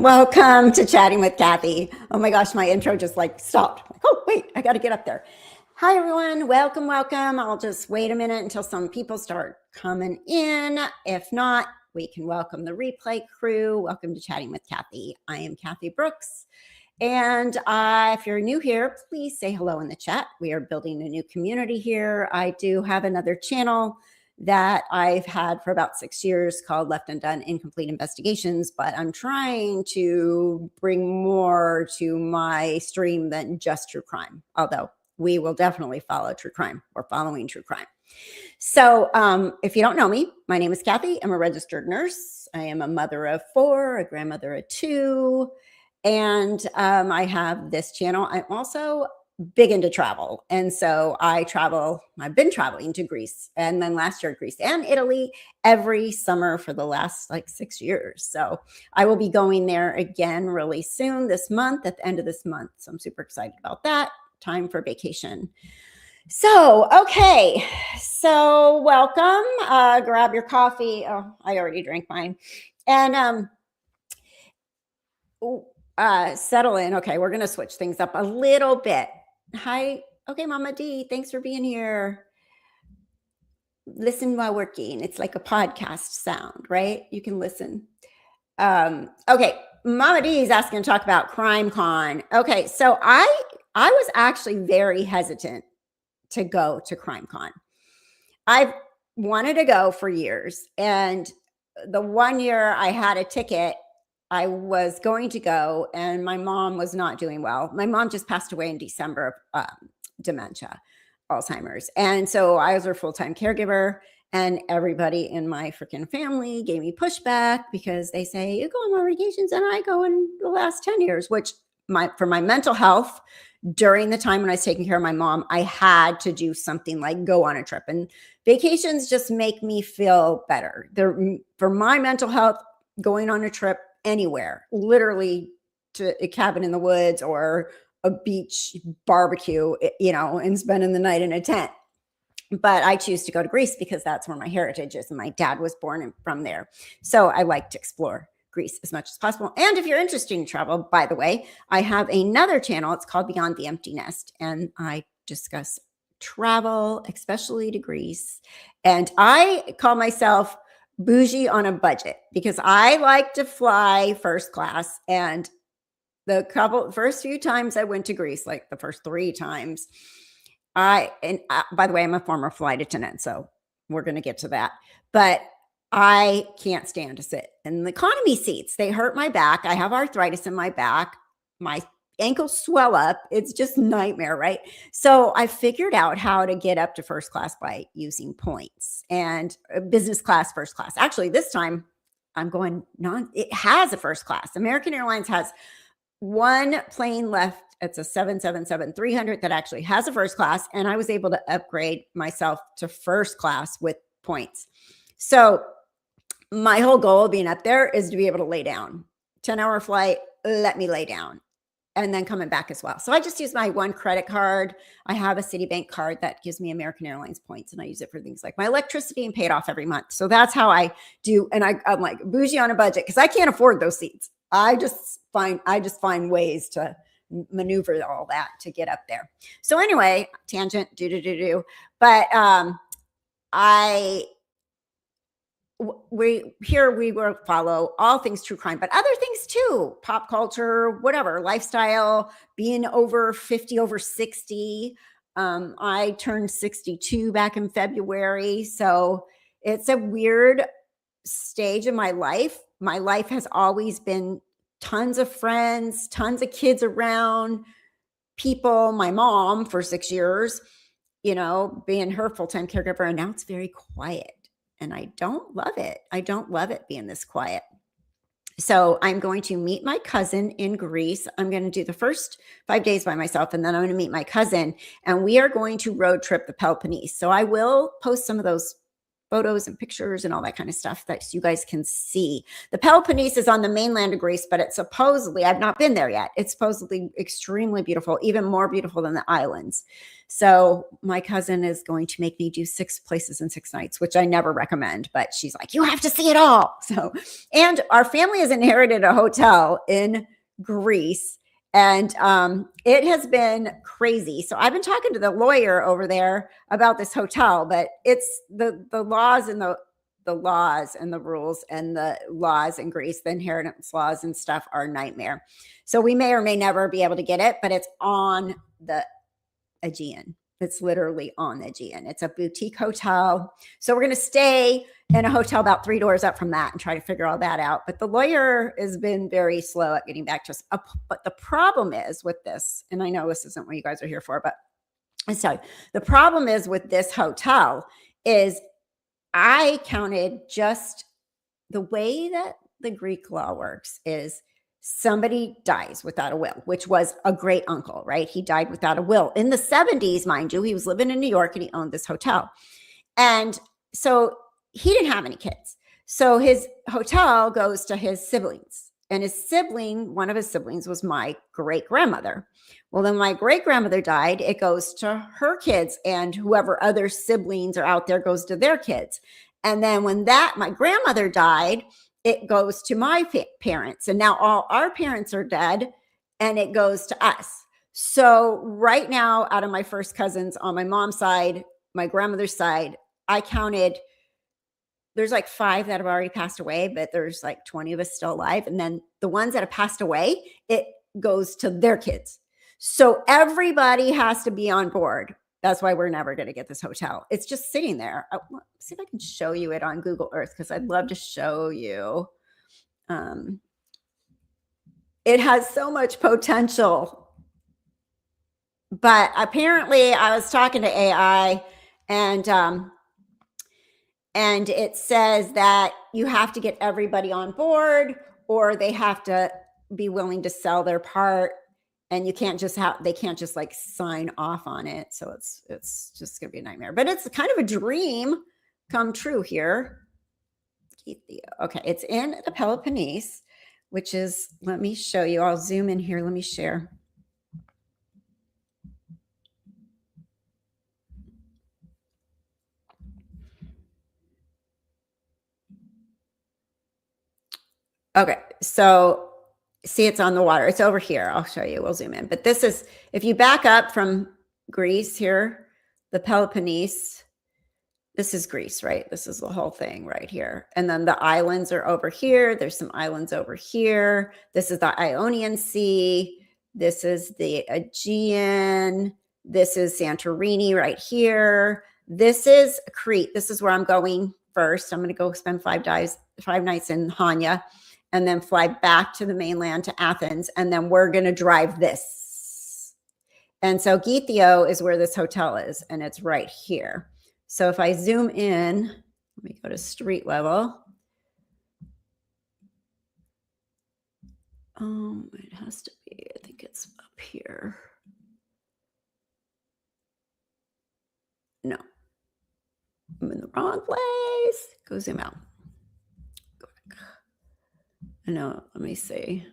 Welcome to Chatting with Kathy. Oh my gosh, my intro just like stopped. Oh, wait, I got to get up there. Hi, everyone. Welcome, welcome. I'll just wait a minute until some people start coming in. If not, we can welcome the replay crew. Welcome to Chatting with Kathy. I am Kathy Brooks. And if you're new here, please say hello in the chat. We are building a new community here. I do have another channel that I've had for about 6 years called Left Undone Incomplete Investigations, but I'm trying to bring more to my stream than just true crime, although we will definitely follow true crime. We're following true crime. So if you don't know me, my name is Kathy. I'm a registered nurse. I am a mother of 4, a grandmother of 2, and I have this channel. I'm also big into travel. And so I've been traveling to Greece, and then last year Greece and Italy every summer for the last like 6 years. So I will be going there again really soon this month, at the end of this month. So I'm super excited about that. Time for vacation. So, okay. So welcome. Grab your coffee. Oh, I already drank mine. And settle in. Okay, we're going to switch things up a little bit. Hi. Okay, Mama D, thanks for being here. Listen while working. It's like a podcast sound, right? You can listen. Okay, Mama D is asking to talk about Crime Con. Okay, so I was actually very hesitant to go to Crime Con. I've wanted to go for years, and the one year I had a ticket, I was going to go, and my mom was not doing well. My mom just passed away in December of dementia, Alzheimer's. And so I was her full-time caregiver, and everybody in my freaking family gave me pushback because they say, you go on more vacations than I go in the last 10 years, which for my mental health, during the time when I was taking care of my mom, I had to do something like go on a trip. And vacations just make me feel better. For my mental health, going on a trip anywhere, literally to a cabin in the woods or a beach barbecue, and spending the night in a tent. But I choose to go to Greece because that's where my heritage is, and my dad was born from there. So I like to explore Greece as much as possible. And if you're interested in travel, by the way, I have another channel. It's called Beyond the Empty Nest, and I discuss travel, especially to Greece. And I call myself bougie on a budget because I like to fly first class. And the first few times I went to Greece, like the first 3 times, by the way, I'm a former flight attendant, so we're going to get to that. But I can't stand to sit in the economy seats. They hurt my back. I have arthritis in my back. My ankles swell up. It's just a nightmare, right? So I figured out how to get up to first class by using points, and business class, first class. Actually, this time I'm going it has a first class. American Airlines has one plane left. It's a 777-300 that actually has a first class. And I was able to upgrade myself to first class with points. So my whole goal of being up there is to be able to lay down. 10-hour flight, let me lay down. And then coming back as well. So I just use my one credit card. I have a Citibank card that gives me American Airlines points, and I use it for things like my electricity and pay it off every month. So that's how I do. And I'm like bougie on a budget because I can't afford those seats. I just find ways to maneuver all that to get up there. So anyway, tangent, but we will follow all things true crime, but other things too, pop culture, whatever, lifestyle, being over 50, over 60. I turned 62 back in February. So it's a weird stage in my life. My life has always been tons of friends, tons of kids around, people, my mom for 6 years, being her full-time caregiver. And now it's very quiet. And I don't love it. I don't love it being this quiet. So I'm going to meet my cousin in Greece. I'm going to do the first 5 days by myself, and then I'm going to meet my cousin, and we are going to road trip the Peloponnese. So I will post some of those photos and pictures and all that kind of stuff that you guys can see. The Peloponnese is on the mainland of Greece, but it's supposedly, I've not been there yet. It's supposedly extremely beautiful, even more beautiful than the islands. So my cousin is going to make me do 6 places in 6 nights, which I never recommend, but she's like, you have to see it all. So, and our family has inherited a hotel in Greece, and it has been crazy. So I've been talking to the lawyer over there about this hotel, but it's the laws and the laws and the rules and the laws in Greece, the inheritance laws and stuff are a nightmare. So we may or may never be able to get it, but it's on the Aegean. It's literally on the Aegean. It's a boutique hotel. So we're going to stay in a hotel about 3 doors up from that and try to figure all that out. But the lawyer has been very slow at getting back to us. But the problem is with this, and I know this isn't what you guys are here for, but so the problem is with this hotel is I counted just the way that the Greek law works is somebody dies without a will, which was a great uncle, right? He died without a will in the 70s, mind you. He was living in New York and he owned this hotel. And so he didn't have any kids. So his hotel goes to his siblings. And his sibling, one of his siblings was my great grandmother. Well, then my great grandmother died. It goes to her kids, and whoever other siblings are out there goes to their kids. And then when my grandmother died, it goes to my parents. And now all our parents are dead, and it goes to us. So right now, out of my first cousins on my mom's side, my grandmother's side, I counted, there's like 5 that have already passed away, but there's like 20 of us still alive. And then the ones that have passed away, it goes to their kids. So everybody has to be on board. That's why we're never going to get this hotel. It's just sitting there. Let's see if I can show you it on Google Earth, because I'd love to show you. It has so much potential. But apparently I was talking to AI, and it says that you have to get everybody on board, or they have to be willing to sell their part. And you can't just they can't just like sign off on it. So it's just going to be a nightmare, but it's kind of a dream come true here. Okay. It's in the Peloponnese, which is, let me show you. I'll zoom in here. Let me share. Okay. So see, it's on the water. It's over here. I'll show you. We'll zoom in. But this is, if you back up from Greece here, the Peloponnese, this is Greece, right? This is the whole thing right here. And then the islands are over here. There's some islands over here. This is the Ionian Sea. This is the Aegean. This is Santorini right here. This is Crete. This is where I'm going first. I'm going to go spend 5 nights in Hania, and then fly back to the mainland to Athens. And then we're going to drive this. And so Githio is where this hotel is, and it's right here. So if I zoom in, let me go to street level. It has to be, I think it's up here. No, I'm in the wrong place. Go zoom out. No, let me see.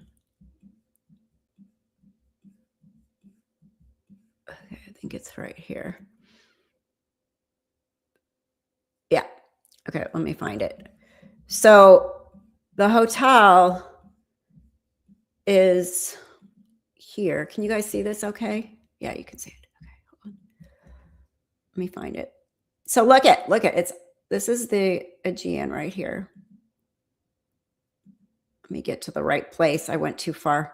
Okay, I think it's right here. Yeah. Okay, let me find it. So the hotel is here. Can you guys see this okay? Yeah, you can see it. Okay, hold on. Let me find it. So look at this is the Aegean right here. Let me get to the right place. I went too far.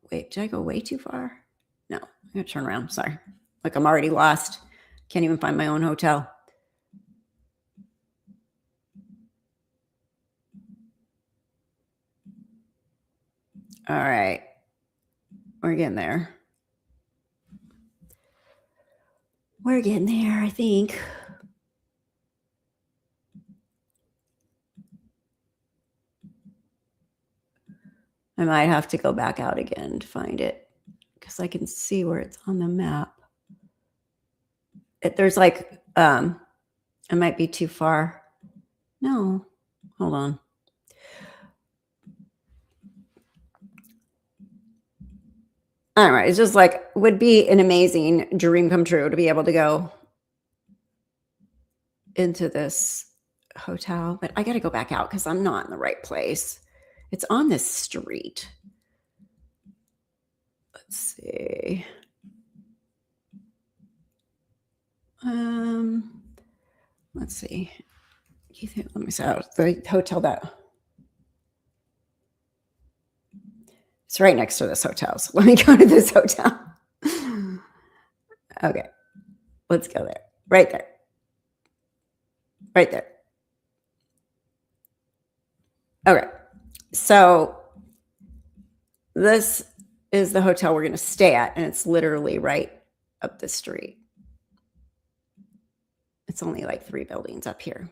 Wait, did I go way too far? No, I'm going to turn around. Sorry. Like I'm already lost. Can't even find my own hotel. All right. We're getting there. We're getting there, I think. I might have to go back out again to find it, because I can see where it's on the map. there's like, it might be too far. No, hold on. All right. It's just like, would be an amazing dream come true to be able to go into this hotel, but I got to go back out because I'm not in the right place. It's on this street. Let's see. Let's see. Let me see. The hotel that it's right next to this hotel. So let me go to this hotel. Okay. Let's go there. Right there. Right there. Okay. So this is the hotel we're going to stay at, and it's literally right up the street. It's only like 3 buildings up here.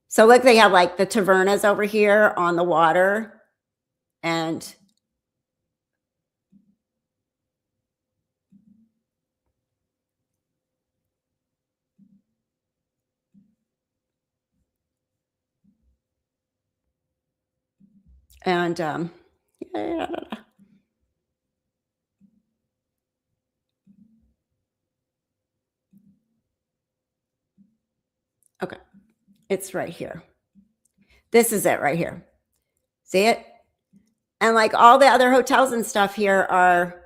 So look, they have like the tavernas over here on the water, and yeah. Okay. It's right here. This is it right here. See it? And like all the other hotels and stuff here are,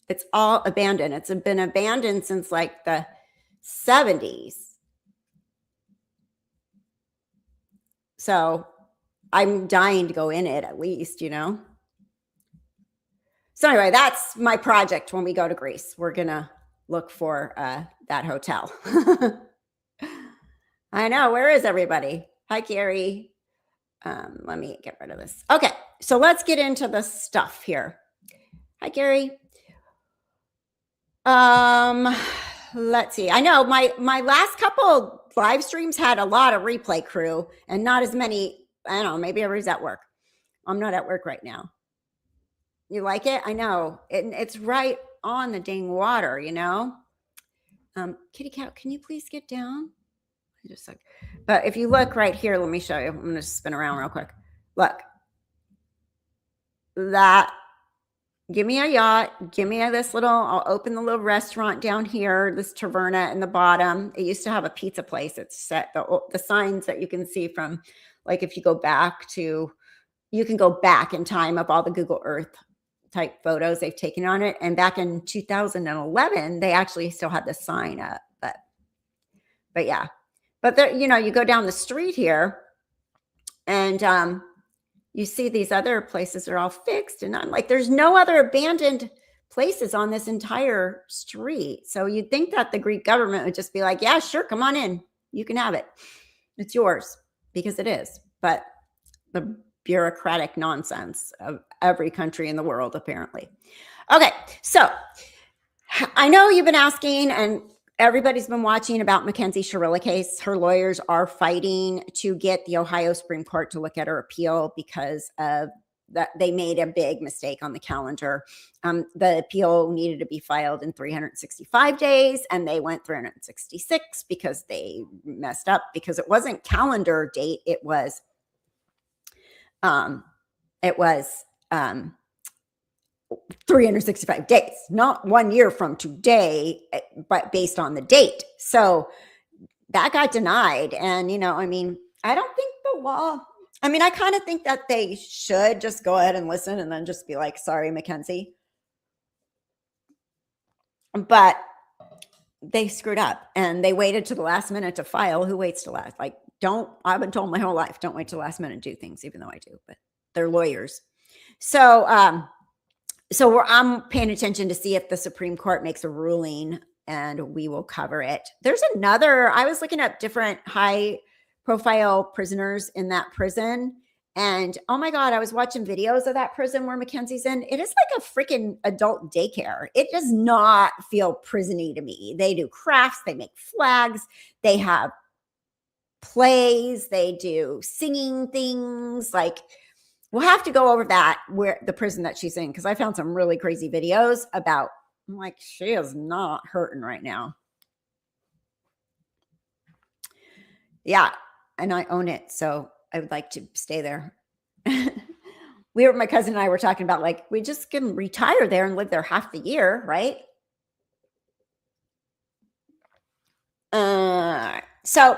it's all abandoned. It's been abandoned since like the 70s. So I'm dying to go in it at least, you know? So anyway, that's my project when we go to Greece. We're going to look for that hotel. I know. Where is everybody? Hi, Gary. Let me get rid of this. Okay. So let's get into the stuff here. Hi, Gary. Let's see. I know my last couple live streams had a lot of replay crew and not as many. I don't know. Maybe everybody's at work. I'm not at work right now. You like it? I know. It's right on the dang water, you know? Kitty cat, can you please get down? Just like, but if you look right here, let me show you. I'm going to spin around real quick. Look. That, give me a yacht. Give me this little, I'll open the little restaurant down here, this taverna in the bottom. It used to have a pizza place. It's set, the signs that you can see from, like if you go back to, you can go back in time of all the Google Earth type photos they've taken on it. And back in 2011, they actually still had the sign up, but yeah. But there, you know, you go down the street here and you see these other places are all fixed. And I'm like, there's no other abandoned places on this entire street. So you'd think that the Greek government would just be like, yeah, sure, come on in. You can have it. It's yours, because it is. But the bureaucratic nonsense of every country in the world, apparently. Okay, so I know you've been asking, and everybody's been watching about Mackenzie Shirilla case. Her lawyers are fighting to get the Ohio Supreme Court to look at her appeal because of that they made a big mistake on the calendar. The appeal needed to be filed in 365 days, and they went 366 because they messed up, because it wasn't calendar date. It was 365 days, not 1 year from today, but based on the date. So that got denied. And, you know, I mean, I don't think the law, I mean, I kind of think that they should just go ahead and listen and then just be like, sorry, Mackenzie. But they screwed up and they waited to the last minute to file. Who waits to last? Like, I've been told my whole life, don't wait till the last minute to do things, even though I do, but they're lawyers. So, I'm paying attention to see if the Supreme Court makes a ruling, and we will cover it. There's another, I was looking up different high profile prisoners in that prison. And oh my God, I was watching videos of that prison where Mackenzie's in. It is like a freaking adult daycare. It does not feel prison-y to me. They do crafts, they make flags, they have plays, they do singing things. Like, we'll have to go over that, where the prison that she's in, because I found some really crazy videos about, I'm like, she is not hurting right now. Yeah, and I own it, so I would like to stay there. My cousin and I were talking about, like, we just can retire there and live there half the year, right? So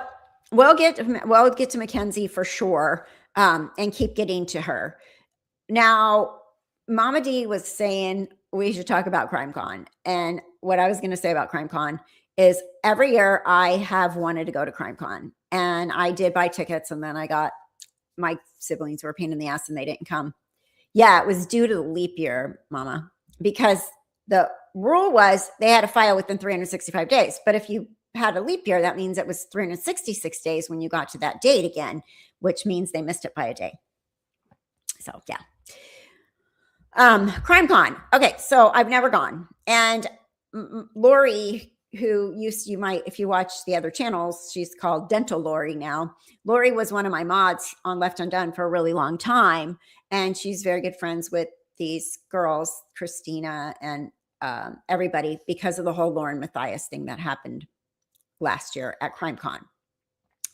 we'll get to Mackenzie for sure, and keep getting to her. Now, Mama D was saying we should talk about CrimeCon, and what I was going to say about CrimeCon is every year I have wanted to go to CrimeCon, and I did buy tickets, and then my siblings were a pain in the ass, and they didn't come. Yeah, it was due to the leap year, Mama, because the rule was they had to file within 365 days. But if you had a leap year, that means it was 366 days when you got to that date again, which means they missed it by a day. So, yeah. CrimeCon. Okay, so I've never gone. And Lori, you might, if you watch the other channels, she's called Dental Lori now. Lori was one of my mods on Left Undone for a really long time. And she's very good friends with these girls, Christina and everybody, because of the whole Lauren Matthias thing that happened last year at CrimeCon.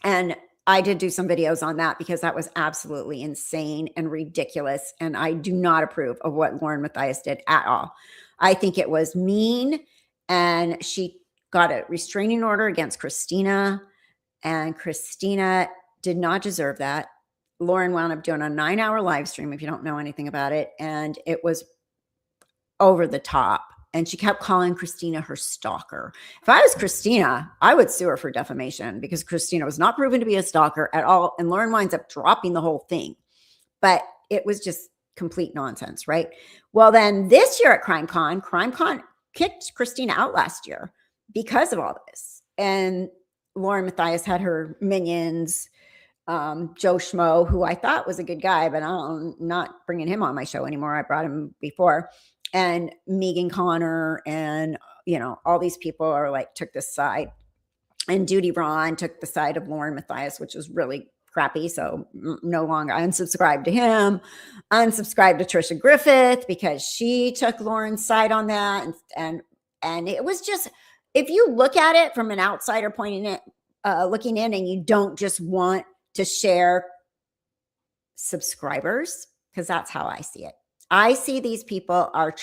And I did do some videos on that because that was absolutely insane and ridiculous. And I do not approve of what Lauren Matthias did at all. I think it was mean. And she got a restraining order against Christina. And Christina did not deserve that. Lauren wound up doing a 9-hour live stream, if you don't know anything about it. And it was over the top. And she kept calling Christina her stalker. If I was Christina, I would sue her for defamation because Christina was not proven to be a stalker at all. And Lauren winds up dropping the whole thing. But it was just complete nonsense, right? Well, then this year at CrimeCon kicked Christina out last year because of all this. And Lauren Matthias had her minions, Joe Schmo, who I thought was a good guy, but I'm not bringing him on my show anymore. I brought him before. And Megan Connor and, all these people are like, took this side. And Judy Ron took the side of Lauren Matthias, which was really crappy. So no longer unsubscribed to him, unsubscribed to Trisha Griffith because she took Lauren's side on that. And it was just, if you look at it from an outsider looking in, and you don't just want to share subscribers, because that's how I see it. I see these people are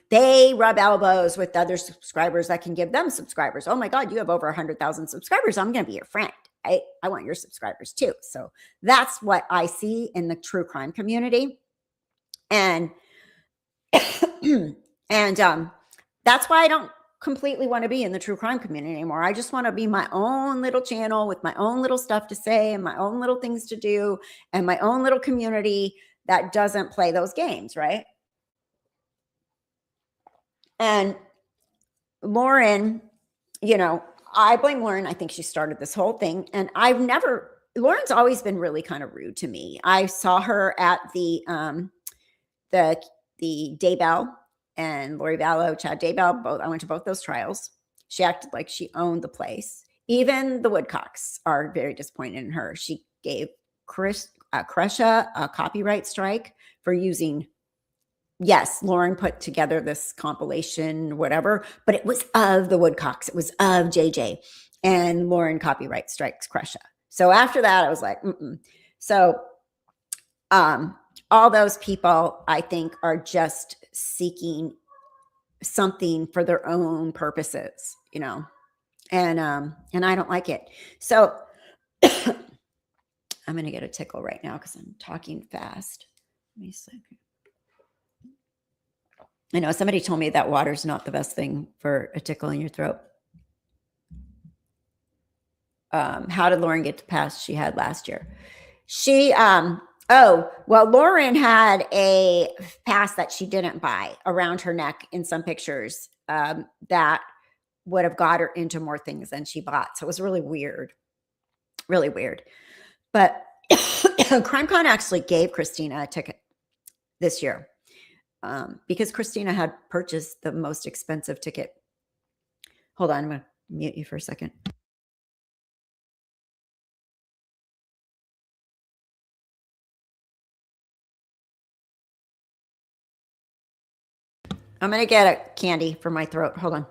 they rub elbows with other subscribers that can give them subscribers. Oh my God, you have over 100,000 subscribers. I'm going to be your friend. I want your subscribers too. So that's what I see in the true crime community. And, and that's why I don't completely want to be in the true crime community anymore. I just want to be my own little channel with my own little stuff to say and my own little things to do and my own little community that doesn't play those games, right? And Lauren, I blame Lauren. I think she started this whole thing. And Lauren's always been really kind of rude to me. I saw her at the Daybell and Lori Vallow, Chad Daybell, both. I went to both those trials. She acted like she owned the place. Even the Woodcocks are very disappointed in her. She gave Kresha a copyright strike for using. Yes, Lauren put together this compilation, whatever, but it was of the Woodcocks. It was of JJ, and Lauren copyright strikes Kresha. So after that, I was like, So, all those people, I think, are just seeking something for their own purposes, and I don't like it. So I'm going to get a tickle right now because I'm talking fast. Let me see. I know somebody told me that water's not the best thing for a tickle in your throat. How did Lauren get the pass she had last year? Lauren had a pass that she didn't buy around her neck in some pictures that would have got her into more things than she bought. So it was really weird. Really weird. But CrimeCon actually gave Christina a ticket this year because Christina had purchased the most expensive ticket. Hold on, I'm going to mute you for a second. I'm going to get a candy for my throat. Hold on.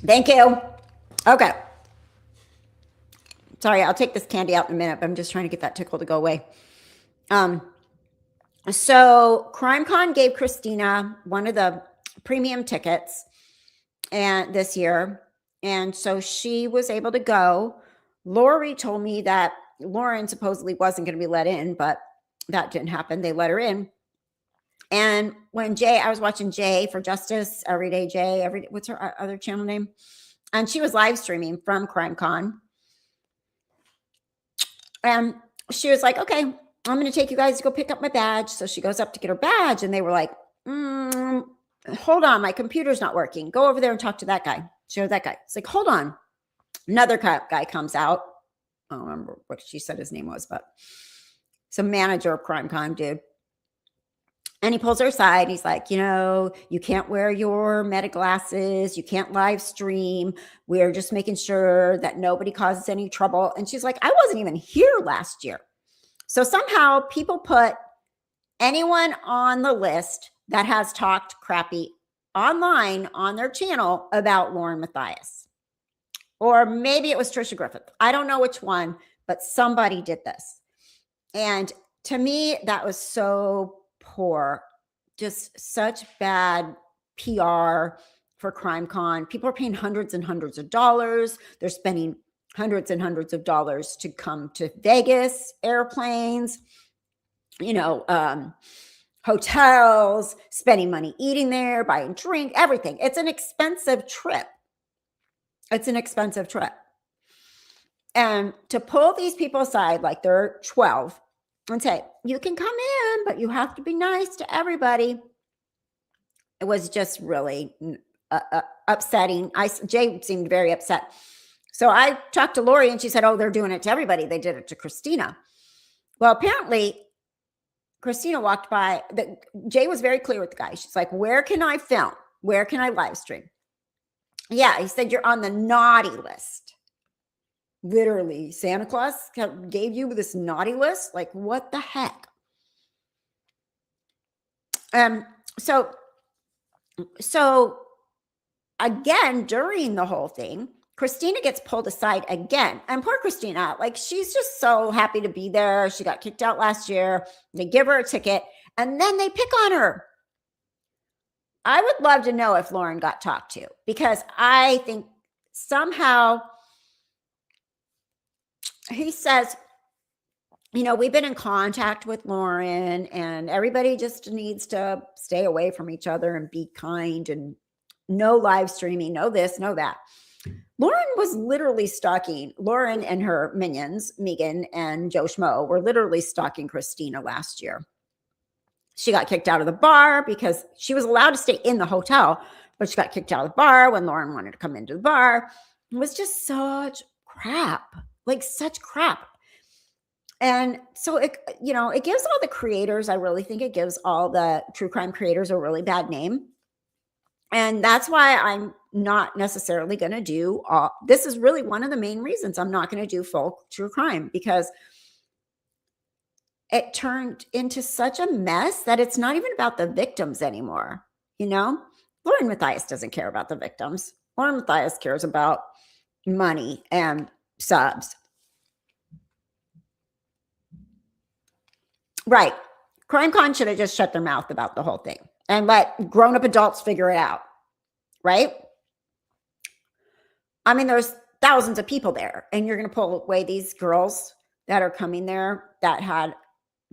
Thank you. Okay. Sorry, I'll take this candy out in a minute, but I'm just trying to get that tickle to go away. So CrimeCon gave Christina one of the premium tickets and this year. And so she was able to go. Lori told me that Lauren supposedly wasn't going to be let in, but that didn't happen. They let her in. And when I was watching Jay for Justice, Everyday Jay, what's her other channel name? And she was live streaming from CrimeCon. And she was like, okay, I'm going to take you guys to go pick up my badge. So she goes up to get her badge, and they were like, hold on, my computer's not working. Go over there and talk to that guy. Show that guy. It's like, hold on. Another guy comes out. I don't remember what she said his name was, but some manager of CrimeCon dude. And he pulls her aside. And he's like, you can't wear your meta glasses. You can't live stream. We're just making sure that nobody causes any trouble. And she's like, I wasn't even here last year. So somehow people put anyone on the list that has talked crappy online on their channel about Lauren Matthias. Or maybe it was Trisha Griffith. I don't know which one, but somebody did this. And to me, that was so poor. Just such bad PR for CrimeCon. People are paying hundreds and hundreds of dollars. They're spending hundreds and hundreds of dollars to come to Vegas, airplanes, hotels, spending money eating there, buying drink, everything. It's an expensive trip. And to pull these people aside like they're 12 and say, you can come in, but you have to be nice to everybody. It was just really upsetting. Jay seemed very upset. So I talked to Lori, and she said, oh, they're doing it to everybody. They did it to Christina. Well, apparently Christina walked by. Jay was very clear with the guy. She's like, where can I film? Where can I live stream? Yeah, he said, you're on the naughty list. Literally, Santa Claus gave you this naughty list? Like, what the heck? So again, during the whole thing, Christina gets pulled aside again. And poor Christina, like, she's just so happy to be there. She got kicked out last year. They give her a ticket, and then they pick on her. I would love to know if Lauren got talked to, because I think somehow he says, we've been in contact with Lauren, and everybody just needs to stay away from each other and be kind, and no live streaming, no this, no that. Lauren was literally stalking. Lauren and her minions, Megan and Joe Schmo, were literally stalking Christina last year. She got kicked out of the bar because she was allowed to stay in the hotel, but she got kicked out of the bar when Lauren wanted to come into the bar. It was just such crap, like such crap. And so it gives all the creators, I really think it gives all the true crime creators a really bad name. And that's why I'm not necessarily going to do this is really one of the main reasons I'm not going to do full true crime, because it turned into such a mess that it's not even about the victims anymore. Lauren Matthias doesn't care about the victims. Lauren Matthias cares about money and subs. Right. CrimeCon should have just shut their mouth about the whole thing and let grown-up adults figure it out. Right? I mean, there's thousands of people there, and you're going to pull away these girls that are coming there that had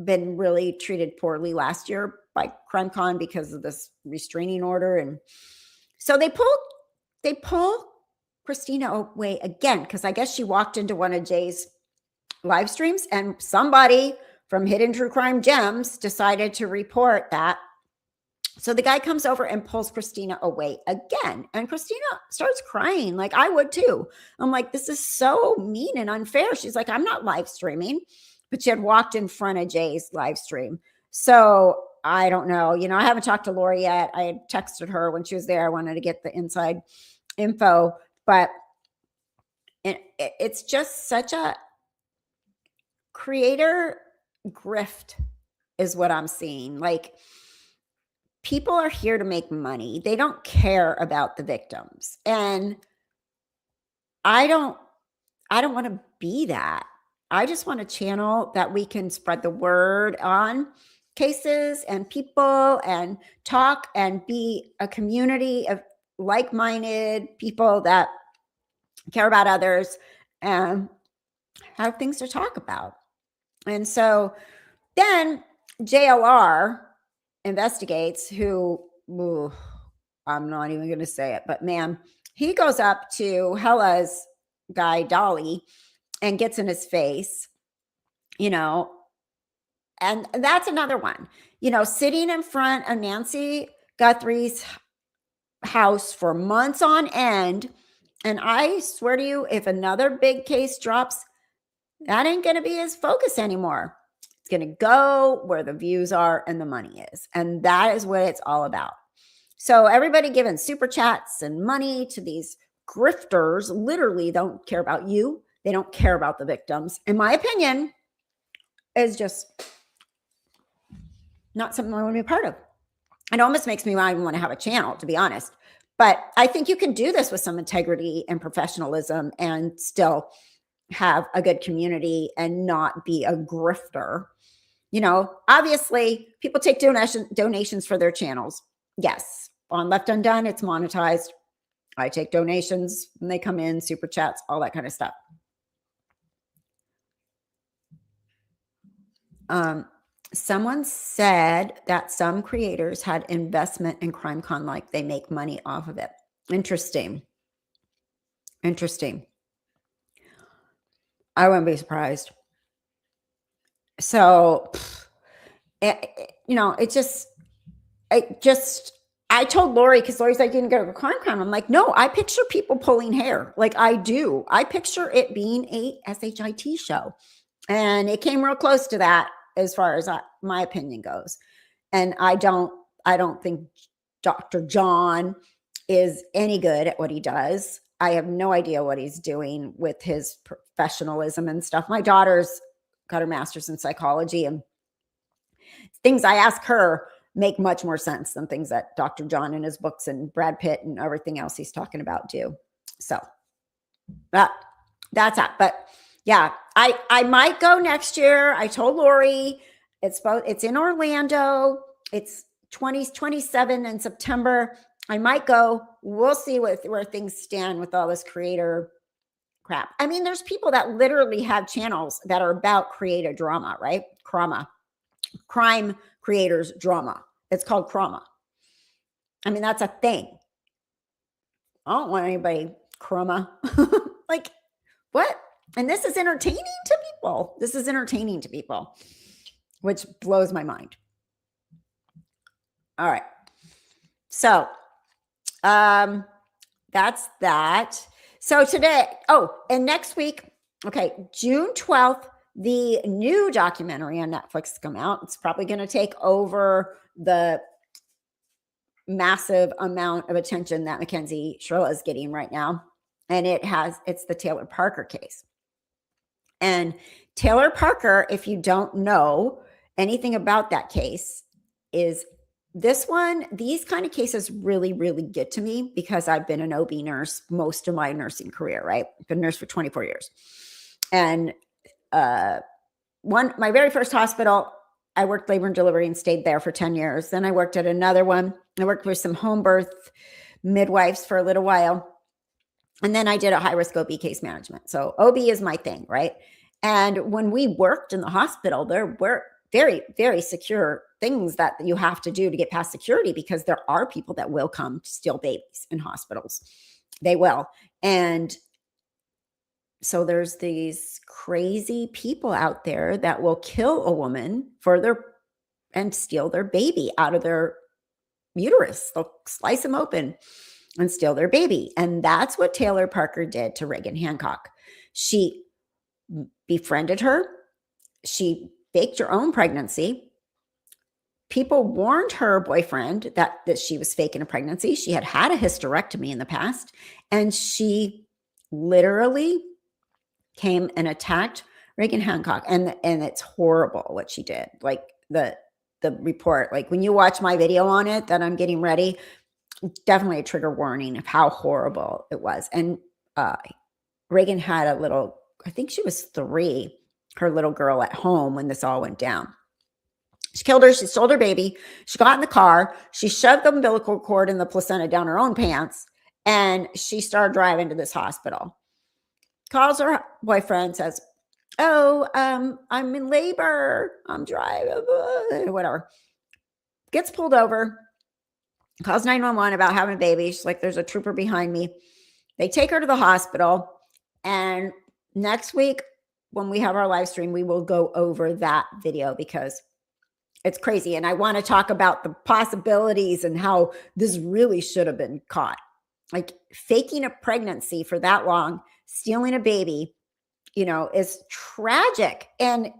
been really treated poorly last year by CrimeCon because of this restraining order. And so they pull Christina away again, because I guess she walked into one of Jay's live streams, and somebody from Hidden True Crime Gems decided to report that. So the guy comes over and pulls Christina away again. And Christina starts crying, like I would too. I'm like, this is so mean and unfair. She's like, I'm not live streaming. But she had walked in front of Jay's live stream. So I don't know. I haven't talked to Lori yet. I had texted her when she was there. I wanted to get the inside info. But it's just such a creator grift is what I'm seeing. Like, people are here to make money. They don't care about the victims. And I don't want to be that. I just want a channel that we can spread the word on cases and people and talk and be a community of like-minded people that care about others and have things to talk about. And so then JLR investigates who, ooh, I'm not even going to say it, but man, he goes up to Hella's guy, Dolly, and gets in his face, you know, and that's another one, you know, sitting in front of Nancy Guthrie's house for months on end. And I swear to you, if another big case drops, that ain't going to be his focus anymore. It's going to go where the views are and the money is. And that is what it's all about. So everybody giving super chats and money to these grifters literally don't care about you. They don't care about the victims. In my opinion, is just not something I want to be a part of. It almost makes me not even want to have a channel, to be honest. But I think you can do this with some integrity and professionalism and still have a good community and not be a grifter. You know, obviously people take donations for their channels. Yes. On Left Undone, it's monetized. I take donations when they come in, super chats, all that kind of stuff. Someone said that some creators had investment in CrimeCon, like they make money off of it. Interesting. Interesting. I wouldn't be surprised. So, you know, I told Lori, because Lori's like, you didn't go to CrimeCon. I'm like, no, I picture people pulling hair. Like I do. I picture it being a SHIT show. And it came real close to that as far as my opinion goes. And I don't think Dr. John is any good at what he does. I have no idea what he's doing with his professionalism and stuff. My daughter's got her master's in psychology, and things I ask her make much more sense than things that Dr. John in his books and Brad Pitt and everything else he's talking about do. So that's that. But yeah, I might go next year. I told Lori it's in Orlando. It's 27 in September. I might go. We'll see where things stand with all this creator crap. I mean, there's people that literally have channels that are about creator drama, right? Crime creators drama. It's called crama. I mean, that's a thing. I don't want anybody crama. Like, what? And this is entertaining to people. This is entertaining to people, which blows my mind. All right. So, that's that. So today, and next week, okay, June 12th, the new documentary on Netflix has come out. It's probably going to take over the massive amount of attention that Mackenzie Shirla is getting right now. And it's the Taylor Parker case. And Taylor Parker, if you don't know anything about that case, is this one. These kind of cases really, really get to me because I've been an OB nurse most of my nursing career, right? I've been a nurse for 24 years. And my very first hospital, I worked labor and delivery and stayed there for 10 years. Then I worked at another one. I worked with some home birth midwives for a little while. And then I did a high-risk OB case management. So OB is my thing, right? And when we worked in the hospital, there were very, very secure things that you have to do to get past security, because there are people that will come to steal babies in hospitals. They will. And so there's these crazy people out there that will kill a woman and steal their baby out of their uterus. They'll slice them open and steal their baby. And that's what Taylor Parker did to Reagan Hancock. She befriended her. She faked her own pregnancy. People warned her boyfriend that she was faking a pregnancy. She had had a hysterectomy in the past, and she literally came and attacked Reagan Hancock. And it's horrible what she did. Like the report, like when you watch my video on it that I'm getting ready, definitely a trigger warning of how horrible it was. And Reagan had a little, I think she was 3, her little girl at home when this all went down. She killed her. She stole her baby. She got in the car. She shoved the umbilical cord and the placenta down her own pants. And she started driving to this hospital. Calls her boyfriend, says, oh, I'm in labor. I'm driving, whatever. Gets pulled over. Calls 911 about having a baby. She's like, there's a trooper behind me. They take her to the hospital. And next week, when we have our live stream, we will go over that video because it's crazy. And I want to talk about the possibilities and how this really should have been caught. Like faking a pregnancy for that long, stealing a baby, is tragic. And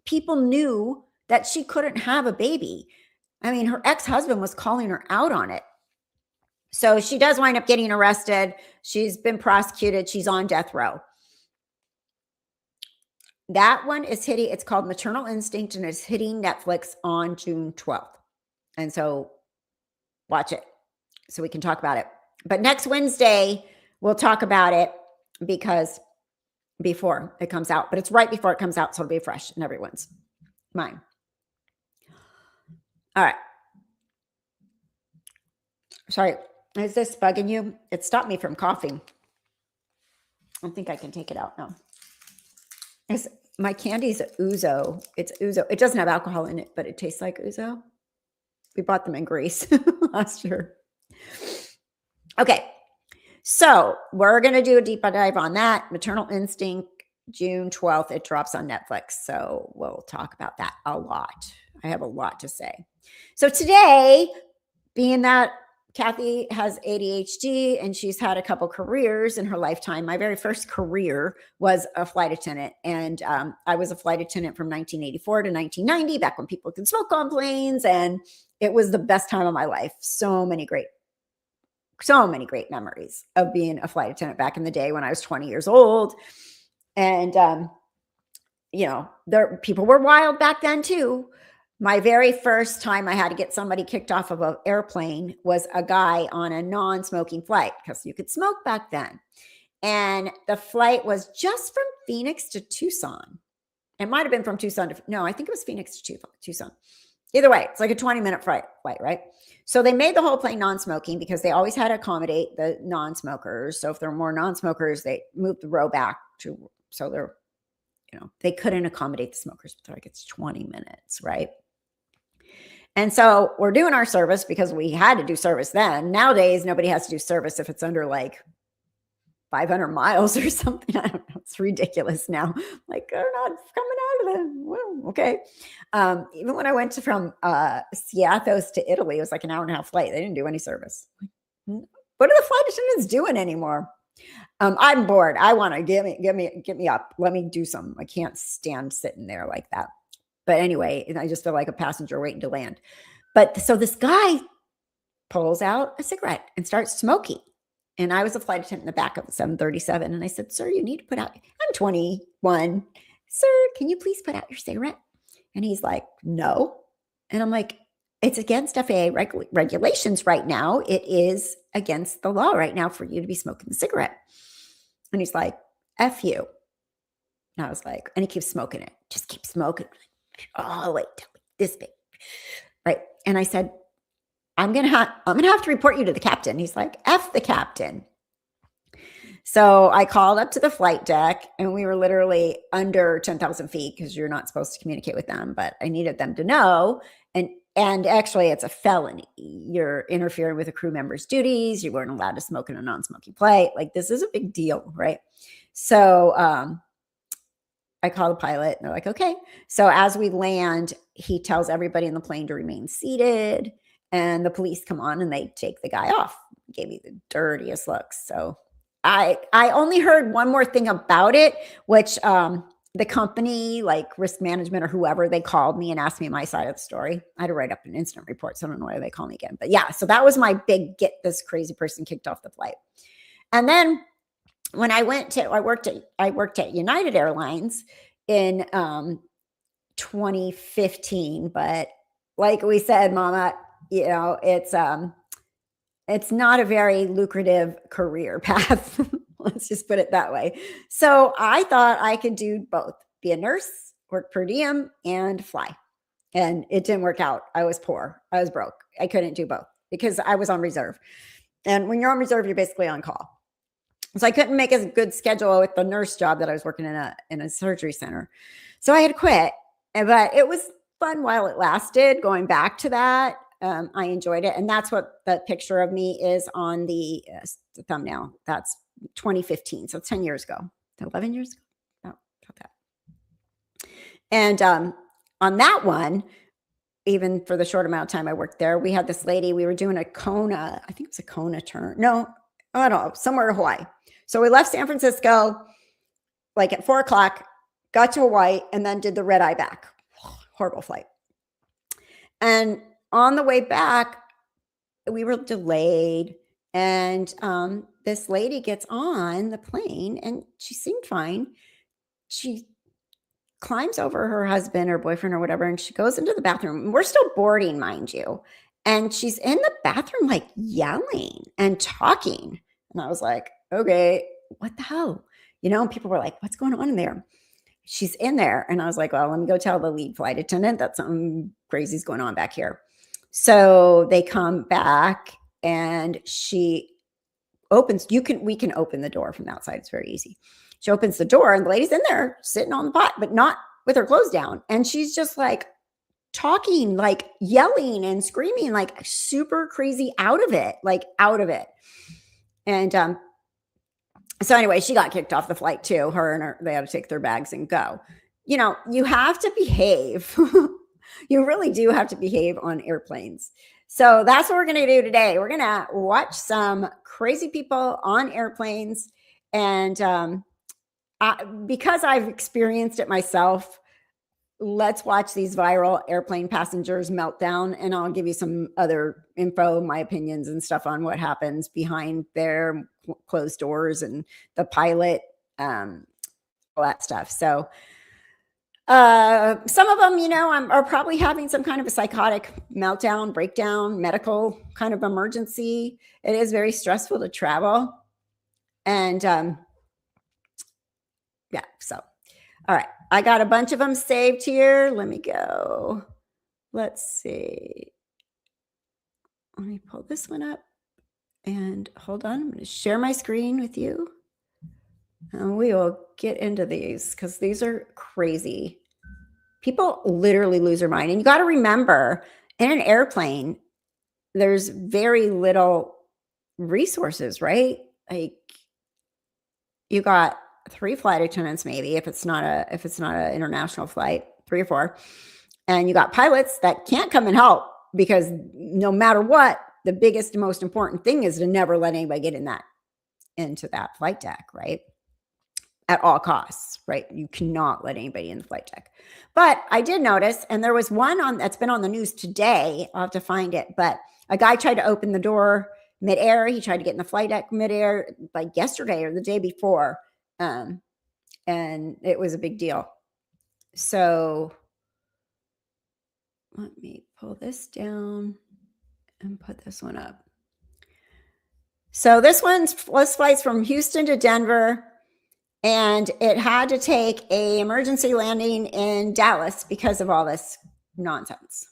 people knew that she couldn't have a baby. I mean, her ex-husband was calling her out on it. So she does wind up getting arrested. She's been prosecuted. She's on death row. That one is hitting, it's called Maternal Instinct, and it's hitting Netflix on June 12th. And so watch it so we can talk about it. But next Wednesday, we'll talk about it because before it comes out, but it's right before it comes out. So it'll be fresh in everyone's mind. All right. Sorry. Is this bugging you? It stopped me from coughing. I think I can take it out now. My candy's ouzo. It's ouzo. It doesn't have alcohol in it, but it tastes like ouzo. We bought them in Greece last year. Okay. So we're going to do a deep dive on that. Maternal Instinct, June 12th. It drops on Netflix. So we'll talk about that a lot. I have a lot to say. So today, being that Kathy has ADHD and she's had a couple careers in her lifetime. My very first career was a flight attendant. And I was a flight attendant from 1984 to 1990, back when people could smoke on planes. And it was the best time of my life. So many great memories of being a flight attendant back in the day when I was 20 years old. And, people were wild back then too. My very first time I had to get somebody kicked off of an airplane was a guy on a non-smoking flight because you could smoke back then. And the flight was just from Phoenix to Tucson. It might have been from Tucson I think it was Phoenix to Tucson. Either way, it's like a 20-minute flight, right? So they made the whole plane non-smoking because they always had to accommodate the non-smokers. So if there were more non-smokers, they moved the row back so they're, they couldn't accommodate the smokers. But like it's 20 minutes, right? And so we're doing our service because we had to do service then. Nowadays, nobody has to do service if it's under like 500 miles or something. I don't know. It's ridiculous now. Like they're not coming out of them. Well, okay. Even when I went from Seattle to Italy, it was like an hour and a half flight. They didn't do any service. What are the flight attendants doing anymore? I'm bored. I want to get me up. Let me do something. I can't stand sitting there like that. But anyway, and I just feel like a passenger waiting to land. But so this guy pulls out a cigarette and starts smoking. And I was a flight attendant in the back of the 737. And I said, sir, you need to put out, I'm 21. Sir, can you please put out your cigarette? And he's like, no. And I'm like, it's against FAA regulations right now. It is against the law right now for you to be smoking the cigarette. And he's like, F you. And I was like, and he keeps smoking it. Just keep smoking. Oh, wait, this big. Right. And I said, I'm going to have to report you to the captain. He's like, F the captain. So I called up to the flight deck and we were literally under 10,000 feet because you're not supposed to communicate with them, but I needed them to know. And actually it's a felony. You're interfering with a crew member's duties. You weren't allowed to smoke in a non-smoking flight. Like this is a big deal. Right. So, I call the pilot and they're like, okay. So as we land, he tells everybody in the plane to remain seated and the police come on and they take the guy off. Gave me the dirtiest looks. So I only heard one more thing about it, which the company, like risk management or whoever, they called me and asked me my side of the story. I had to write up an incident report. So I don't know why they call me again. But yeah, so that was my big get this crazy person kicked off the flight. And then when I worked at United Airlines in 2015, but like we said, Mama, it's not a very lucrative career path. Let's just put it that way. So I thought I could do both, be a nurse, work per diem, and fly. And it didn't work out. I was poor. I was broke. I couldn't do both because I was on reserve. And when you're on reserve, you're basically on call. So I couldn't make a good schedule with the nurse job that I was working in a surgery center. So I had to quit. But it was fun while it lasted. Going back to that, I enjoyed it. And that's what the picture of me is on the thumbnail. That's 2015. So 10 years ago, 11 years ago. Oh, about that. And on that one, even for the short amount of time I worked there, we had this lady, we were doing a Kona, I think it was a Kona turn. No, I don't know, somewhere in Hawaii. So we left San Francisco like at 4:00, got to Hawaii, and then did the red eye back. Horrible flight. And on the way back, we were delayed. And this lady gets on the plane and she seemed fine. She climbs over her husband or boyfriend or whatever, and she goes into the bathroom. We're still boarding, mind you. And she's in the bathroom, like yelling and talking. And I was like, okay, what the hell? You know, and people were like, what's going on in there? She's in there. And I was like, well, let me go tell the lead flight attendant that something crazy is going on back here. So they come back and she opens, we can open the door from the outside. It's very easy. She opens the door and the lady's in there sitting on the pot, but not with her clothes down. And she's just like talking, like yelling and screaming, like super crazy out of it. And so anyway, she got kicked off the flight too. They had to take their bags and go. You know, you have to behave. You really do have to behave on airplanes. So that's what we're going to do today. We're going to watch some crazy people on airplanes. And because I've experienced it myself, let's watch these viral airplane passengers meltdown, and I'll give you some other info, my opinions and stuff on what happens behind their closed doors and the pilot, all that stuff. So some of them, you know, are probably having some kind of a psychotic meltdown, breakdown, medical kind of emergency. It is very stressful to travel. And yeah, so, all right. I got a bunch of them saved here. Let me go. Let's see. Let me pull this one up and hold on. I'm going to share my screen with you. And we will get into these because these are crazy. People literally lose their mind. And you got to remember, in an airplane, there's very little resources, right? Like you got 3 flight attendants, maybe if it's not an international flight, 3 or 4, and you got pilots that can't come and help because no matter what, the biggest and most important thing is to never let anybody get into that flight deck, right? At all costs, right? You cannot let anybody in the flight deck. But I did notice, and there was one that's been on the news today. I'll have to find it, but a guy tried to open the door midair. He tried to get in the flight deck midair, like yesterday or the day before. And it was a big deal. So let me pull this down and put this one up. So this flight's from Houston to Denver, and it had to take an emergency landing in Dallas because of all this nonsense.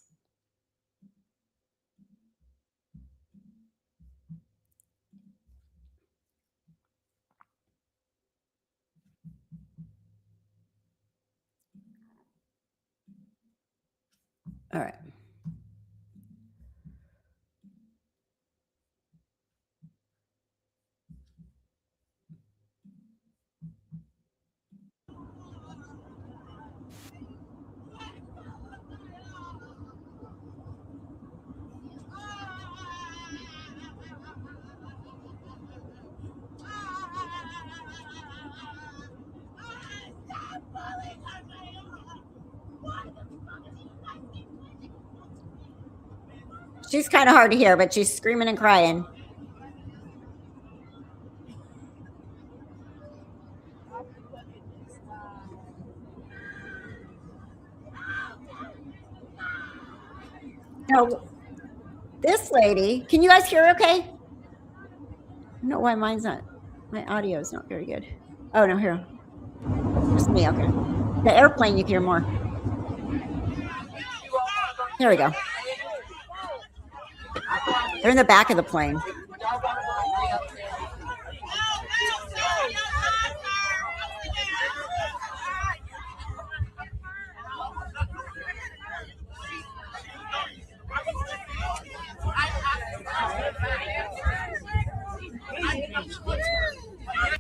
All right. She's kind of hard to hear, but she's screaming and crying. No, this lady, can you guys hear okay? I don't know why mine's not. My audio is not very good. Oh, no, here. Just me, okay. The airplane, you can hear more. Here we go. They're in the back of the plane.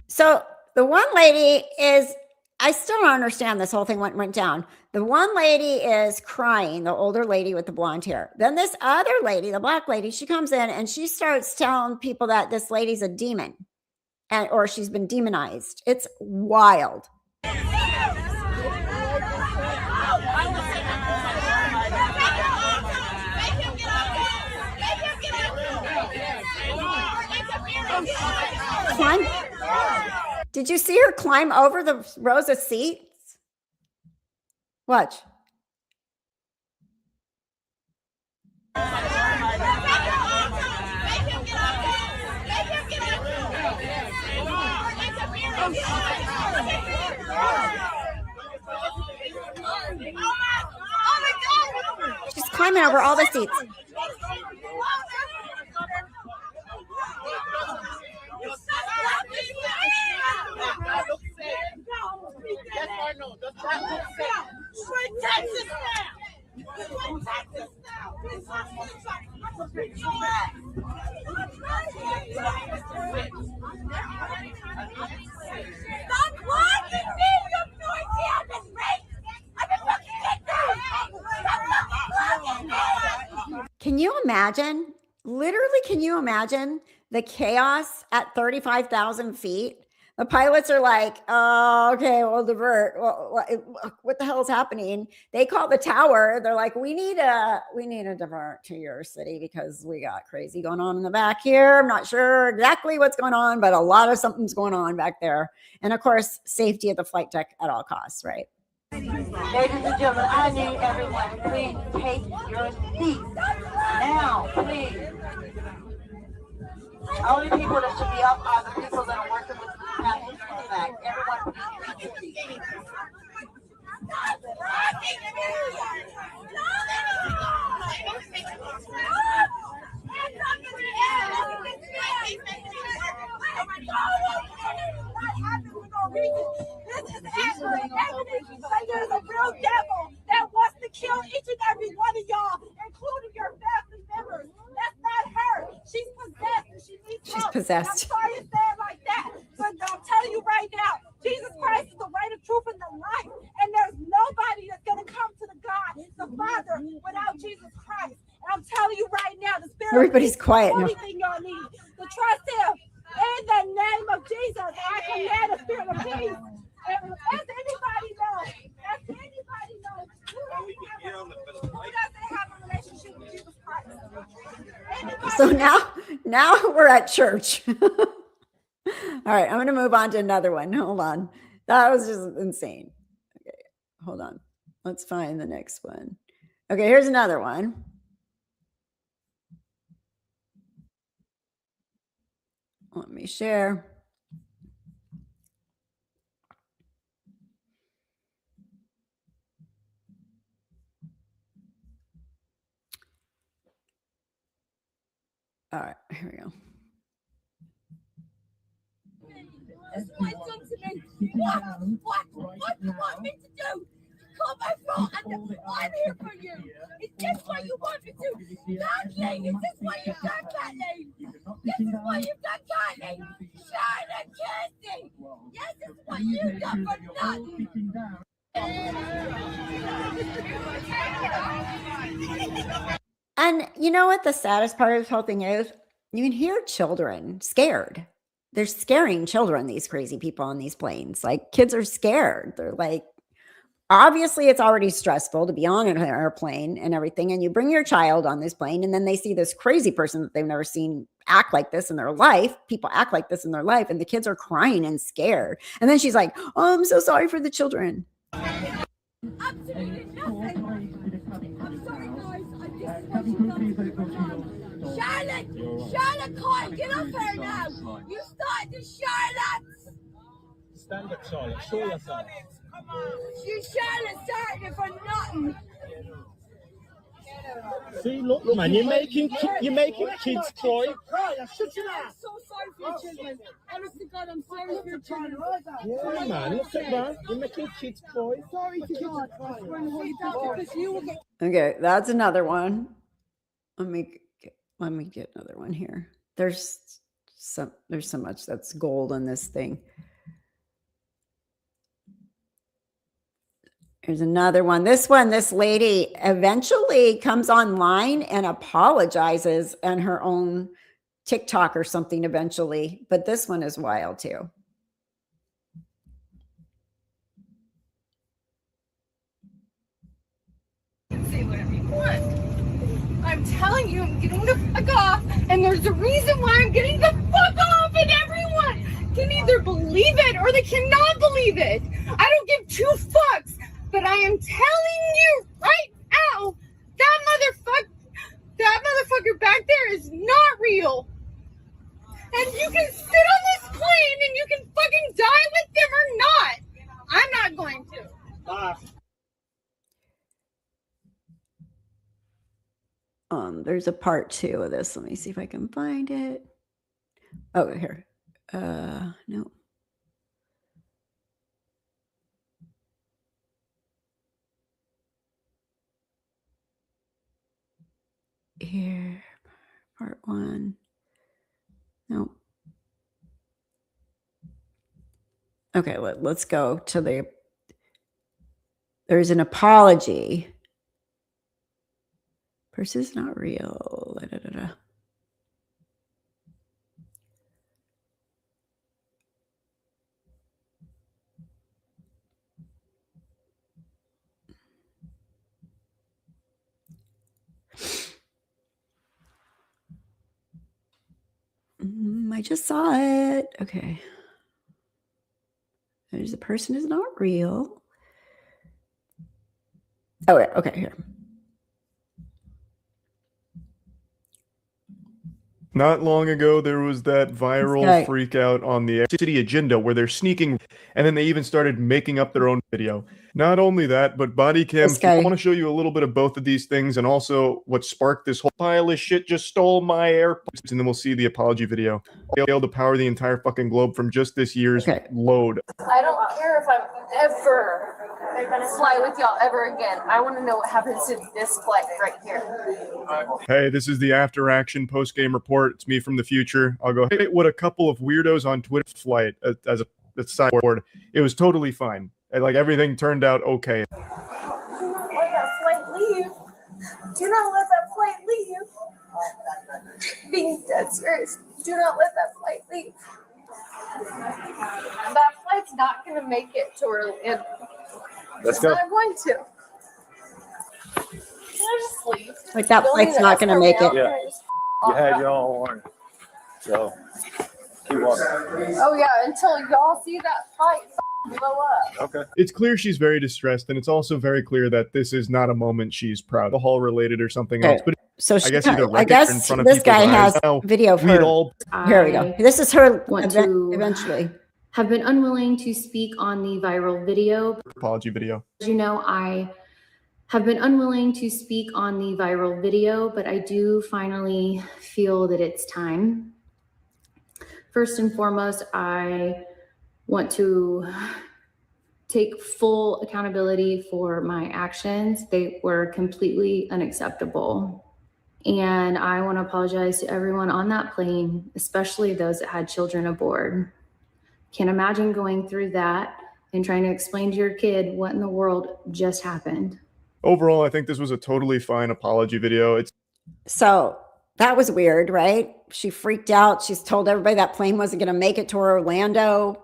So the one lady is, I still don't understand this whole thing went down. The one lady is crying, the older lady with the blonde hair. Then this other lady, the black lady, she comes in and she starts telling people that this lady's a demon or she's been demonized. It's wild. Climb. Did you see her climb over the rows of seats? Watch. She's climbing over all the seats. Can you imagine? Literally, can you imagine the chaos at 35,000 feet? The pilots are like, oh, okay, we'll divert. What the hell is happening? They call the tower. They're like, we need a divert to your city because we got crazy going on in the back here. I'm not sure exactly what's going on, but a lot of something's going on back there. And of course, safety of the flight deck at all costs, right? Ladies and gentlemen, I need everyone, please take your seats now, please. Only people that should be up are the people that are working with the passengers in the back. Everyone, please take your seats. There's a real devil that wants to kill each and every one of y'all, including your family members. That's not her. She's possessed and she needs help. She's possessed. I'm sorry to say it like that, but I'm telling you right now, Jesus Christ is the way, the truth, and the life. And there's nobody that's going to come to the God, the Father, without Jesus Christ. And I'm telling you right now, the Spirit Everybody's quiet now. Anything y'all need to trust Him. In the name of Jesus, I command the Spirit of peace. As anybody knows, who doesn't have a relationship with Jesus Christ? Anybody So now we're at church. All right, I'm going to move on to another one. Hold on. That was just insane. Okay, hold on. Let's find the next one. Okay, here's another one. Let me share. All right, here we go. What do you want me to do? Call my phone and I'm here for you. Is this what you want me to do? Darling, is this what you've done, Kathleen? This is what you've done, Kathleen. Shine and kissing. Yes, this is what you've done for nothing. And you know what the saddest part of this whole thing is? You can hear children scared. They're scaring children, these crazy people on these planes. Like, kids are scared. They're like, obviously it's already stressful to be on an airplane and everything. And you bring your child on this plane and then they see this crazy person that they've never seen act like this in their life. People act like this in their life and the kids are crying and scared. And then she's like, oh, I'm so sorry for the children. Absolutely nothing. I'm sorry, guys. I just want you guys to calm. Charlotte, Charlotte can't get up here now. You started to Charlotte. Stand up, Charlotte. Show yourself. You Charlotte started it for nothing. See, look, man, you're making kids cry. I'm so sorry for your children. Honest to God, I'm sorry for your children. Yeah, man, look at that. You're making kids cry. Sorry to God. Because you will get. Okay, that's another one. Let me get another one here. There's so much that's gold on this thing. Here's another one. This lady eventually comes online and apologizes on her own TikTok or something eventually. But this one is wild too. Say whatever you want. I'm telling you, I'm getting the fuck off, and there's a reason why I'm getting the fuck off, and everyone can either believe it or they cannot believe it. I don't give two fucks, but I am telling you right now, that motherfucker back there is not real. And you can sit on this plane and you can fucking die with them or not. I'm not going to. There's a part 2 of this. Let me see if I can find it. Oh, here. No. Here, part 1. No. Okay, let's go to there's an apology. Person is not real. Da, da, da, da. I just saw it. Okay. There's a person is not real. Oh, yeah. Okay, here. Not long ago, there was that viral freak out on the city agenda where they're sneaking, and then they even started making up their own video. Not only that, but body cams. I want to show you a little bit of both of these things, and also what sparked this whole pile of shit just stole my AirPods, and then we'll see the apology video. I'll be able to power the entire fucking globe from just this year's load. I don't care if I'm ever gonna fly with y'all ever again. I want to know what happens to this flight right here. Hey, this is the after action post game report. It's me from the future. I'll go, hey, what a couple of weirdos on Twitter flight as a sideboard. It was totally fine. Like everything turned out okay. Do not let that flight leave. Do not let that flight leave. Being dead serious. Do not let that flight leave. That flight's not going to make it to Orlando. Let's go. It's not going to. Can I just leave? Like that flight's not going to make it. Yeah. You had y'all warning. So keep walking. Oh yeah, until y'all see that flight blow up. Okay. It's clear she's very distressed, and it's also very clear that this is not a moment she's proud of. Alcohol related or something else. But so I guess either I guess this guy has video of her. Here we go. This is her eventually. Have been unwilling to speak on the viral video. Apology video. As you know, I have been unwilling to speak on the viral video, but I do finally feel that it's time. First and foremost, I want to take full accountability for my actions. They were completely unacceptable. And I want to apologize to everyone on that plane, especially those that had children aboard. Can't imagine going through that and trying to explain to your kid what in the world just happened. Overall, I think this was a totally fine apology video. So that was weird, right? She freaked out. She's told everybody that plane wasn't going to make it to Orlando.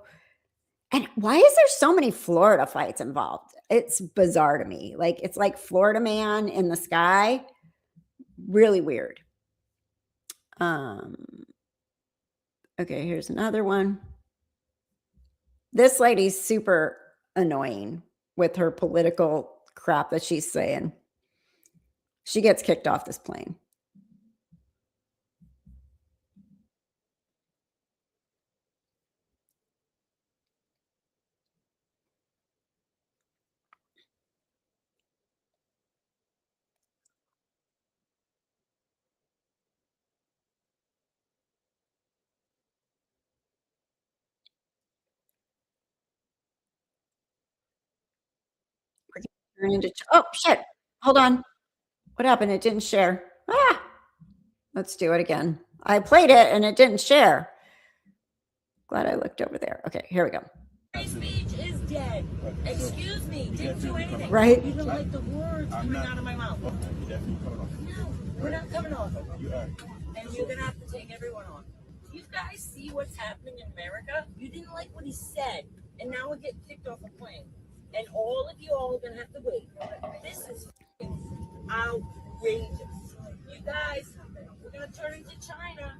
And why is there so many Florida flights involved? It's bizarre to me. Like, it's like Florida man in the sky. Really weird. Okay, here's another one. This lady's super annoying with her political crap that she's saying. She gets kicked off this plane. Turn into oh shit. Hold on. What happened? It didn't share. Ah, let's do it again. I played it and it didn't share. Glad I looked over there. Okay, here we go. Free speech is dead. Excuse me, didn't do anything. Right? Even like the words coming out of my mouth. No, we're not coming off. And you're gonna have to take everyone off. You guys see what's happening in America? You didn't like what he said, and now we're getting kicked off a plane. And all of you all are gonna have to wait. This is outrageous. You guys, we're gonna turn into China.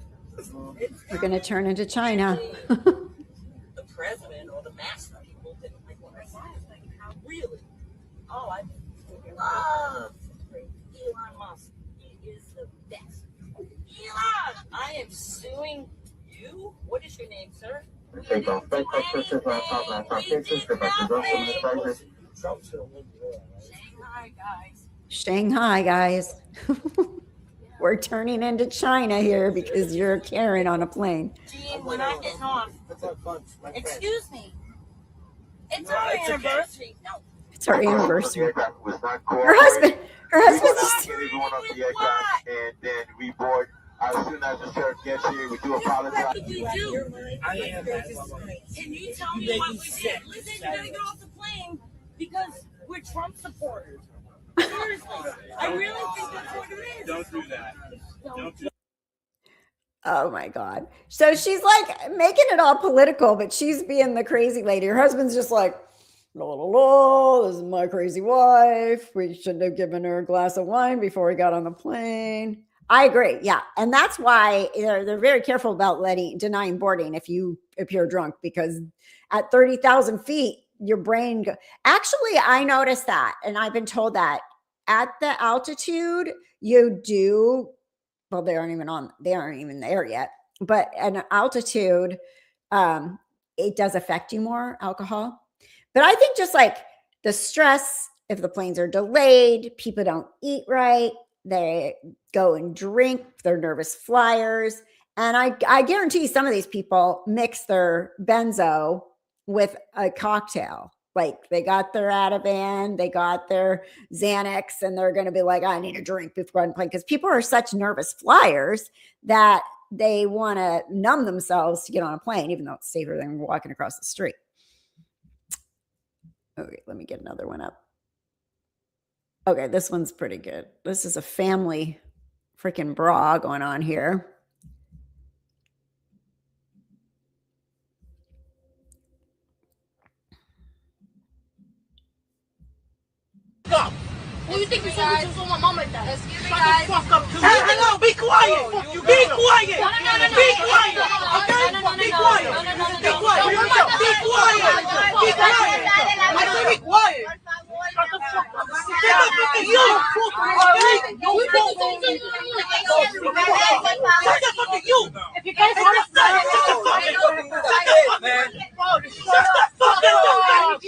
We're going to turn into China. The president or the master people didn't like what I said. Like, how really? Oh, I love Elon Musk. He is the best. Elon, I am suing you. What is your name, sir? We didn't do anything. We did nothing. Shanghai, guys. Shanghai, guys. We're turning into China here because you're a Karen on a plane. Gene, we're not getting off. Excuse me. It's our anniversary. No. It's our anniversary. Her husband. Just, Everyone off the aircraft, and then we board as soon as the sheriff gets here. We do apologize. What did you do? Can you tell me what we did? Listen, you gotta get off the plane because we're Trump supporters. Seriously, I really think that's what it is. Don't do that. Don't do oh my God. So she's like making it all political, but she's being the crazy lady. Her husband's just like, la, la, la, this is my crazy wife. We shouldn't have given her a glass of wine before we got on the plane. I agree. Yeah. And that's why they're very careful about denying boarding if you appear drunk, because at 30,000 feet, your brain actually, I noticed that. And I've been told that at the altitude you do, well, they aren't even there yet, but at altitude, it does affect you more, alcohol. But I think just like the stress, if the planes are delayed, people don't eat right, they go and drink, they're nervous flyers. And I guarantee some of these people mix their benzo with a cocktail. Like they got their Attendant, they got their Xanax, and they're going to be like, I need a drink before I'm playing. Because people are such nervous flyers that they want to numb themselves to get on a plane, even though it's safer than walking across the street. Okay, let me get another one up. Okay, this one's pretty good. This is a family freaking bra going on here. Who you think you're supposed to my mom like that? Excuse me, guys. Fuck up too. No, be quiet. Be quiet. Be quiet. Okay? Be quiet. Be quiet. Be quiet. Be quiet. I said be quiet. Shut the fuck up. Get the fuck up. You. Okay? You don't know me. Shut the fuck up. You. If you guys want to shut the fuck up. Shut the fuck up. Shut the fuck up.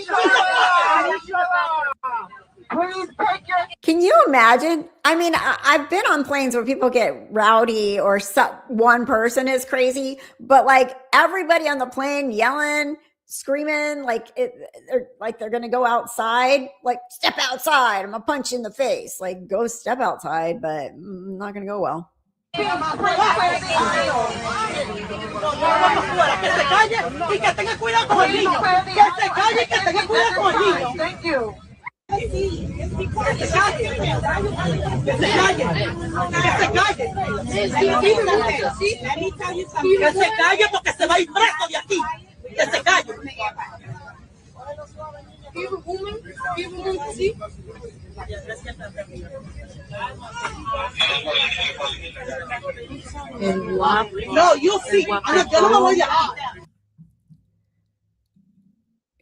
Please take your Can you imagine? I mean, I've been on planes where people get rowdy or one person is crazy, but like everybody on the plane yelling, screaming, like they're going to go outside, like step outside. I'm going to punch you in the face. Like go step outside, but not going to go well. Que se calle y que tenga cuidado con el niño. Que se calle y que tenga cuidado con el niño. Thank you. Que se calle. Que se calle. Que se calle porque se va a ir preso de aquí. Que se calle. No, you see. Yo no me voy de aquí.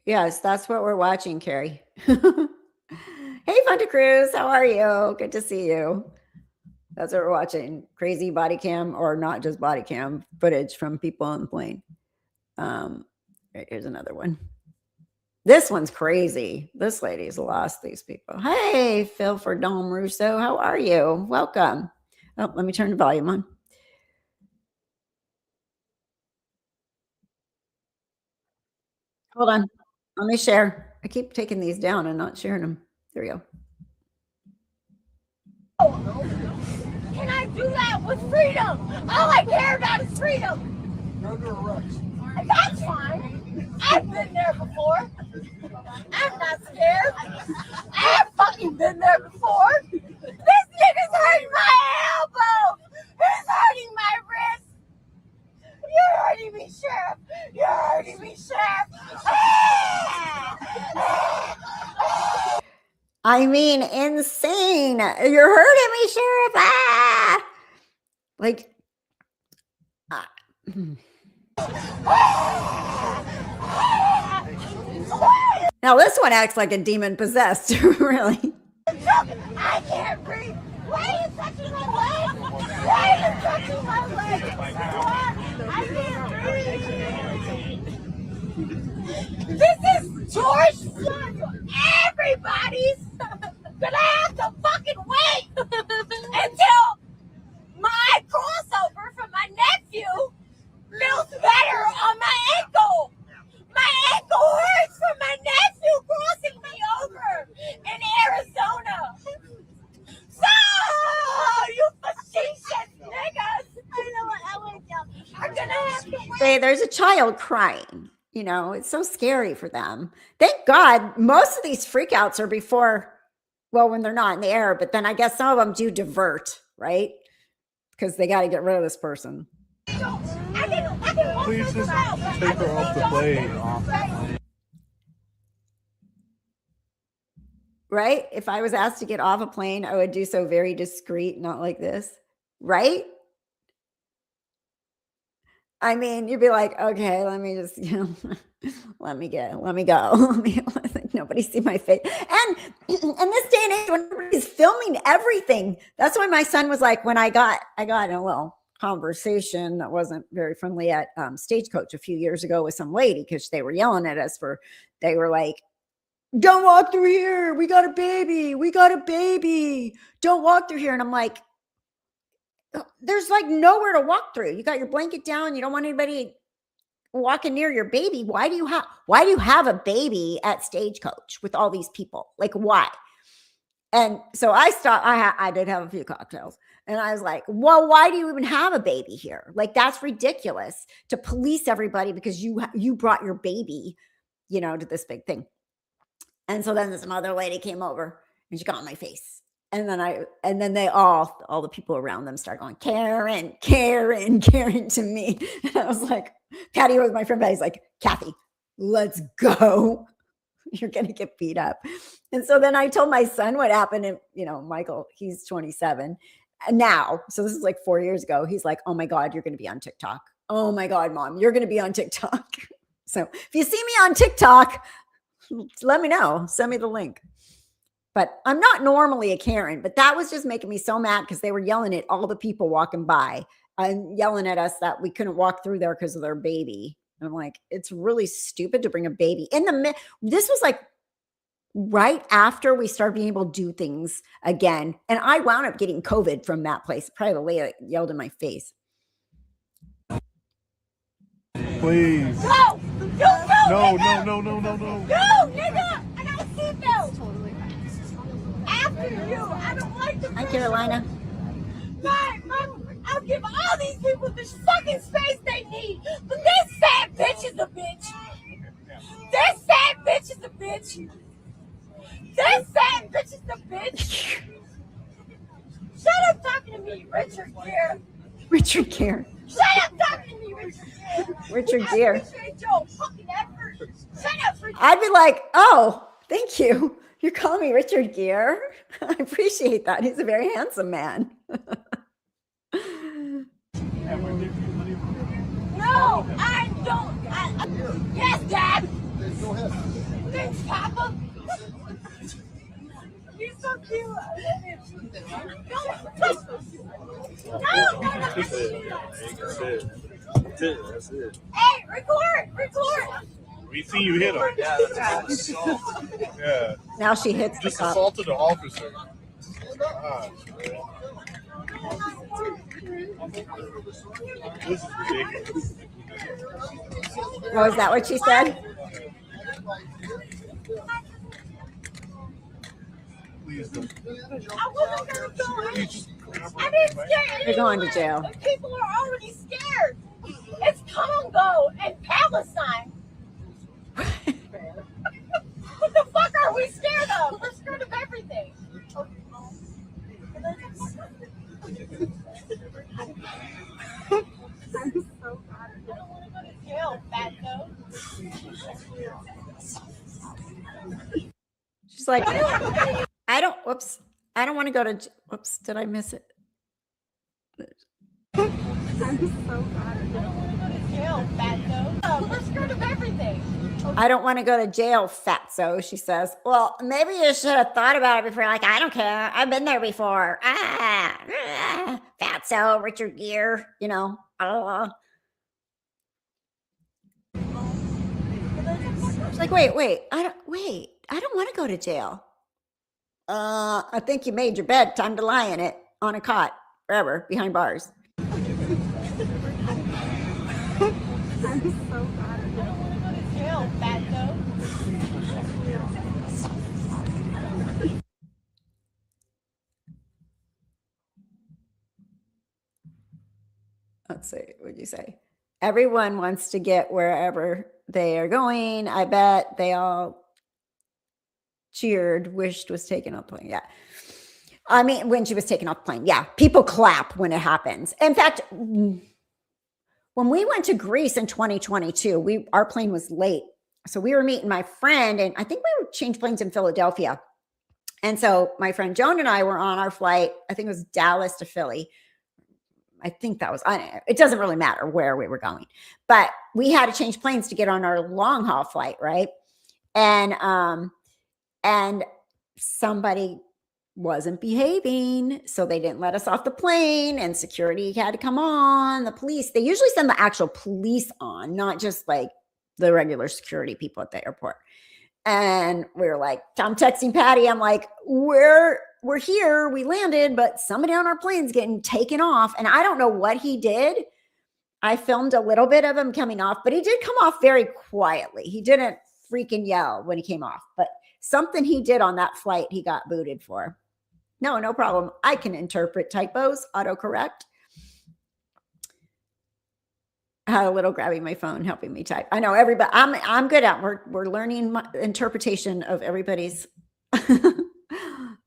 Yes, that's what we're watching, Carrie. Hey, Fanta Cruz, how are you? Good to see you. That's what we're watching. Crazy body cam, or not just body cam footage from people on the plane. Right, here's another one. This one's crazy. This lady's lost these people. Hey, Phil for Dom Russo. How are you? Welcome. Oh, let me turn the volume on. Hold on. Let me share. I keep taking these down and not sharing them. There we go. Can I do that with freedom? All I care about is freedom. That's fine. I've been there before. I'm not scared. I've fucking been there before. This nigga's hurting my elbow. He's hurting my wrist. You're hurting me, Sheriff. You're hurting me, Sheriff. I mean, insane. You're hurting me, Sheriff. Ah! Like, now this one acts like a demon possessed, really. I can't breathe. Why are you touching my leg? Why are you touching my leg? I can't breathe. This is George Floyd. Everybody's gonna have to fucking wait until my crossover from my nephew feels better on my ankle. My ankle hurts from my nephew crossing me over in Arizona. So, you facetious niggas, I know what I want to are gonna have to wait. Say there's a child crying. You know, it's so scary for them. Thank God most of these freakouts are before, well, when they're not in the air, but then I guess some of them do divert, right? Because they got to get rid of this person. Please just take her off the plane. Right? If I was asked to get off a plane, I would do so very discreet, not like this. Right? I mean, you'd be like, okay, let me just, let me go. Nobody see my face. And in this day and age, when everybody's filming everything, that's why my son was like, when I got in a little conversation that wasn't very friendly at Stagecoach a few years ago with some lady, because they were yelling at us they were like, don't walk through here. We got a baby. Don't walk through here. And I'm like, there's like nowhere to walk through. You got your blanket down. You don't want anybody walking near your baby. Why do you have a baby at Stagecoach with all these people? Like, why? And so I stopped. I did have a few cocktails, and I was like, well, why do you even have a baby here? Like, that's ridiculous to police everybody because you brought your baby, to this big thing. And so then this other lady came over and she got on my face. And then they all the people around them start going, Karen to me. And I was like, Patty was my friend, but he's like, Kathy, let's go. You're going to get beat up. And so then I told my son what happened. And, Michael, he's 27 now. So this is like 4 years ago. He's like, oh my God, you're going to be on TikTok. Oh my God, Mom, you're going to be on TikTok. So if you see me on TikTok, let me know. Send me the link. But I'm not normally a Karen, but that was just making me so mad because they were yelling at all the people walking by and yelling at us that we couldn't walk through there because of their baby. And I'm like, it's really stupid to bring a baby in this was like right after we started being able to do things again. And I wound up getting COVID from that place. Probably the lady that yelled in my face. Please. No, No, nigga. no. No, nigga. I got a seatbelt. After you, I don't like the Hi, Carolina. I'll give all these people the fucking space they need. But this sad bitch is a bitch. Shut up talking to me, Richard Gere. Richard Gere. Shut up talking to me, Richard Gere. I appreciate your fucking effort. Shut up, Richard. I'd be like, oh, thank you. You're calling me Richard Gere? I appreciate that. He's a very handsome man. No, I don't. Yes, Dad. Thanks, Papa. You're so cute. No. That's it. Hey, record. We see you hit him. Yeah. Now she hits the Just cop. assaulted an officer. This is ridiculous. Oh, is that what she said? I wasn't gonna go in. I didn't scare You're going to anyone. jail. And people are already scared. It's Congo and Palestine. What the fuck are we scared of? We're scared of everything. I'm so glad. I don't want to go to jail, fatso. She's like, I don't want to go to, whoops, did I miss it? I'm so glad. I don't want to go to jail, fatso. We're scared of everything. I don't want to go to jail, fatso, she says. Well, maybe you should have thought about it before. Like, I don't care. I've been there before. Fatso, Richard Gere, you know. She's like, wait. I don't want to go to jail. I think you made your bed. Time to lie in it on a cot forever behind bars. I'm so glad. I don't want to go to jail, fatso. Let's see, what'd you say? Everyone wants to get wherever they are going. I bet they all cheered, wished was taken off the plane. Yeah. I mean, when she was taken off the plane. Yeah. People clap when it happens. In fact, when we went to Greece in 2022, our plane was late. So we were meeting my friend, and I think we were changed planes in Philadelphia. And so my friend Joan and I were on our flight. I think it was Dallas to Philly. I think that was, it doesn't really matter where we were going, but we had to change planes to get on our long haul flight. Right. And somebody wasn't behaving. So they didn't let us off the plane, and security had to come on. The police, they usually send the actual police on, not just like the regular security people at the airport. And we were like, I'm texting Patty. I'm like, we're here. We landed, but somebody on our plane's getting taken off. And I don't know what he did. I filmed a little bit of him coming off, but he did come off very quietly. He didn't freaking yell when he came off, but something he did on that flight, he got booted for. No problem. I can interpret typos, autocorrect. I had a little grabbing my phone, helping me type. I know everybody. I'm good at. We're learning my interpretation of everybody's.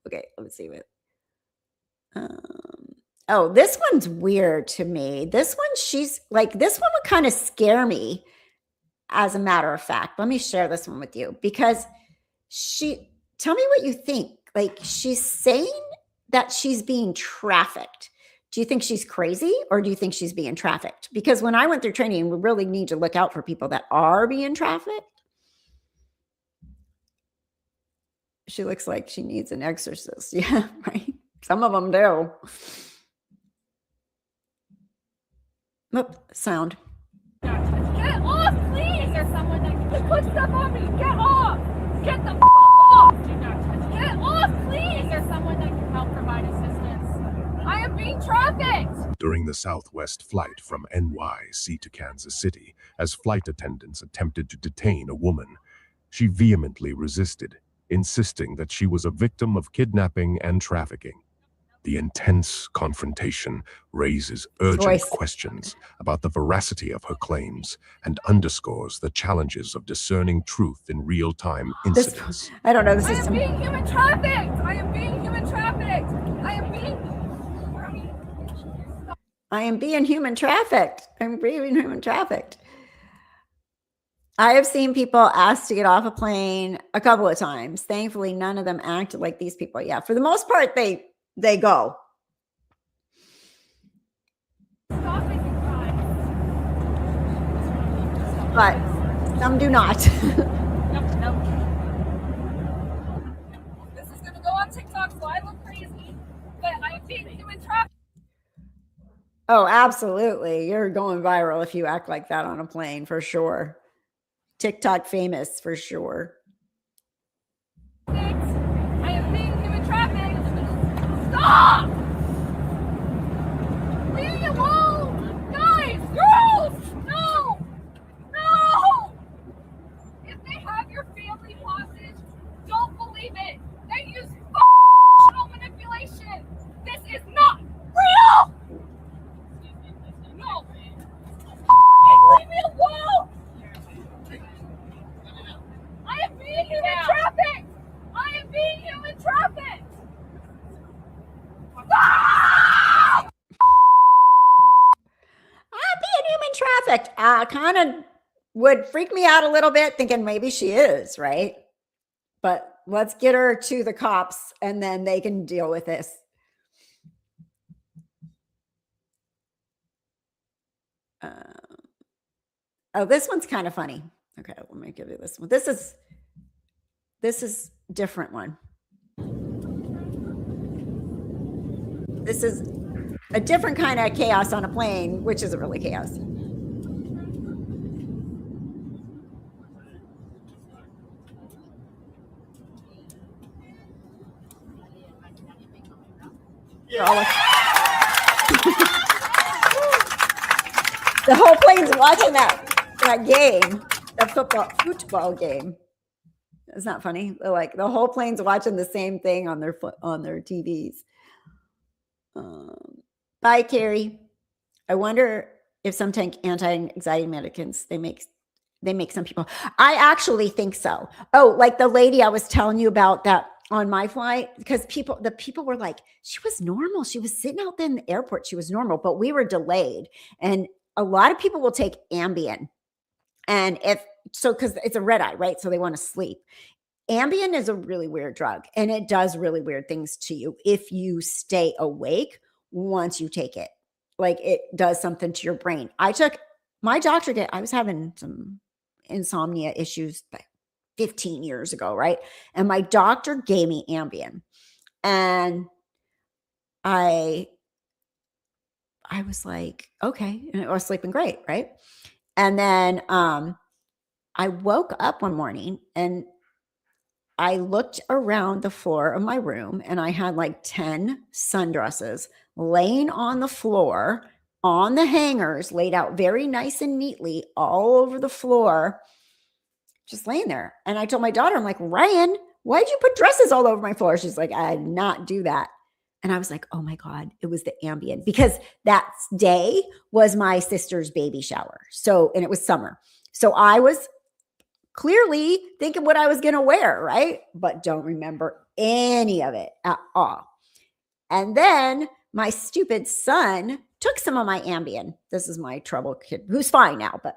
Okay, let's see what. Oh, this one's weird to me. This one, she's like, this one would kind of scare me. As a matter of fact, let me share this one with you, because tell me what you think. Like, she's saying that she's being trafficked. Do you think she's crazy, or do you think she's being trafficked? Because when I went through training, we really need to look out for people that are being trafficked. She looks like she needs an exorcist. Yeah, right. Some of them do. Oop, sound. Get off, please! There's someone that can put stuff on me. Get off! Get the off! Get off, please! There's someone that can help provide assistance. I am being trafficked! During the Southwest flight from NYC to Kansas City, as flight attendants attempted to detain a woman, she vehemently resisted, insisting that she was a victim of kidnapping and trafficking. The intense confrontation raises urgent questions about the veracity of her claims and underscores the challenges of discerning truth in real-time incidents. I don't know. This is I am being human trafficked! I am being human trafficked! I am being human trafficked. I'm being human trafficked. I have seen people asked to get off a plane a couple of times. Thankfully, none of them acted like these people. Yeah, for the most part, they go. But some do not. This is going to go on TikTok, so I look crazy. But I am being human trafficked. Oh, absolutely. You're going viral if you act like that on a plane, for sure. TikTok famous, for sure. I am being human trafficked. Stop! Leave me alone! Guys! Girls! No! No! If they have your family hostage, don't believe it. They use kind of would freak me out a little bit thinking maybe she is, right? But let's get her to the cops and then they can deal with this. Oh, this one's kind of funny. Okay, let me give you this one. This is a different one. This is a different kind of chaos on a plane, which isn't really chaos. The whole plane's watching that game, the football game. It's not funny. Like the whole plane's watching the same thing on their TVs. Bye, Carrie. I wonder if some anti-anxiety medicines they make some people. I actually think so. Oh, like the lady I was telling you about that on my flight, because the people were like, she was normal. She was sitting out there in the airport. She was normal, but we were delayed. And a lot of people will take Ambien. And because it's a red eye, right? So they want to sleep. Ambien is a really weird drug and it does really weird things to you if you stay awake once you take it. Like it does something to your brain. My doctor I was having some insomnia issues like 15 years ago, right? And my doctor gave me Ambien. And I was like, okay. And I was sleeping great, right? And then I woke up one morning and I looked around the floor of my room and I had like 10 sundresses laying on the floor, on the hangers, laid out very nice and neatly all over the floor, just laying there. And I told my daughter, I'm like, Ryan, why'd you put dresses all over my floor? She's like, I did not do that. And I was like, oh my God, it was the Ambien, because that day was my sister's baby shower. And it was summer. So I was clearly thinking what I was going to wear, right? But don't remember any of it at all. And then my stupid son took some of my Ambien. This is my trouble kid who's fine now, but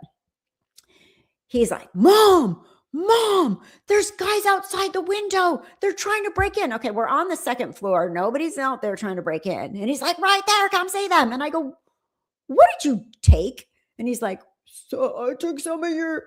he's like, Mom, there's guys outside the window. They're trying to break in. Okay, we're on the second floor. Nobody's out there trying to break in. And he's like, right there, come see them. And I go, what did you take? And he's like, so I took some of your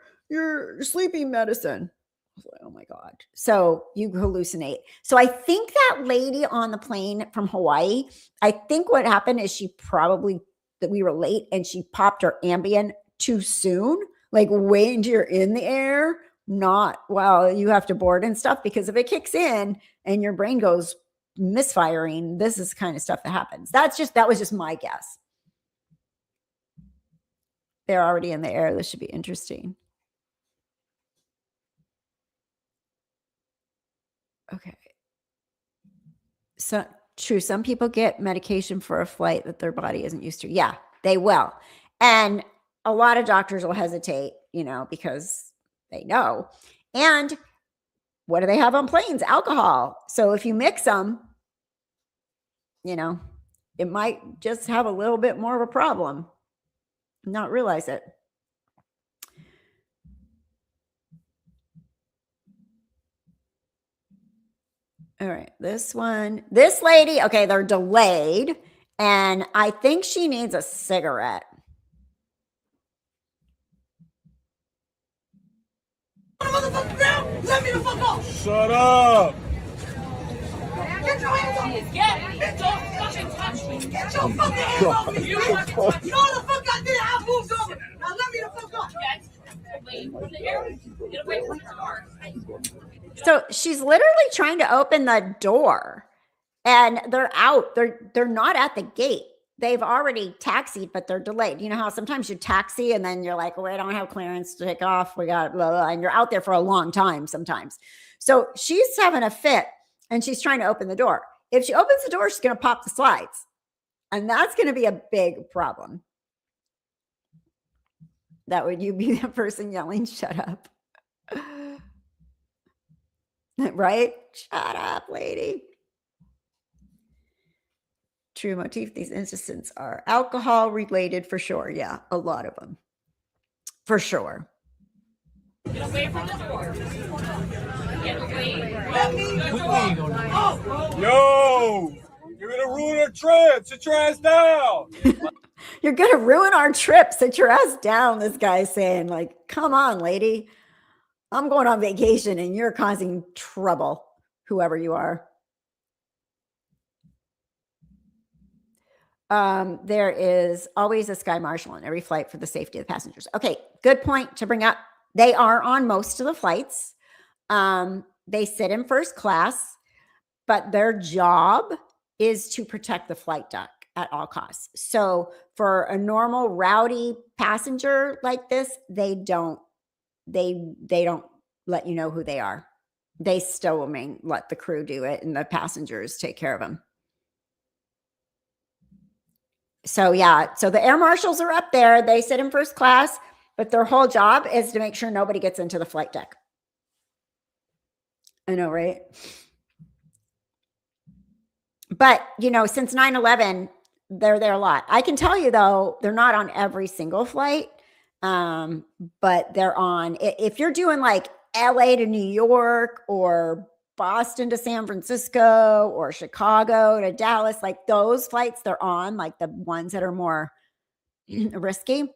sleeping medicine. I was like, oh my God. So you hallucinate. So I think that lady on the plane from Hawaii, I think what happened is that we were late and she popped her Ambien too soon, like wait until you're in the air, not while you have to board and stuff, because if it kicks in and your brain goes misfiring, this is the kind of stuff that happens. That was just my guess. They're already in the air. This should be interesting. Okay. So true. Some people get medication for a flight that their body isn't used to. Yeah, they will. And a lot of doctors will hesitate, because they know. And what do they have on planes? Alcohol. So if you mix them, it might just have a little bit more of a problem. Not realize it. All right, this lady, okay, they're delayed, and I think she needs a cigarette. Let me the fuck off! Shut up! Get your hands off me! Get your fucking touch me! Get your fucking hands off me! You know the fuck I did? I moved over! Now let me the fuck off! Get away from the car. So she's literally trying to open the door and they're out. They're not at the gate. They've already taxied, but they're delayed. You know how sometimes you taxi and then you're like, oh, I don't have clearance to take off. We got blah, blah, and you're out there for a long time sometimes. So she's having a fit and she's trying to open the door. If she opens the door, she's going to pop the slides. And that's going to be a big problem. That would you be the person yelling, shut up. Right? Shut up, lady. True motif. These instances are alcohol related for sure. Yeah, a lot of them. for sure. Get away from the door. Get away. Yo, you're gonna ruin our trip. Sit your ass down. You're gonna ruin our trip. Sit your ass down. This guy's saying, like, come on, lady. I'm going on vacation and you're causing trouble, whoever you are. There is always a sky marshal on every flight for the safety of the passengers. Okay, good point to bring up. They are on most of the flights. They sit in first class, but their job is to protect the flight deck at all costs. So for a normal rowdy passenger like this, they don't let you know who they are. They still let the crew do it and the passengers take care of them. So yeah, so the air marshals are up there. They sit in first class, but their whole job is to make sure nobody gets into the flight deck. I know, right? But, you know, since 9/11, they're there a lot. I can tell you, though, they're not on every single flight, but they're on. If you're doing like LA to New York or Boston to San Francisco or Chicago to Dallas, like those flights they're on, like the ones that are more risky.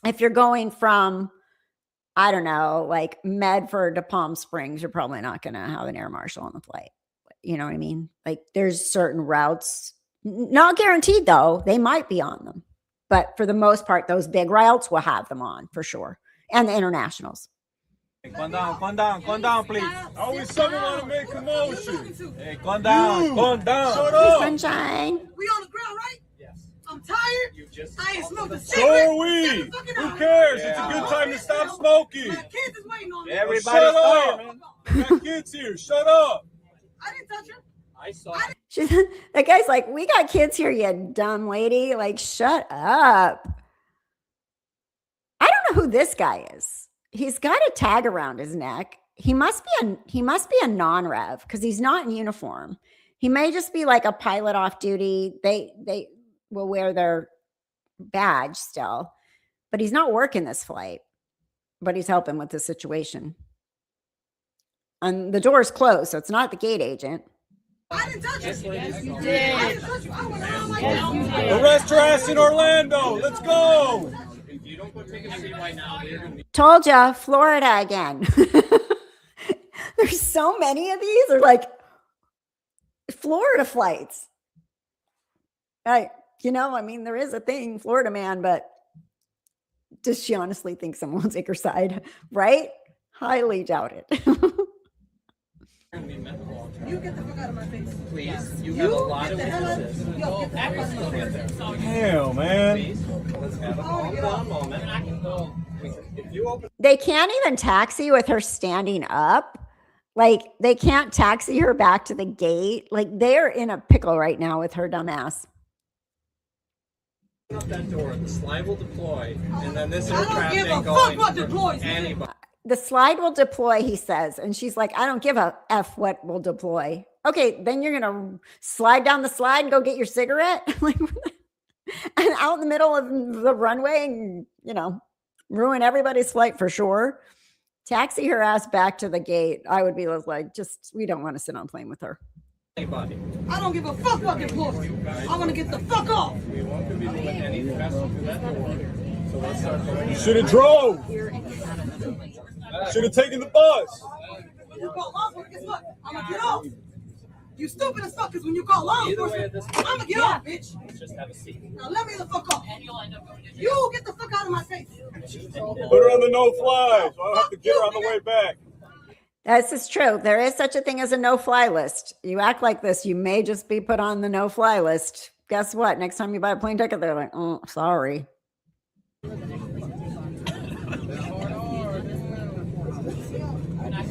If you're going from, I don't know, like Medford to Palm Springs, you're probably not going to have an air marshal on the flight. You know what I mean? Like there's certain routes, not guaranteed though, they might be on them. But for the most part, those big routes will have them on for sure. And the internationals. Calm down, please. Always someone want to make commotion. Hey, calm down. Shut up. Sunshine. We on the ground, right? Yes. I'm tired. I ain't smoked a cigarette. So are we. Who cares? It's a good time to stop smoking. My kids is waiting on me. Everybody's tired, man. We got kids here. Shut up. I didn't touch her. I saw That guy's like, we got kids here, you dumb lady. Like, shut up. I don't know who this guy is. He's got a tag around his neck. He must be a non-rev because he's not in uniform. He may just be like a pilot off duty. They will wear their badge still, but he's not working this flight, but he's helping with the situation. And the door is closed, so it's not the gate agent. I didn't touch you. Yes, you did. I didn't touch you. I went around like that. Arrest your ass in Orlando. Let's go. If you don't go take a seat right now, they're going to be. Told ya, Florida again. There's so many of these. They're like Florida flights. You know, I mean, there is a thing, Florida man, but does she honestly think someone will take her side? Right? Highly doubt it. You get the fuck out of my face. Please. You have a lot of witnesses. Hell, man. Let's have a calm moment. I can go. If you open. They can't even taxi with her standing up. Like, they can't taxi her back to the gate. Like, they're in a pickle right now with her dumbass. Up that door, the slide will deploy, and then this is I don't traffic give a fuck going what for deploys. anybody. The slide will deploy, he says. And she's like, I don't give a F what will deploy. Okay, then you're going to slide down the slide and go get your cigarette? And out in the middle of the runway and, you know, ruin everybody's flight for sure. Taxi her ass back to the gate. I would be like, just, we don't want to sit on a plane with her. Anybody. I don't give a fuck what deploys. I want to get the fuck off. We won't be able to let any vessel through that door. So let's start. You should have drove. Should have taken the bus. When you call law enforcement, guess what? I'm going to get off. You stupid as fuck, because when you call law enforcement, I'm going to get off, bitch. Let's just have a seat. Now let me the fuck off. You get the fuck out of my face. Put her on the no-fly, so I don't have to get her on the way back. This is true. There is such a thing as a no-fly list. You act like this, you may just be put on the no-fly list. Guess what? Next time you buy a plane ticket, they're like, oh, sorry.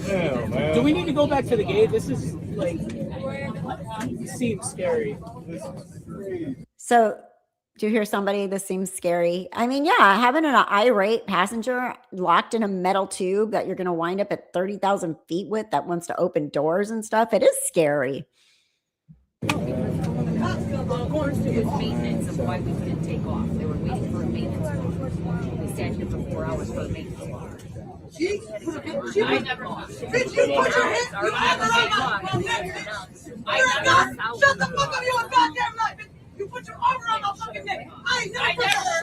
Hell, man. Do we need to go back to the gate? This is like, seems scary. So, do you hear somebody? This seems scary. I mean, yeah, having an irate passenger locked in a metal tube that you're going to wind up at 30,000 feet with that wants to open doors and stuff. It is scary. Cops come, I'm going It was maintenance of why we couldn't take off. They were waiting for a maintenance car. We sat here for 4 hours for a maintenance car. I never lost. Bitch, you put your hands on Shut the fuck up, you a goddamn lie, bitch. You put your arm around my fucking neck. I ain't never touched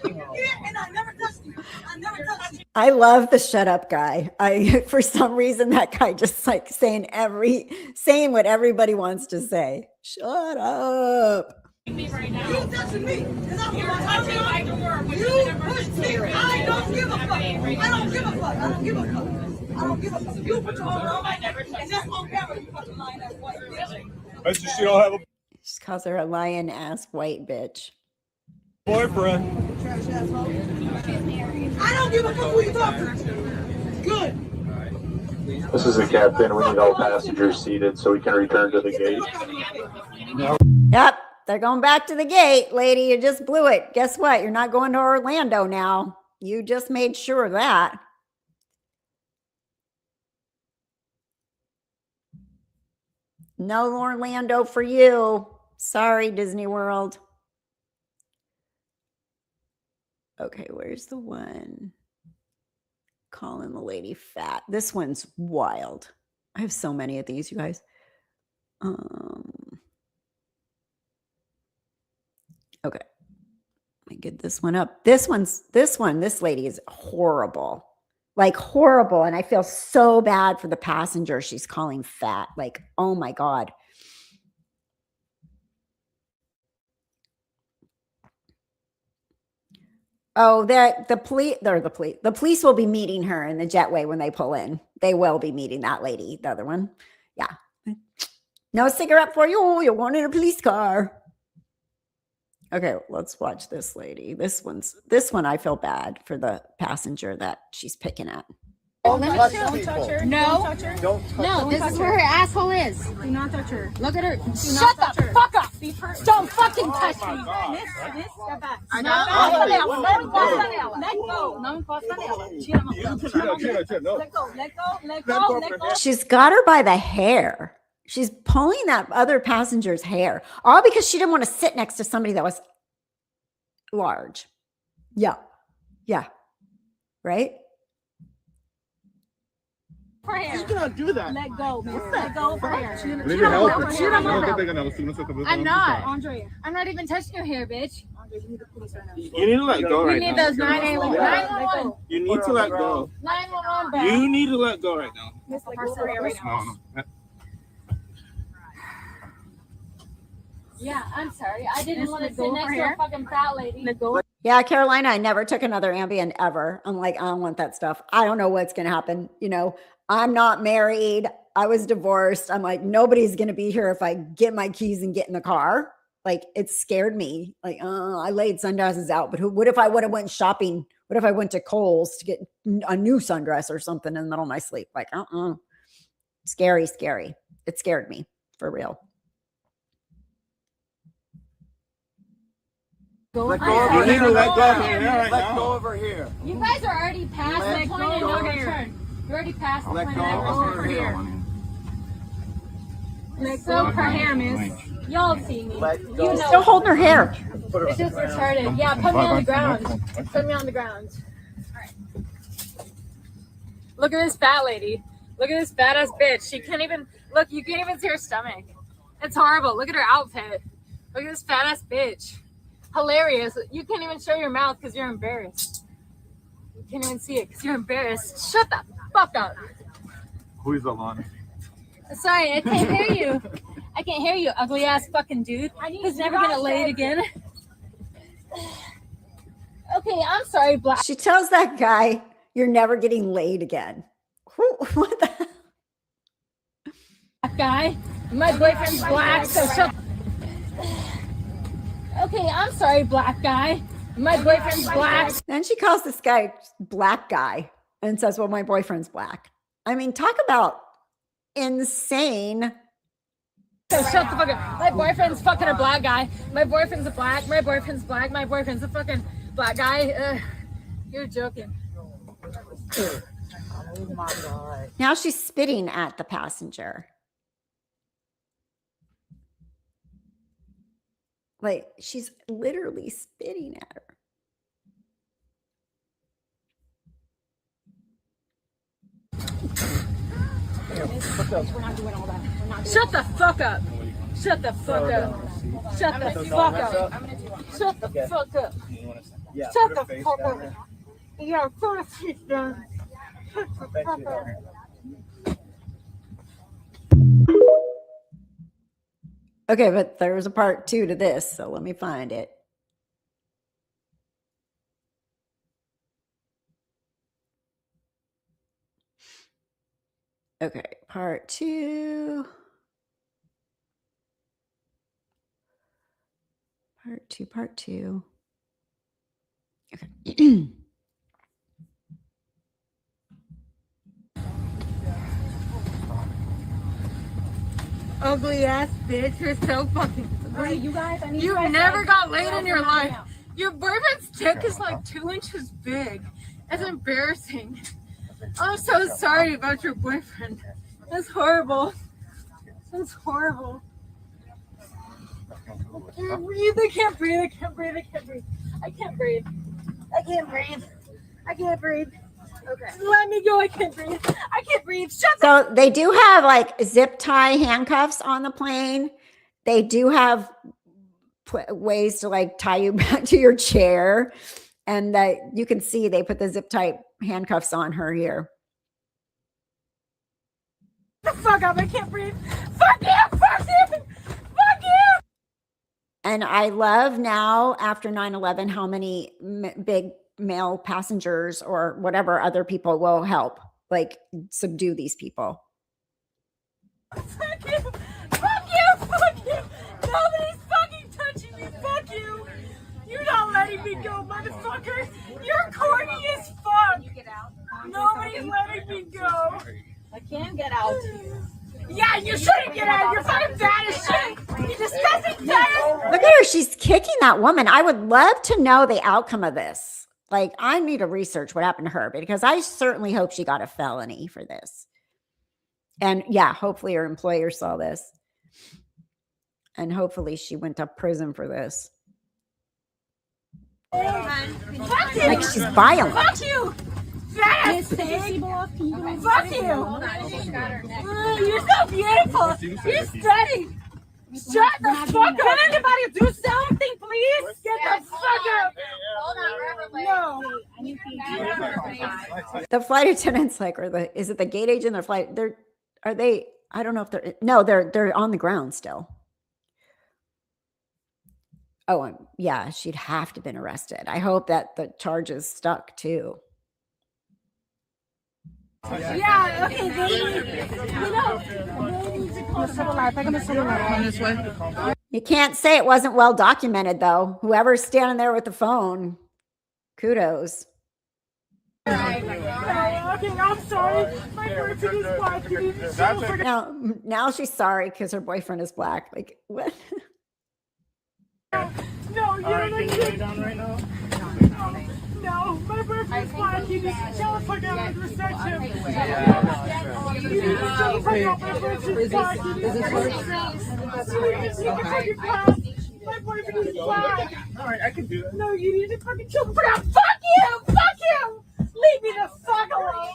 you. And I never touched you. I never touched you. I love the shut up guy. For some reason, that guy just like saying what everybody wants to say. Shut up. Me right now. You touching me. You're touching my door. You push me. I don't give a fuck. I don't give a fuck. I don't give a fuck. I don't give a fuck. You put your arm around my neck, and that's on camera. You fucking lying ass white bitch. Bet you she don't have a Just calls her a lying ass white bitch. boyfriend. I don't give a fuck who you talking to. Good. This is the captain. We need all passengers seated so we can return to the gate. Yep. They're going back to the gate, lady. You just blew it. Guess what? You're not going to Orlando now. You just made sure of that. No Orlando for you. Sorry, Disney World. Okay, where's the one? Calling the lady fat. This one's wild. I have so many of these, you guys. Okay. Let me get this one up. This lady is horrible. Like horrible. And I feel so bad for the passenger she's calling fat. Like, oh my God. Oh, the police will be meeting her in the jetway when they pull in. They will be meeting that lady, the other one. Yeah. No cigarette for you. You're going in a police car. Okay, let's watch this lady. This one I feel bad for the passenger that she's picking at. Don't touch her. No. Don't touch her. No, this is where her asshole is. Do not touch her. Look at her. Shut the fuck up. Don't fucking touch me. Step back. Let go. She's got her by the hair. She's pulling that other passenger's hair, all because she didn't want to sit next to somebody that was large. Yeah. Yeah. Right? For hair. You cannot do that. Let go. Let go for hair. I'm not. Andre, I'm not even touching your hair, bitch. You need to let go right now. We need those 911. You need to let go. 911. You need to let go right now. No. Yeah, I'm sorry. I didn't want to sit next to a fucking fat lady. Yeah, Carolina, I never took another Ambien ever. I'm like, I don't want that stuff. I don't know what's going to happen. You know, I'm not married. I was divorced. I'm like, nobody's going to be here if I get my keys and get in the car. Like, it scared me. Like, I laid sundresses out, but what if I would have went shopping? What if I went to Kohl's to get a new sundress or something in the middle of my sleep? Like, Scary, scary. It scared me for real. Let go. You need to let go over here right now. Let go over here. You guys are already past the point of no return. You're already past the point of no return. Let go of her hair, miss. Y'all see me. You know. Still holding her hair. It's just retarded. Yeah, put me on the ground. Put me on the ground. All right. Look at this fat lady. Look at this fat ass bitch. She can't even look. You can't even see her stomach. It's horrible. Look at her outfit. Look at this fat ass bitch. Hilarious. You can't even show your mouth because you're embarrassed. You can't even see it because you're embarrassed. Shut the fuck up. Who is Alana? Sorry, I can't hear you. I can't hear you, ugly ass fucking dude. Who's never gonna lay it again. Okay, I'm sorry, black. She tells that guy, "You're never getting laid again." What the? Black guy. My boyfriend's black, so shut. Okay, I'm sorry, black guy. My boyfriend's black. Then she calls this guy black guy and says, "Well, my boyfriend's black." I mean, talk about insane. So shut the fuck up. My boyfriend's fucking a black guy. My boyfriend's a black. My boyfriend's black. My boyfriend's a fucking black guy. You're joking. Oh my God. Now she's spitting at the passenger. Like, she's literally spitting at her. We're not doing all that. We're not doing Shut the fuck up. Shut the fuck up. Shut the fuck up. Shut the fuck up. Shut the fuck up. Yeah, put a seat down. Shut the fuck up. Okay, but there's a part 2 to this, so let me find it. Okay, part 2. Part 2. Okay. Ugly ass bitch, you're so fucking ugly. You guys, I need You guys never to- got laid in your Now. life. Your boyfriend's dick is like 2 inches big. It's embarrassing. I'm so sorry about your boyfriend. That's horrible. That's horrible. I can't breathe. I can't breathe. I can't breathe. I can't breathe. I can't breathe. I can't breathe. I can't breathe. Okay. Let me go. I can't breathe. I can't breathe. Shut the So they do have like zip tie handcuffs on the plane. They do have ways to like tie you back to your chair. And that you can see they put the zip tie handcuffs on her here. fuck up. I can't breathe. Fuck you. Fuck you. Fuck you. And I love now after 9/11 how many big male passengers or whatever other people will help like subdue these people. Fuck you. Fuck you. Fuck you. Nobody's fucking touching me. Fuck you. You're not letting me go, motherfucker. You're corny as fuck. Nobody's letting me go. I can't get out. Yeah, you shouldn't get out. You're fucking bad as shit. You disgusting bad. Look at her. She's kicking that woman. I would love to know the outcome of this. Like, I need to research what happened to her because I certainly hope she got a felony for this. And yeah, hopefully her employer saw this. And hopefully she went to prison for this. Fuck you. Like, she's violent. Fuck you. Fat ass pig. Fuck you. You're so beautiful. You're stunning. Shut the fuck up. Can anybody do something, please? Get the fuck up. No. The flight attendants, like, is it the gate agent or flight? I don't know if they're on the ground still. Oh, yeah, she'd have to have been arrested. I hope that the charges stuck too. Yeah, okay, You can't say it wasn't well documented, though. Whoever's standing there with the phone, kudos. Okay, I'm sorry. My boyfriend is black. You need to chill. Now she's sorry because her boyfriend is black. Like, what? No, you don't need right now. No, my boyfriend's black. You need to chill the fuck out and respect him. You need to chill the fuck out. My boyfriend's black. You need to take a fucking pass. My boyfriend is black. Alright, I can do it. No, you need to fucking chill the fuck out. Fuck you! Fuck you! Leave me the fuck alone.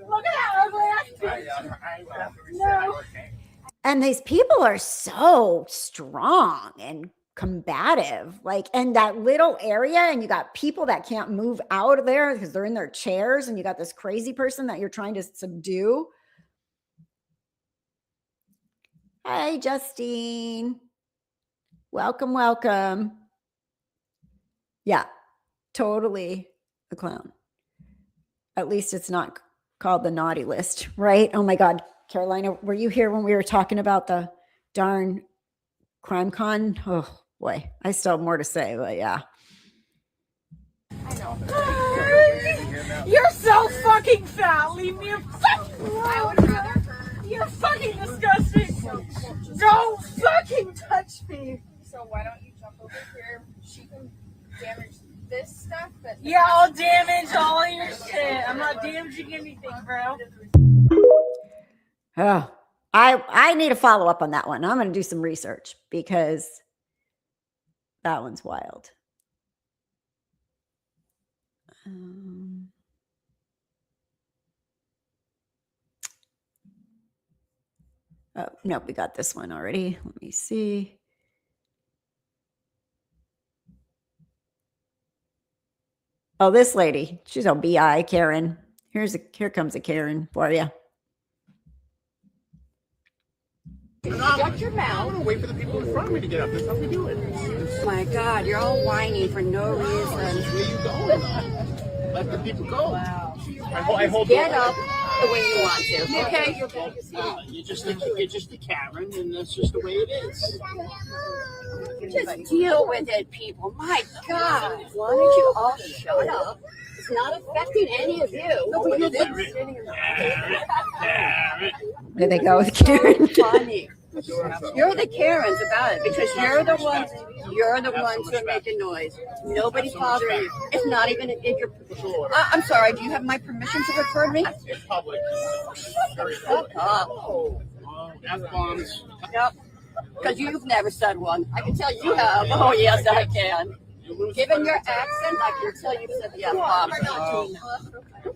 Look at that ugly ass bitch. No. And these people are so strong and combative, like in that little area, and you got people that can't move out of there because they're in their chairs, and you got this crazy person that you're trying to subdue. Hi, Justine. Welcome, welcome. Yeah, totally a clown. At least it's not called the naughty list, right? Oh my God, Carolina, were you here when we were talking about the darn crime con? Oh boy, I still have more to say, but yeah. I know. You're so fucking fat. Leave me alone. I would rather her. You're fucking disgusting. Don't fucking touch me. So why don't you jump over here? She can damage this stuff. But yeah, I'll damage all your shit. I'm not damaging anything, bro. Oh, I need to follow up on that one. I'm going to do some research because That one's wild. Oh, no, we got this one already. Let me see. Oh, this lady. She's a BI Karen. Here comes a Karen for you. Shut your mouth. Wait for the people in front of me to get up. That's how we do it. Oh my God, you're all whiny for no reason. Where you going? Let the people go. Wow. I hold get up the way you want to. Okay. You're just a Karen, and that's just the way it is. Just deal with it, people. My God, why don't you all shut up? It's not affecting any of you. No, but There they go with Karen. Funny. You're the Karens about it because you're the ones who are making noise. Nobody's bothering you. It's not even in your. I'm sorry. Do you have my permission to record me? It's public. Shut up. F-bombs. Yep. Because you've never said one. I can tell you have. Oh yes, I can. Given your accent, I can tell you said the F-bomb.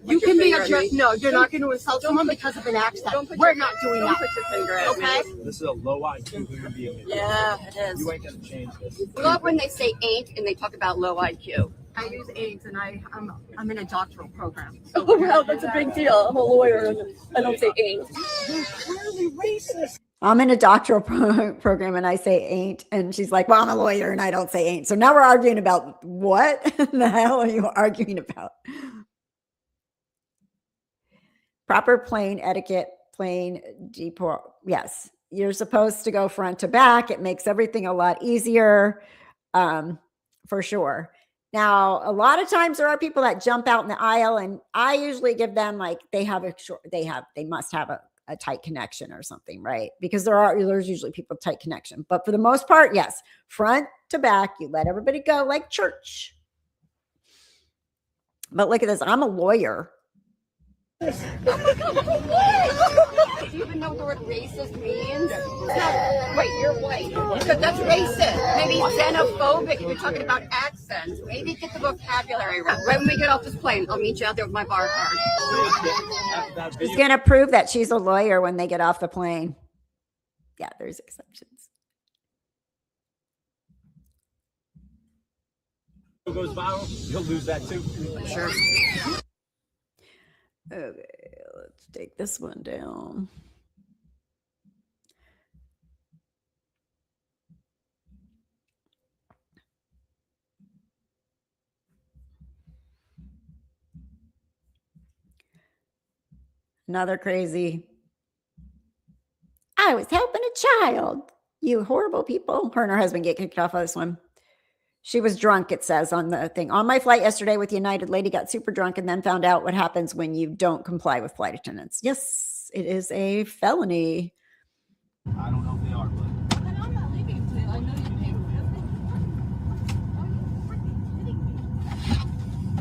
You can be a jerk. No, you're not going to insult someone because of an accent. We're not doing that. Put your finger at me. This is a low IQ human being. Yeah, it is. You ain't gonna change this. I love when they say ain't and they talk about low IQ. I use ain't and I'm in a doctoral program. So oh, well, that's a big deal. I'm a lawyer and I don't say ain't. You're clearly racist. I'm in a doctoral program and I say ain't. And she's like, well, I'm a lawyer and I don't say ain't. So now we're arguing about what the hell are you arguing about? Proper plane etiquette, plane depot. Yes, you're supposed to go front to back. It makes everything a lot easier, for sure. Now, a lot of times there are people that jump out in the aisle, and I usually give them like they must have a tight connection or something, right? Because there's usually people with tight connection. But for the most part, yes, front to back, you let everybody go like church. But look at this. I'm a lawyer. Do you even know what the word racist means? Wait, you're white. Because that's racist. Maybe xenophobic if you're talking about accents. Maybe get the vocabulary right. When we get off this plane, I'll meet you out there with my bar card. She's going to prove that she's a lawyer when they get off the plane. Yeah, there's exceptions. Goes viral, you'll lose that too. Sure. Okay, let's take this one down. Another crazy. I was helping a child. You horrible people. Her and her husband get kicked off of this one. She was drunk, it says on the thing. On my flight yesterday with United, lady got super drunk and then found out what happens when you don't comply with flight attendants. Yes, it is a felony. I don't know if they are, but I'm not leaving until I know you pay.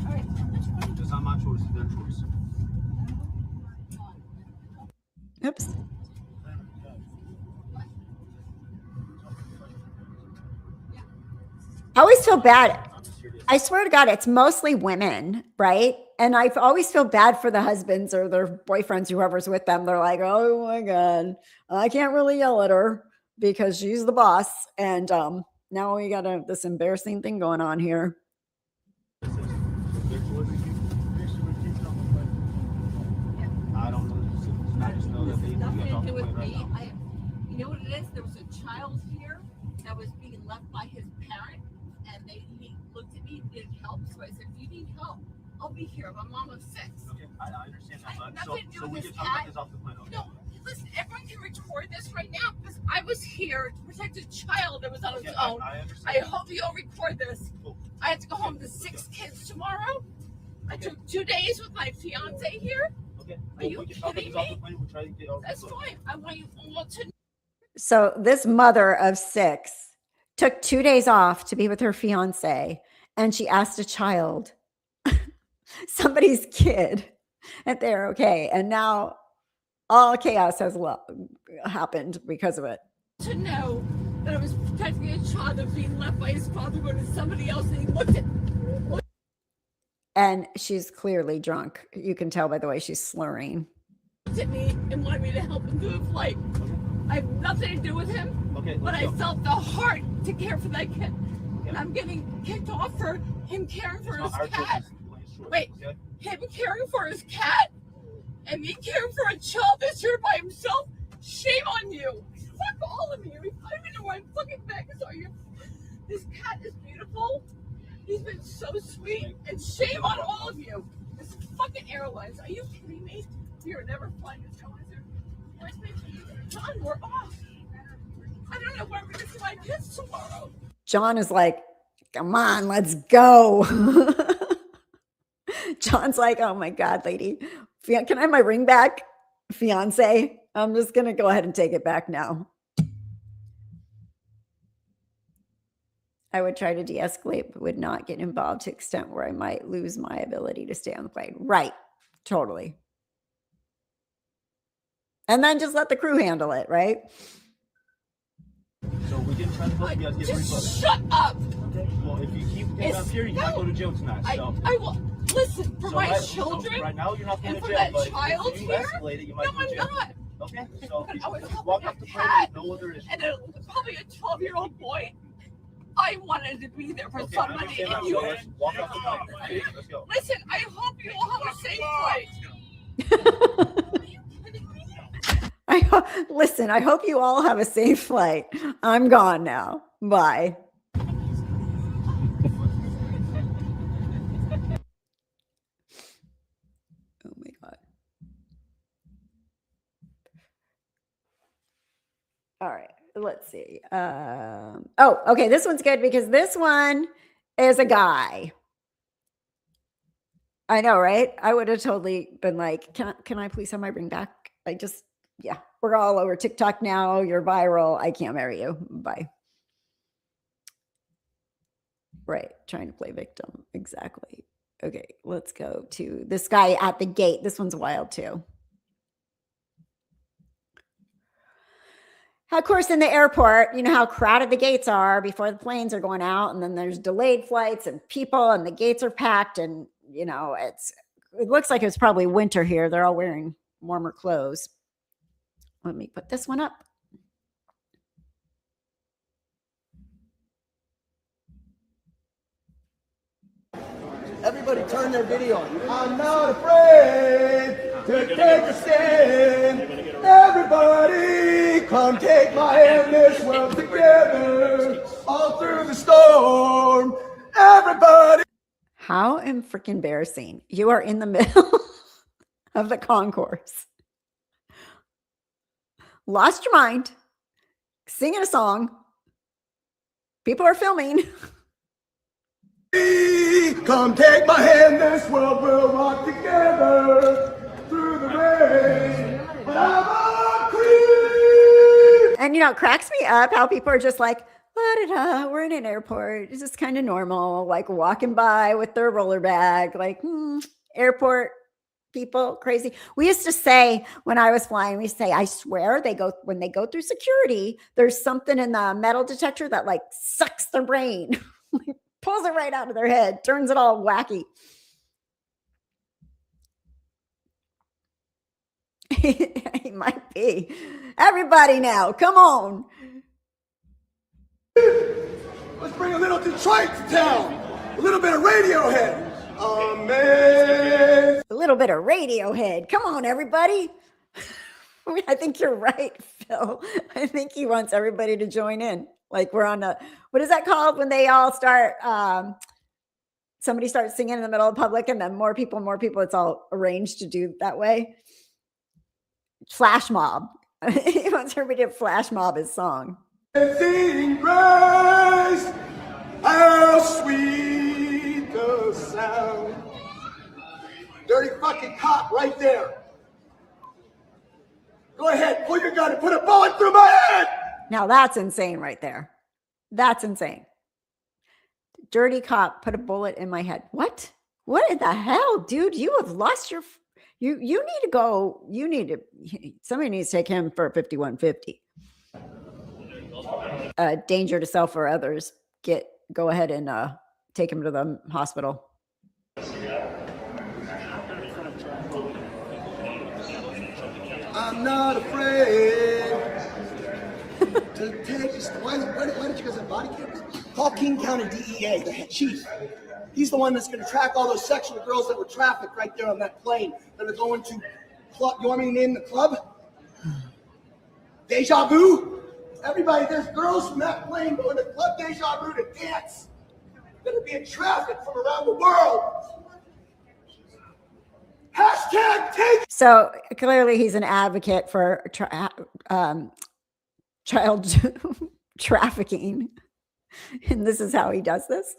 All right. it's not my choice, it's their choice. Oops. I always feel bad. I swear to God, it's mostly women, right? And I always feel bad for the husbands or their boyfriends, whoever's with them. They're like, oh my God, I can't really yell at her because she's the boss. And now we got this embarrassing thing going on here. I don't know. I just know that they nothing to do with me. You know what it is? There was a child here that was being left by his parent. And he looked at me and didn't help. So I said, if you need help, I'll be here. My mom was 6. Okay, I understand that. So we can talk about this off the plane. Okay? No, listen, everyone can record this right now because I was here to protect a child that was on its own. I hope you'll record this. Cool. I have to go home to 6 kids tomorrow. I took 2 days with my fiance here. Okay. Are you kidding me? That's fine. I want you all to know. So this mother of 6 took 2 days off to be with her fiance, and she asked a child, somebody's kid, if they're okay. And now all chaos has happened because of it. To know that I was protecting a child that was being left by his father going to somebody else, and he looked And she's clearly drunk. You can tell by the way she's slurring. at me and wanted me to help him do a flight. I have nothing to do with him, but I felt the heart to care for that kid. And I'm getting kicked off for him caring for his cat. Wait, him caring for his cat and me caring for a child that's here by himself? Shame on you. Fuck all of you. I don't even know where I'm fucking back. Are you? This cat is beautiful. He's been so sweet. And shame on all of you. This fucking airlines. Are you kidding me? You're never flying this airline. John, we're off. I don't know where I'm going to see my kids tomorrow. John is like, come on, let's go. John's like, oh my God, lady. Can I have my ring back? Fiance, I'm just going to go ahead and take it back now. I would try to de-escalate, but would not get involved to the extent where I might lose my ability to stay on the plane. Right. Totally. And then just let the crew handle it, right? So we didn't try to help you guys get Just shut up. Okay. Well, if you keep going up here, you might go to jail tonight. So. I will listen for my children. So right now, you're not going and to for jail. that But child if you here. escalate it, you might No, go to I'm jail. not. Okay. So I was just walk off the plane. No other issue. And probably a 12-year-old boy. I wanted to be there for somebody. And you, walk off the plane. Let's go. listen, I hope you all have a safe flight. Listen, I hope you all have a safe flight. I'm gone now. Bye. Oh my God. All right, let's see. Oh, okay. This one's good because this one is a guy. I know, right? I would have totally been like, can I please have my ring back? Yeah, we're all over TikTok now. You're viral. I can't marry you. Bye. Right. Trying to play victim. Exactly. Okay. Let's go to this guy at the gate. This one's wild too. Of course, in the airport, you know how crowded the gates are before the planes are going out. And then there's delayed flights and people and the gates are packed. And, you know, it looks like it's probably winter here. They're all wearing warmer clothes. Let me put this one up. Everybody turn their video on. I'm not afraid to take a stand. Everybody come take my hand, this world together. All through the storm. Everybody. How freaking embarrassing. You are in the middle of the concourse. Lost your mind, singing a song. People are filming. Come take my hand, this world will rock together through the rain. But I'm a queen. And, you know, it cracks me up how people are just like, la-da-da, we're in an airport. It's just kind of normal, like walking by with their roller bag, like, airport people crazy. We used to say when I was flying, we say, I swear when they go through security, there's something in the metal detector that like sucks their brain, pulls it right out of their head, turns it all wacky. He might be. Everybody now, come on. Let's bring a little Detroit to town. A little bit of Radiohead. Amen. A little bit of Radiohead. Come on, everybody. I think you're right, Phil. I think he wants everybody to join in. Like we're on what is that called when they all start, somebody starts singing in the middle of public and then more people, it's all arranged to do that way. Flash mob. He wants everybody to flash mob his song. Sing praise, how sweet the sound. Dirty fucking cop right there. Go ahead, pull your gun and put a bullet through my head. Now that's insane right there. That's insane. Dirty cop put a bullet in my head. What? What in the hell, dude? You have lost your... You need to go. Somebody needs to take him for 5150. danger to self or others, go ahead and take him to the hospital. I'm not afraid to take this. Why did you guys have body cameras? Call King County DEA, the head chief. He's the one that's going to track all those sexual girls that were trafficked right there on that plane that are going to club. You want me to name the club? Deja Vu. Everybody, there's girls from that plane going to Club Deja Vu to dance that are being trafficked from around the world. Hashtag take. So clearly he's an advocate for child trafficking. And this is how he does this.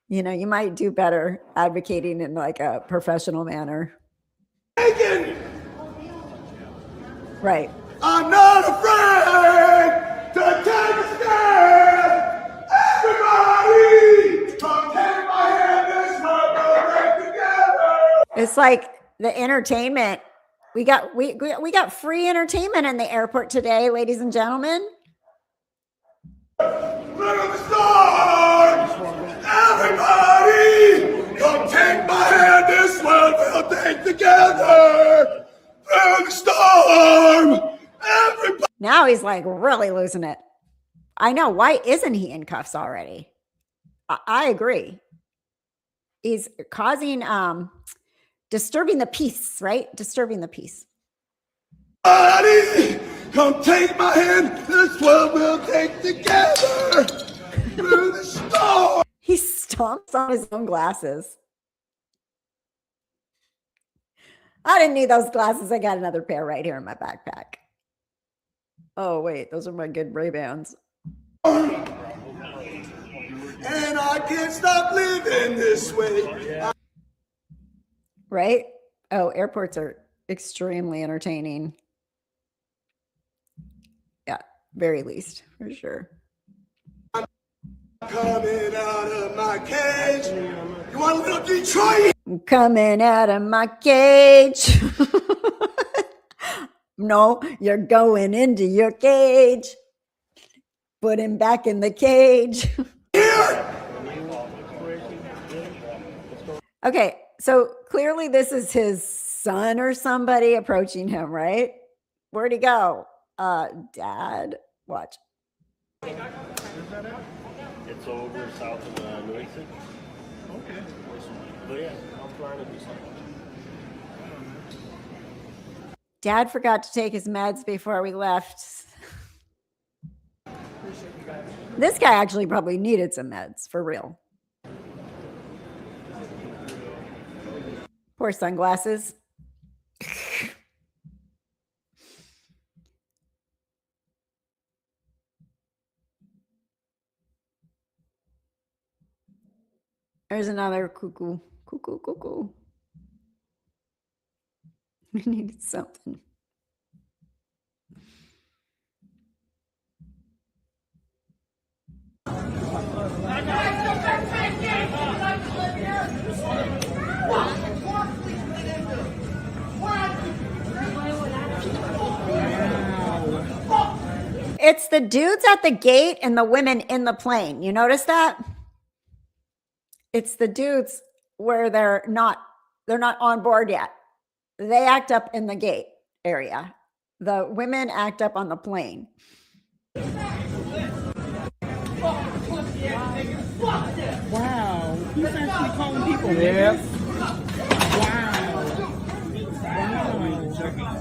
You know, you might do better advocating in like a professional manner. Right. I'm not afraid to take a stand. Everybody, come take my hand. This one will break together. It's like the entertainment. We got free entertainment in the airport today, ladies and gentlemen. Look at the stars. Everybody, come take my hand. This one will take together through the storm. Everybody. Now he's like really losing it. I know. Why isn't he in cuffs already? I agree. He's causing disturbing the peace, right? Disturbing the peace. Everybody, come take my hand. This one will take together through the storm. He stomps on his own glasses. I didn't need those glasses. I got another pair right here in my backpack. Oh, wait. Those are my good Ray-Bans. And I can't stop living this way. Right? Oh, airports are extremely entertaining. Yeah, very least, for sure. I'm coming out of my cage. You want a little Detroit? I'm coming out of my cage. No, you're going into your cage. Put him back in the cage. Okay, so clearly this is his son or somebody approaching him, right? Where'd he go? Dad, watch. It's over south of New England. Okay. But yeah, I'm trying to do something. Dad forgot to take his meds before we left. This guy actually probably needed some meds, for real. Poor sunglasses. There's another cuckoo. Cuckoo, cuckoo. We needed something. It's the dudes at the gate and the women in the plane. You notice that? It's the dudes where they're not on board yet. They act up in the gate area. The women act up on the plane. Wow. He's actually calling people. Yeah. Wow.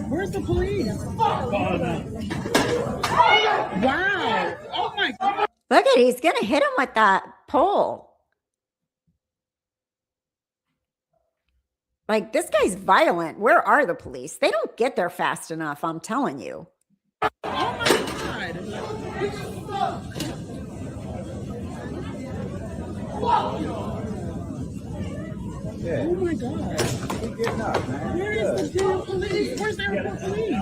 Where's the police? Wow. Oh my God. Look at, he's going to hit him with that pole. Like, this guy's violent. Where are the police? They don't get there fast enough, I'm telling you. Oh my God. Yeah. Oh my God. Keep getting up, man. Where is the damn police? Where's the airport police?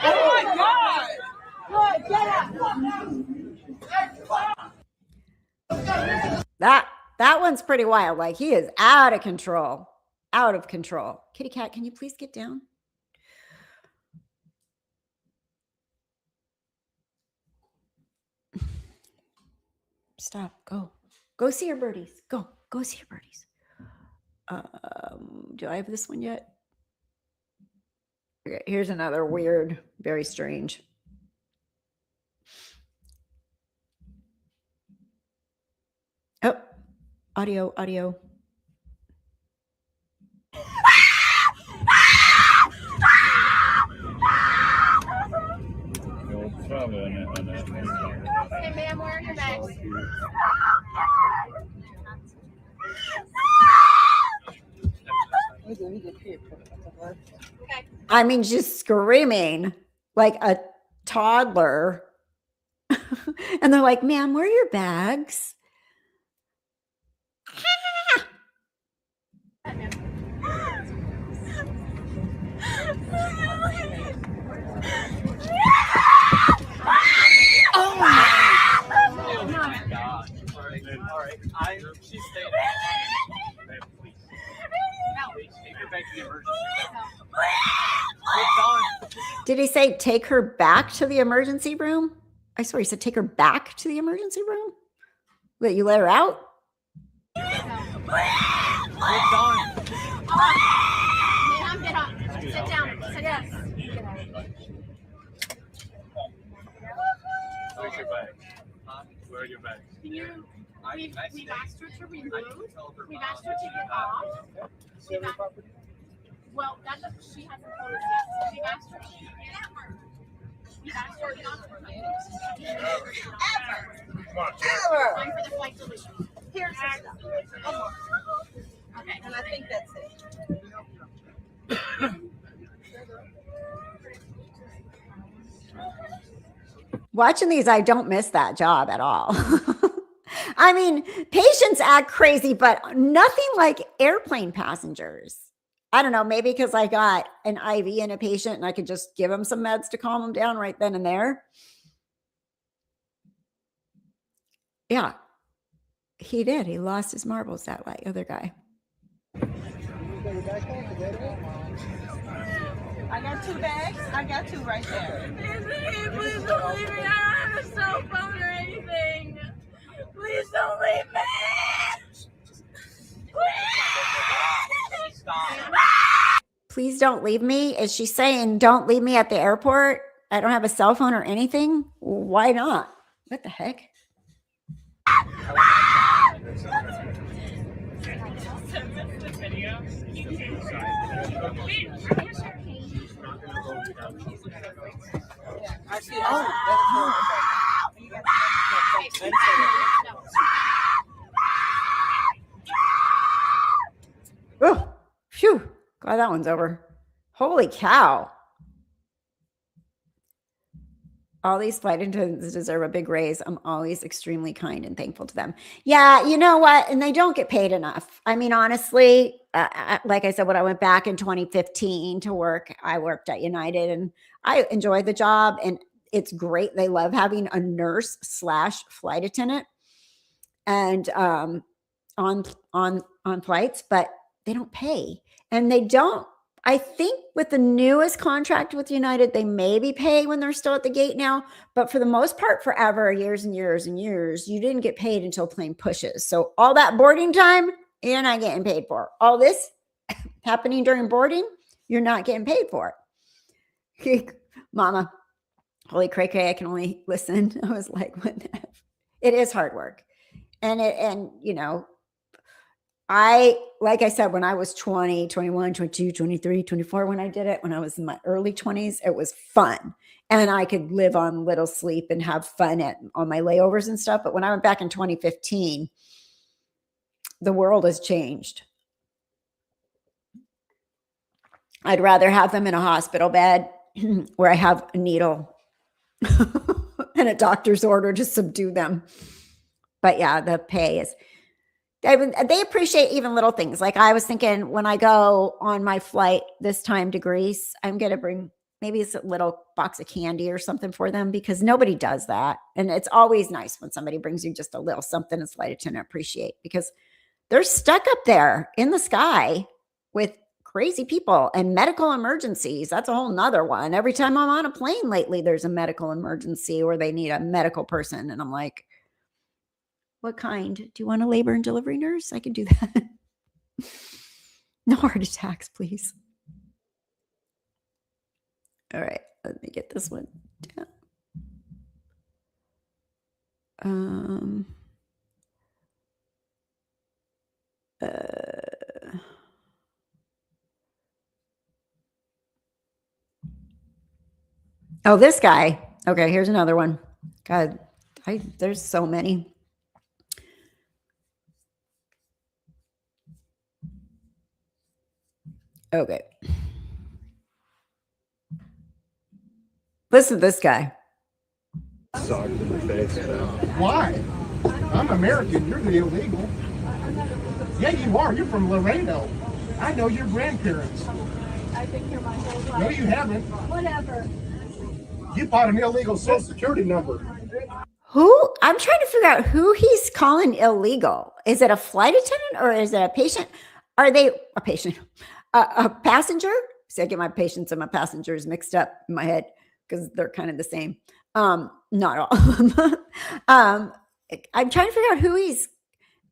Oh my God! Good, get up! That that one's pretty wild. Like he is out of control. Out of control. Kitty cat, can you please get down? Stop. Go see your birdies. Go see your birdies. Do I have this one yet? Okay, here's another weird, very strange. Oh, audio. Hey, ma'am, where are your bags? I mean, just screaming like a toddler. And they're like, ma'am, where are your bags? Oh my God. All right. She's staying. Please. Take her back to the emergency room. Did he say take her back to the emergency room? I swear he said take her back to the emergency room. Wait, you let her out? Ma'am, get up. Sit down. Sit down. Where's your bag? Where are your bags? We've asked her to remove. We've asked her to get off. Well, she hasn't told us yet. We've asked her to get off. We've asked her to get off. Ever. Time for the flight solution. Here's her stuff. Okay, and I think that's it. Watching these, I don't miss that job at all. I mean, patients act crazy, but nothing like airplane passengers. I don't know, maybe because I got an IV in a patient and I could just give him some meds to calm him down right then and there. Yeah, he did. He lost his marbles, that other guy. I got 2 bags. I got 2 right there. Please don't leave me. I don't have a cell phone or anything. Please don't leave me. Please don't leave me. Is she saying don't leave me at the airport? I don't have a cell phone or anything. Why not? What the heck? Oh, phew. Glad that one's over. Holy cow. All these flight attendants deserve a big raise. I'm always extremely kind and thankful to them. Yeah, you know what? And they don't get paid enough. I mean, honestly, like I said, when I went back in 2015 to work, I worked at United and I enjoyed the job. And it's great. They love having a nurse / flight attendant and on flights, but they don't pay. And they don't. I think with the newest contract with United, they maybe pay when they're still at the gate now. But for the most part, forever, years and years and years, you didn't get paid until plane pushes. So all that boarding time, you're not getting paid for. All this happening during boarding, you're not getting paid for it. Mama, holy cray cray, I can only listen. I was like, what the F? It is hard work. And you know, like I said, when I was 20, 21, 22, 23, 24, when I did it, when I was in my early 20s, it was fun. And I could live on little sleep and have fun on my layovers and stuff. But when I went back in 2015, the world has changed. I'd rather have them in a hospital bed where I have a needle and a doctor's order to subdue them. But yeah, the pay is... they appreciate even little things. Like I was thinking when I go on my flight this time to Greece, I'm going to bring maybe it's a little box of candy or something for them, because nobody does that. And it's always nice when somebody brings you just a little something as flight attendant appreciate, because they're stuck up there in the sky with crazy people and medical emergencies. That's a whole nother one. Every time I'm on a plane lately, there's a medical emergency or they need a medical person. And I'm like, what kind? Do you want a labor and delivery nurse? I can do that. No heart attacks, please. All right, let me get this one down. Oh, this guy. Okay, here's another one. God, there's so many. Okay. Listen to this guy. Socked in the face. Why? I'm American. You're the illegal. Yeah, you are. You're from Laredo. I know your grandparents. I've been here my whole life. No, you haven't. Whatever. You bought an illegal Social Security number. Who? I'm trying to figure out who he's calling illegal. Is it a flight attendant or is it a patient? Are they a patient? A passenger? See, I get my patients and my passengers mixed up in my head because they're kind of the same. Not all of them. I'm trying to figure out who he's.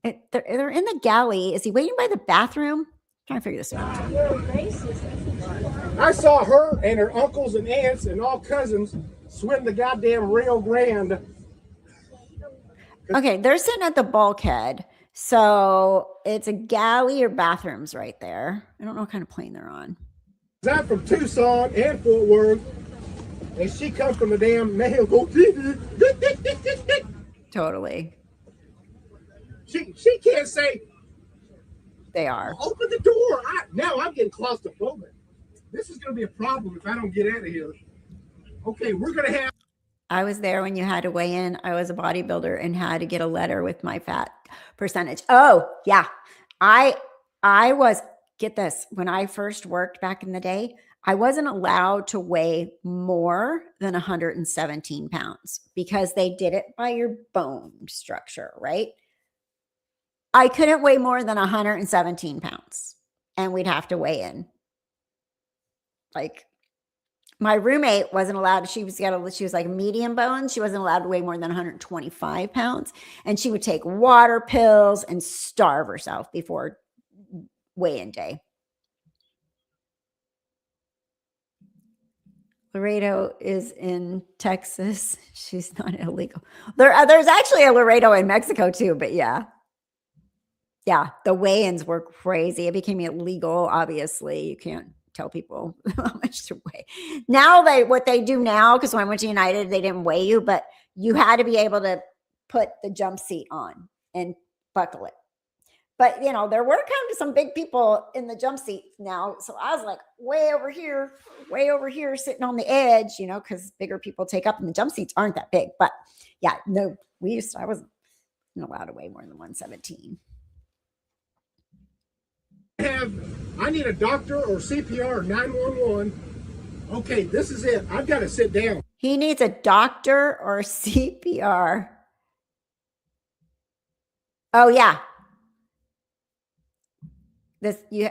They're in the galley. Is he waiting by the bathroom? I'm trying to figure this out. You're racist. I saw her and her uncles and aunts and all cousins swim the goddamn Rio Grande. Okay, they're sitting at the bulkhead. So it's a galley or bathrooms right there. I don't know what kind of plane they're on. I'm from Tucson and Fort Worth, and she comes from the damn mail. Totally. She can't say. They are. Open the door. Now I'm getting claustrophobic. This is going to be a problem if I don't get out of here. Okay, we're going to have. I was there when you had to weigh in. I was a bodybuilder and had to get a letter with my fat percentage. Oh, yeah. I was, get this, when I first worked back in the day, I wasn't allowed to weigh more than 117 pounds because they did it by your bone structure, right? I couldn't weigh more than 117 pounds and we'd have to weigh in. Like, my roommate wasn't allowed. She was like medium bone. She wasn't allowed to weigh more than 125 pounds. And she would take water pills and starve herself before weigh-in day. Laredo is in Texas. She's not illegal. There's actually a Laredo in Mexico too, but yeah. Yeah, the weigh-ins were crazy. It became illegal, obviously. You can't tell people how much to weigh. Now what they do now, because when I went to United, they didn't weigh you, but you had to be able to put the jump seat on and buckle it. But there were kind of some big people in the jump seat now. So I was like way over here, sitting on the edge, because bigger people take up and the jump seats aren't that big. But yeah, no, I wasn't allowed to weigh more than 117. I need a doctor or CPR or 911. Okay, this is it. I've got to sit down. He needs a doctor or CPR. Oh yeah.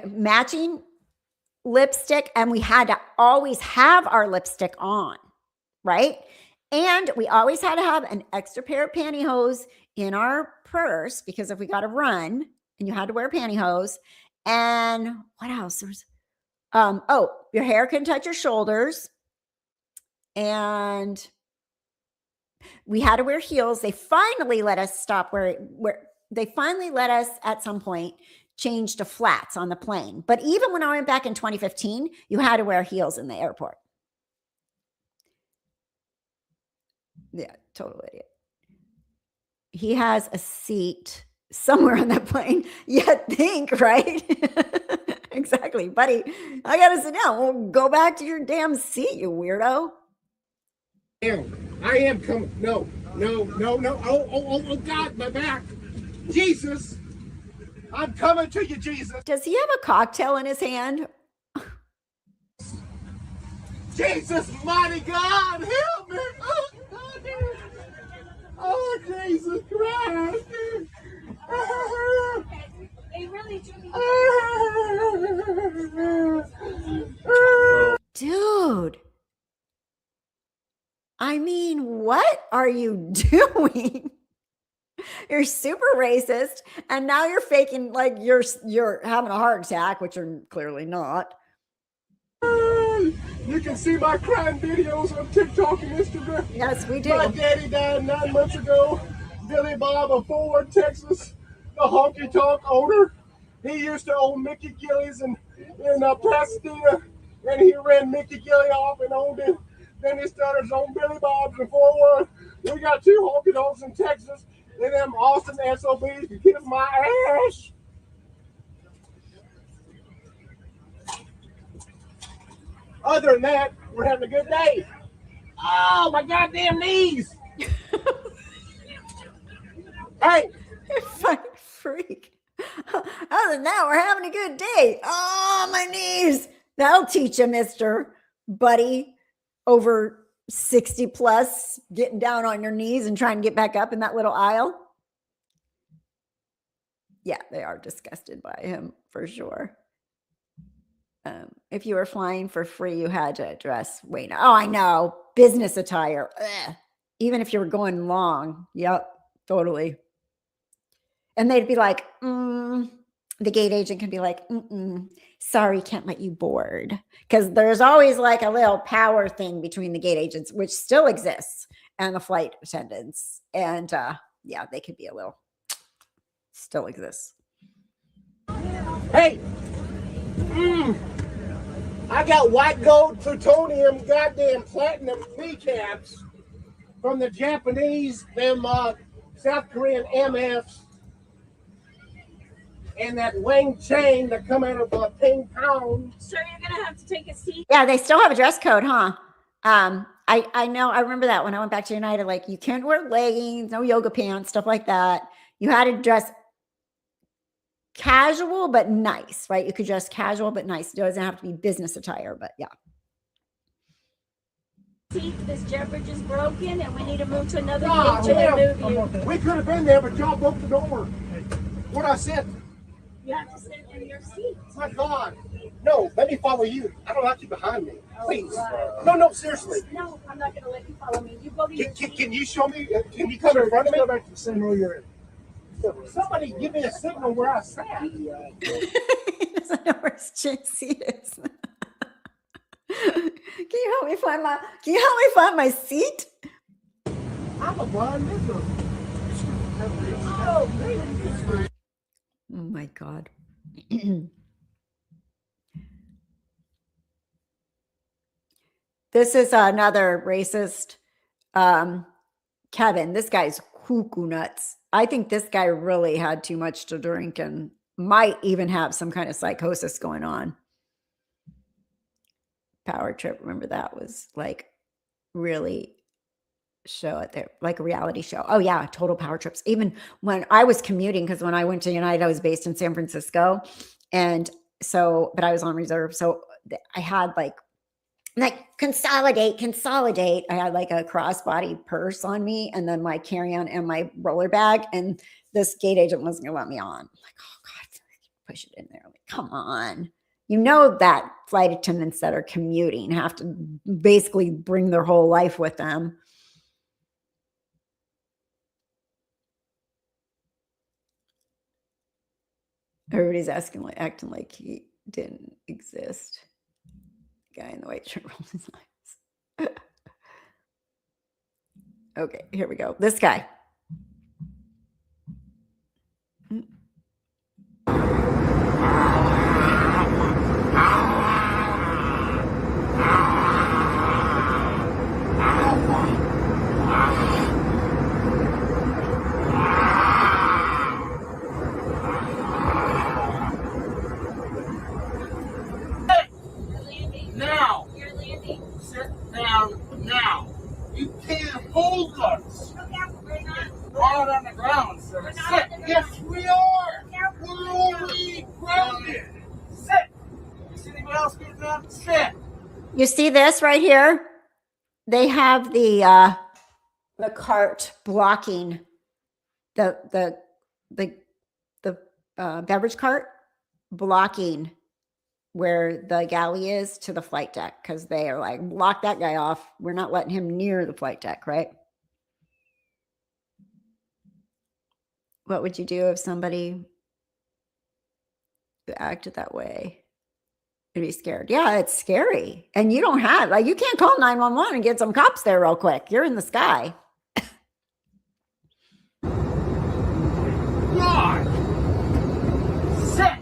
Matching lipstick, and we had to always have our lipstick on, right? And we always had to have an extra pair of pantyhose in our purse because if we got to run and you had to wear pantyhose. And what else? There's, your hair can touch your shoulders. And we had to wear heels. They finally let us stop they finally let us at some point change to flats on the plane. But even when I went back in 2015, you had to wear heels in the airport. Yeah, total idiot. He has a seat somewhere on that plane. You think, right? Exactly, buddy. I gotta sit down. Well, go back to your damn seat, you weirdo. I am coming. No. Oh, God, my back. Jesus. I'm coming to you, Jesus. Does he have a cocktail in his hand? Jesus, mighty God, help me! Oh, Jesus Christ! They really do Dude. I mean, what are you doing? You're super racist, and now you're faking like you're having a heart attack, which you're clearly not. You can see my crime videos on TikTok and Instagram. Yes, we do. My daddy died 9 months ago. Billy Bob of Fort Worth, Texas, the honky tonk owner. He used to own Mickey Gillies in Pasadena, and he ran Mickey Gilly off and owned it. Then he started his own Billy Bob's in Fort Worth. We got 2 honky tonks in Texas, and them Austin SOBs can kiss my ass. Other than that, we're having a good day. Oh, my goddamn knees. Hey. You fucking freak. Other than that, we're having a good day. Oh, my knees. That'll teach you, Mr. Buddy, over 60 plus, getting down on your knees and trying to get back up in that little aisle. Yeah, they are disgusted by him for sure. If you were flying for free, you had to dress way now. Oh, I know. Business attire. Ugh. Even if you were going long. Yep, totally. And they'd be like, the gate agent can be like, sorry, can't let you board. Because there's always like a little power thing between the gate agents, which still exists, and the flight attendants. And yeah, they could be a little, still exists. Hey. I got white gold, plutonium, goddamn platinum kneecaps from the Japanese, them South Korean MFs, and that Wang chain that come out of a ping pong. So you're gonna have to take a seat. Yeah, they still have a dress code, huh? I know. I remember that when I went back to United, like you can't wear leggings, no yoga pants, stuff like that. You had to dress casual but nice, right? You could dress casual but nice. It doesn't have to be business attire, but yeah. This jet bridge is broken and we need to move to another Oh, gate to move you. we could have been there, but y'all broke the door. What I said? You have to sit in your seat. My God. No, let me follow you. I don't like you behind me. Please. No, seriously. No, I'm not going to let you follow me. You go to your seat. Can you show me? Can you come in front of me? Go back to the same row you're in. Somebody give me a signal where I sat. He doesn't know where his seat is. Can you help me find my seat? I'm a blind nigga. Oh my God. This is another racist. Kevin, this guy's cuckoo nuts. I think this guy really had too much to drink and might even have some kind of psychosis going on. Power Trip, remember that was like really show it there, like a reality show. Oh yeah, total Power Trips. Even when I was commuting, because when I went to United, I was based in San Francisco, and so, but I was on reserve, so I had like consolidate. I had like a crossbody purse on me, and then my carry-on and my roller bag, and this gate agent wasn't gonna let me on. I'm like, oh God, push it in there. Like, come on. You know that flight attendants that are commuting have to basically bring their whole life with them. Everybody's acting like he didn't exist. The guy in the white shirt rolled his eyes. Okay, here we go. This guy. Now, sit down now. You can't hold us. We're out on the ground, sir. Sit. Yes, we are. We're already grounded. Sit. You see anybody else getting up? Sit. You see this right here? They have the cart blocking the beverage cart blocking where the galley is to the flight deck because they are like, block that guy off. We're not letting him near the flight deck, right? What would you do if somebody acted that way? You'd be scared. Yeah, it's scary. And you don't have, like, you can't call 911 and get some cops there real quick. You're in the sky. God! Sit!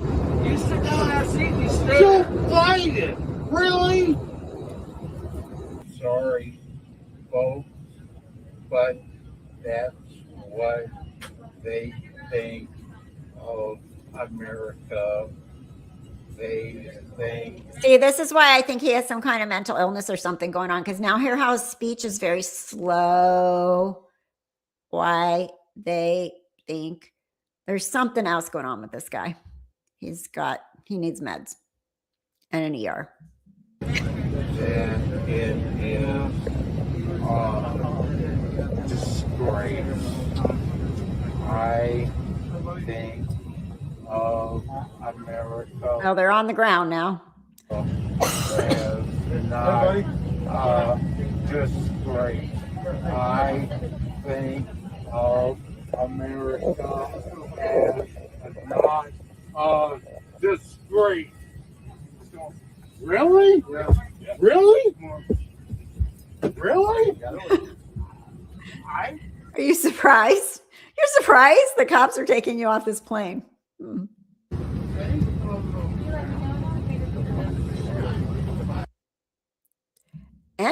You sit down in that seat and you stay. Don't fight it! Really? Sorry, folks, but that's what they think of America. They think. See, this is why I think he has some kind of mental illness or something going on, because now hear how his speech is very slow. Why they think there's something else going on with this guy. He needs meds and an ER. And it is disgrace. I think of America. Oh, they're on the ground now. As not disgrace. I think of America as not a disgrace. Really? Really? Really? Are you surprised? You're surprised the cops are taking you off this plane. And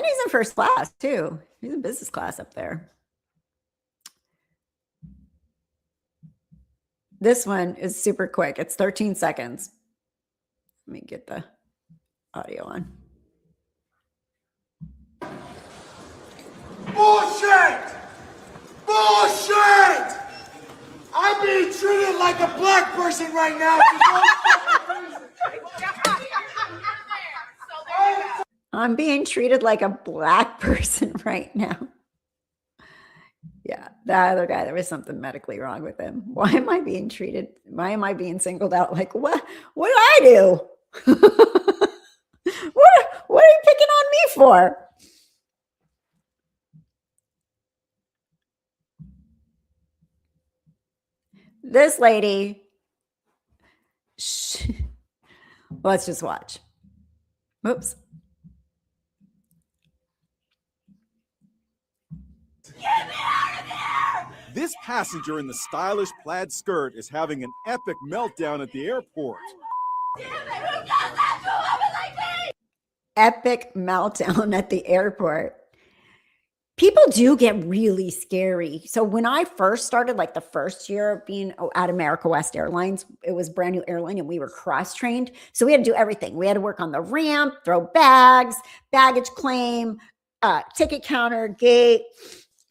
he's in first class too. He's in business class up there. This one is super quick. It's 13 seconds. Let me get the audio on. Bullshit! Bullshit! I'm being treated like a black person right now. I'm being treated like a black person right now. Yeah, the other guy, there was something medically wrong with him. Why am I being treated? Why am I being singled out? Like, what did I do? What are you picking on me for? This lady, let's just watch. Oops. This passenger in the stylish plaid skirt is having an epic meltdown at the airport. Epic meltdown at the airport. People do get really scary. So when I first started, like the first year of being at America West Airlines, it was a brand new airline and we were cross-trained. So we had to do everything. We had to work on the ramp, throw bags, baggage claim, ticket counter, gate,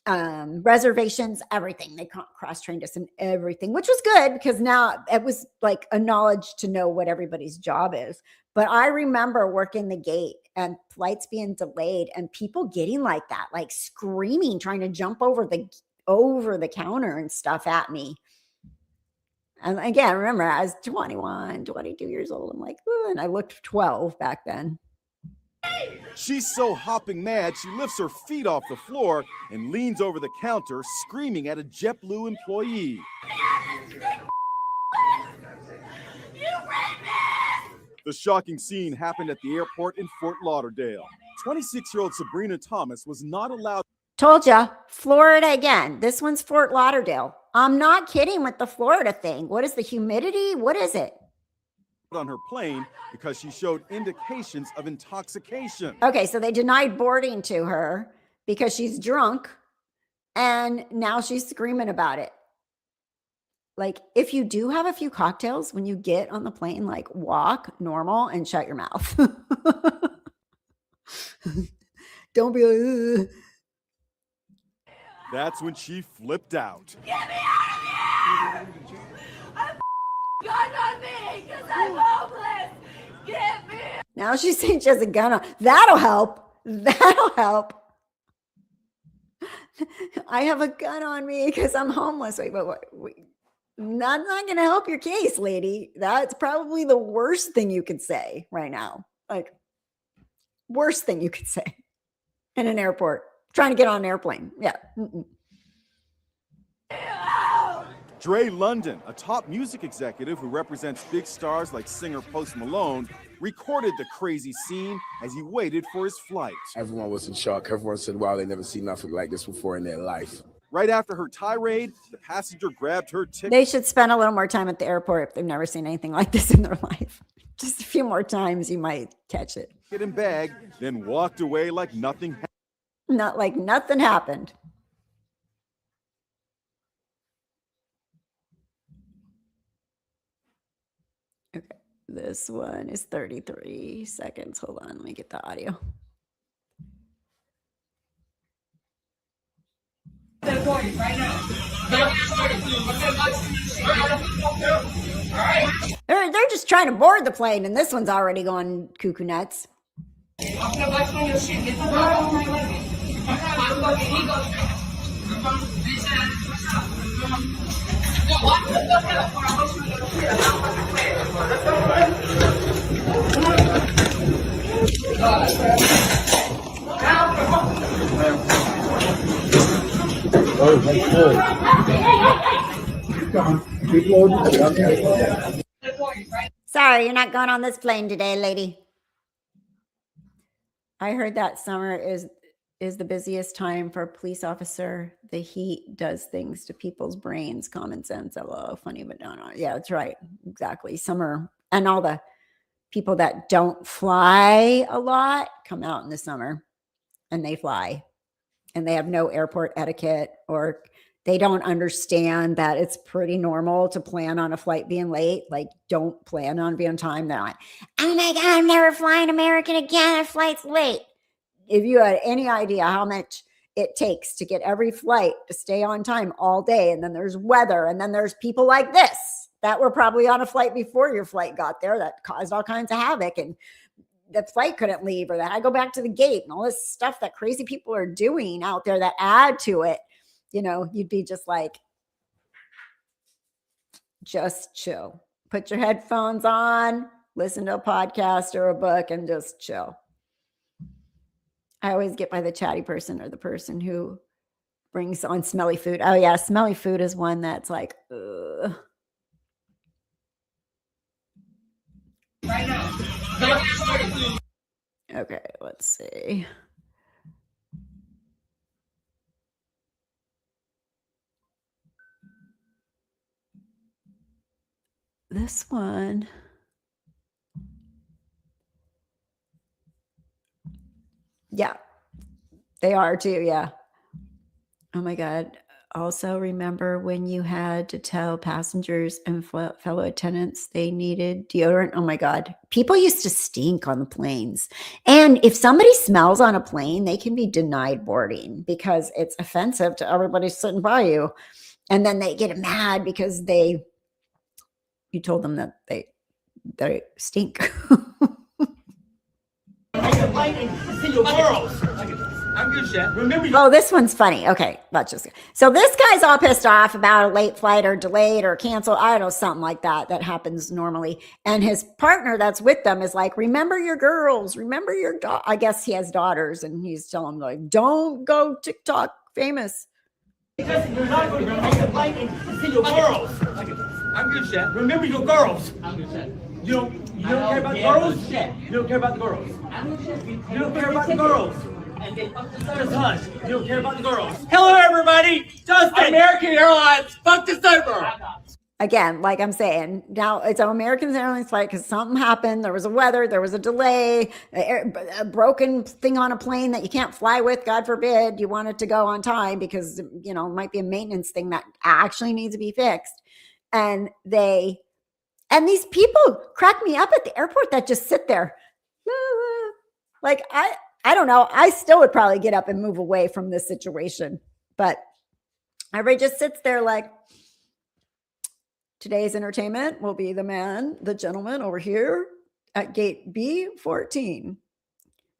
reservations, everything. They cross-trained us in everything, which was good because now it was like a knowledge to know what everybody's job is. But I remember working the gate and flights being delayed and people getting like that, like screaming, trying to jump over the counter and stuff at me. And again, remember, I was 21, 22 years old. I'm like, ooh, and I looked 12 back then. She's so hopping mad, she lifts her feet off the floor and leans over the counter, screaming at a JetBlue employee. The shocking scene happened at the airport in Fort Lauderdale. 26-year-old Sabrina Thomas was not allowed. Told ya, Florida again. This one's Fort Lauderdale. I'm not kidding with the Florida thing. What is the humidity? What is it? On her plane because she showed indications of intoxication. Okay, so they denied boarding to her because she's drunk and now she's screaming about it. Like, if you do have a few cocktails when you get on the plane, like walk normal and shut your mouth. Don't be like, ugh. That's when she flipped out. Get me out of here! I'm God on me because I'm homeless. Get me. Now she's saying she has a gun on. That'll help. That'll help. I have a gun on me because I'm homeless. Wait, but what? That's not going to help your case, lady. That's probably the worst thing you could say right now. Like, worst thing you could say in an airport, trying to get on an airplane. Yeah. Dre London, a top music executive who represents big stars like singer Post Malone, recorded the crazy scene as he waited for his flight. Everyone was in shock. Everyone said, wow, they never seen nothing like this before in their life. Right after her tirade, the passenger grabbed her ticket. They should spend a little more time at the airport if they've never seen anything like this in their life. Just a few more times, you might catch it. And bag, then walked away like nothing happened. Not like nothing happened. Okay, this one is 33 seconds. Hold on, let me get the audio. They're just trying to board the plane, and this one's already going cuckoo nuts. Oh, that's good. Keep loading. Sorry, you're not going on this plane today, lady. I heard that summer is the busiest time for a police officer. The heat does things to people's brains. Common sense. Hello, funny, but no. Yeah, that's right. Exactly. Summer, and all the people that don't fly a lot come out in the summer, and they fly, and they have no airport etiquette, or they don't understand that it's pretty normal to plan on a flight being late. Like, don't plan on being on time. They're like, oh my God, I'm never flying American again. That flight's late. If you had any idea how much it takes to get every flight to stay on time all day, and then there's weather, and then there's people like this that were probably on a flight before your flight got there that caused all kinds of havoc, and the flight couldn't leave, or that I go back to the gate, and all this stuff that crazy people are doing out there that add to it. You know, you'd be just like, just chill. Put your headphones on, listen to a podcast or a book, and just chill. I always get by the chatty person or the person who brings on smelly food. Oh yeah, smelly food is one that's like, ugh. Okay, let's see. This one. Yeah, they are too. Yeah. Oh my God. Also, remember when you had to tell passengers and fellow attendants they needed deodorant? Oh my God. People used to stink on the planes. And if somebody smells on a plane, they can be denied boarding because it's offensive to everybody sitting by you. And then they get mad because you told them that they stink. Oh, this one's funny. Okay, let's just. So this guy's all pissed off about a late flight or delayed or canceled. I don't know, something like that happens normally. And his partner that's with them is like, remember your girls, remember your I guess he has daughters, and he's telling them like, don't go TikTok famous. Because you're not going to make a flight and see your girls. I'm good, Chef. Remember your girls. I'm good, Chef. You don't care about the girls? You don't care about the girls. You don't care about the girls. Just hush. You don't care about the girls. Hello, everybody. Justin. American Airlines. Fuck this over. Again, like I'm saying, now it's an American Airlines flight because something happened. There was a weather, there was a delay, a broken thing on a plane that you can't fly with. God forbid you want it to go on time because, you know, it might be a maintenance thing that actually needs to be fixed. And these people crack me up at the airport that just sit there. Like, I don't know. I still would probably get up and move away from this situation. But everybody just sits there like, today's entertainment will be the gentleman over here. at gate B14.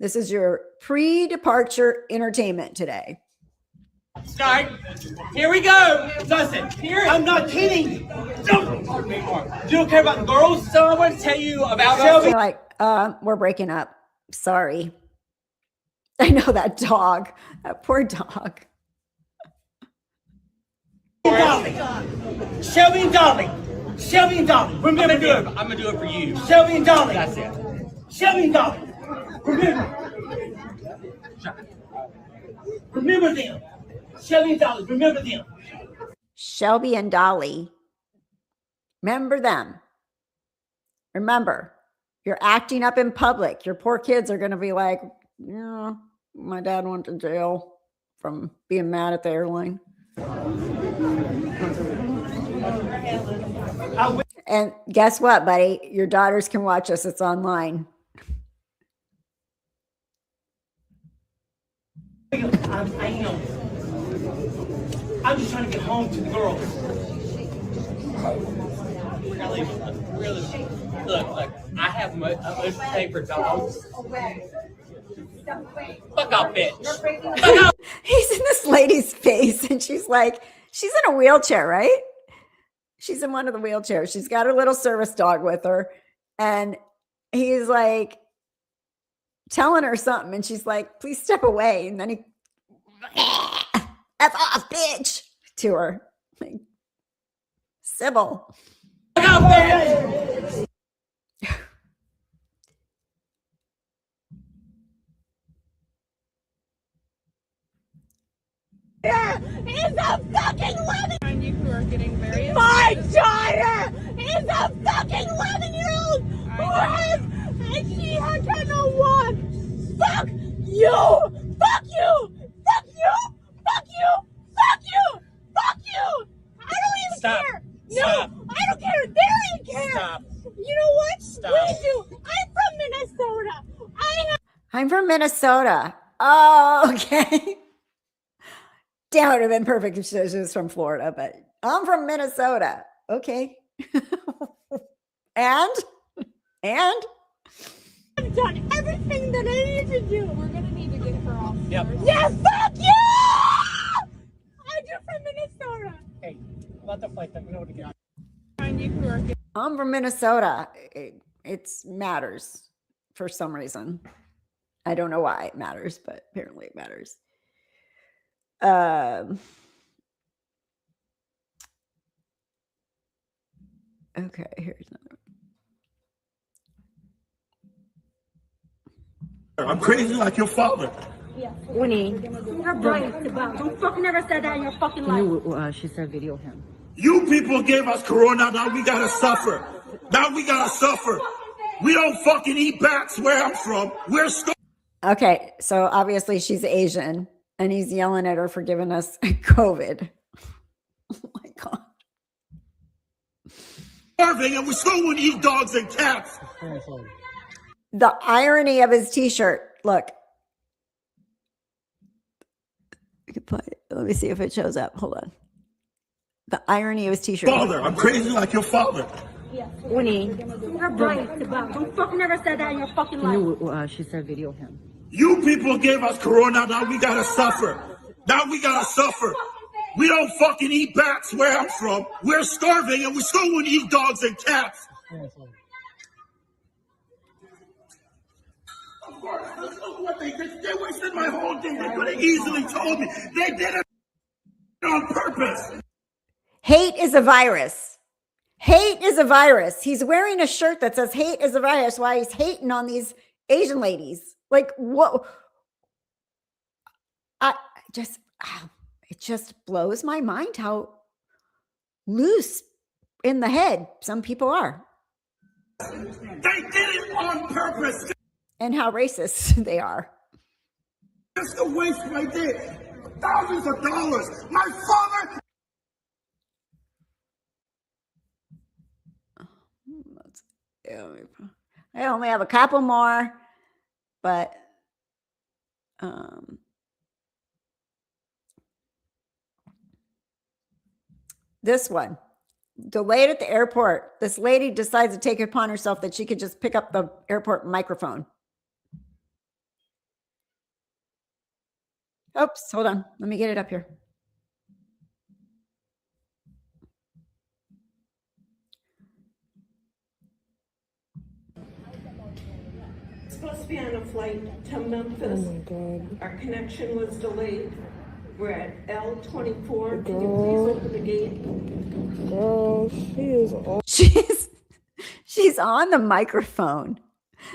This is your pre-departure entertainment today. Start. Here we go. Listen, here. I'm not kidding. Don't. You don't care about the girls? So I want to tell you about Shelby. They're like, we're breaking up. Sorry. I know that dog. That poor dog. Shelby and Dolly. Shelby and Dolly. Remember I'm gonna do it for you. Shelby and Dolly. That's it. Shelby and Dolly. Remember them. Shelby and Dolly. Remember them. Shelby and Dolly. Remember them. Remember, you're acting up in public. Your poor kids are going to be like, yeah, my dad went to jail from being mad at the airline. And guess what, buddy? Your daughters can watch us. It's online. I am. I'm just trying to get home to the girls. Really. Look, I have much to say for dogs. Fuck off, bitch. Fuck off. He's in this lady's face, and she's like, she's in a wheelchair, right? She's in one of the wheelchairs. She's got her little service dog with her, and he's like telling her something, and she's like, please step away. And then he, F off, bitch, to her. Like, Sybil. Fuck off, bitch. Is a fucking 11. You who are getting very my daughter is a fucking 11-year-old who has, and she has got no one. Fuck you! Fuck you! Fuck you! Fuck you! Fuck you! Fuck you! I don't even care. No, Stop. I don't care. They don't even care. Stop. You know what? Stop. We do. I'm from Minnesota. I'm from Minnesota. Oh, okay. Damn, it would have been perfect if she was from Florida, but I'm from Minnesota. Okay. And? I've done everything that I need to do. We're gonna need to get her off. Yep. Yeah, fuck you! I'm from Minnesota. Hey, let the flight. We know what to get. I'm from Minnesota. It matters for some reason. I don't know why it matters, but apparently it matters. Okay, here's another. I'm crazy like your father. Yeah. Winnie. You're bright, don't fucking never said that in your fucking life. She said video him. You people gave us corona, now we gotta suffer. We don't fucking eat bats where I'm from. We're Okay, so obviously she's Asian, and he's yelling at her for giving us COVID. Oh my God. starving and we still want to eat dogs and cats. The irony of his t-shirt. Look. I could put it. Let me see if it shows up. Hold on. The irony of his t-shirt. Father, I'm crazy like your father. Yeah. Winnie. You're bright, don't fucking never said that in your fucking life. She said video him. You people gave us corona, now we gotta suffer. We don't fucking eat bats where I'm from. We're starving and we still want to eat dogs and cats. What they wasted my whole day. They could have easily told me. They did it on purpose. Hate is a virus. Hate is a virus. He's wearing a shirt that says hate is a virus while he's hating on these Asian ladies. Like, what? It just blows my mind how loose in the head some people are. They did it on purpose. And how racist they are. Just a waste right there. Thousands of dollars. My father. I only have a couple more, but this one. Delayed at the airport. This lady decides to take it upon herself that she could just pick up the airport microphone. Oops, hold on. Let me get it up here. Supposed to be on a flight to Memphis. Oh my God. Our connection was delayed. We're at L24. Can you please open the gate? Girl, she is on. She's on the microphone.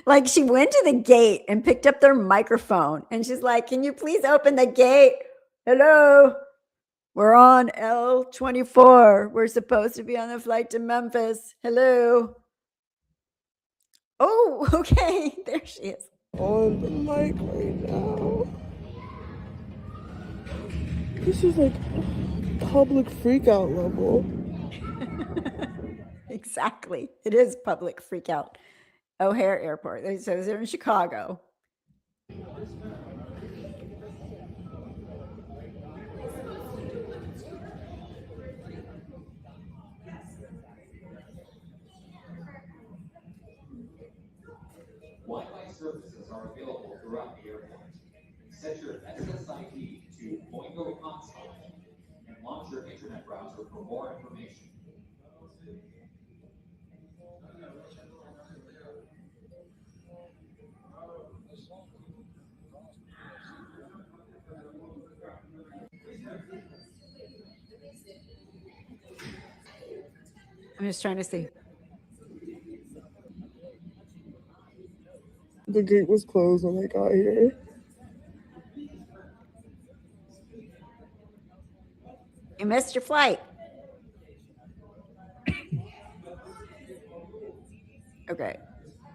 Like she went to the gate and picked up their microphone and she's like, can you please open the gate? Hello. We're on L24. We're supposed to be on the flight to Memphis. Hello. Oh, okay. There she is. On the mic right now. This is like public freakout level. Exactly. It is public freakout. O'Hare Airport. So they're in Chicago. Wi-Fi services are available throughout the airport. Set your SSID to Boingo Hotspot and launch your internet browser for more information. I'm just trying to see. The gate was closed when they got here. You missed your flight. Okay.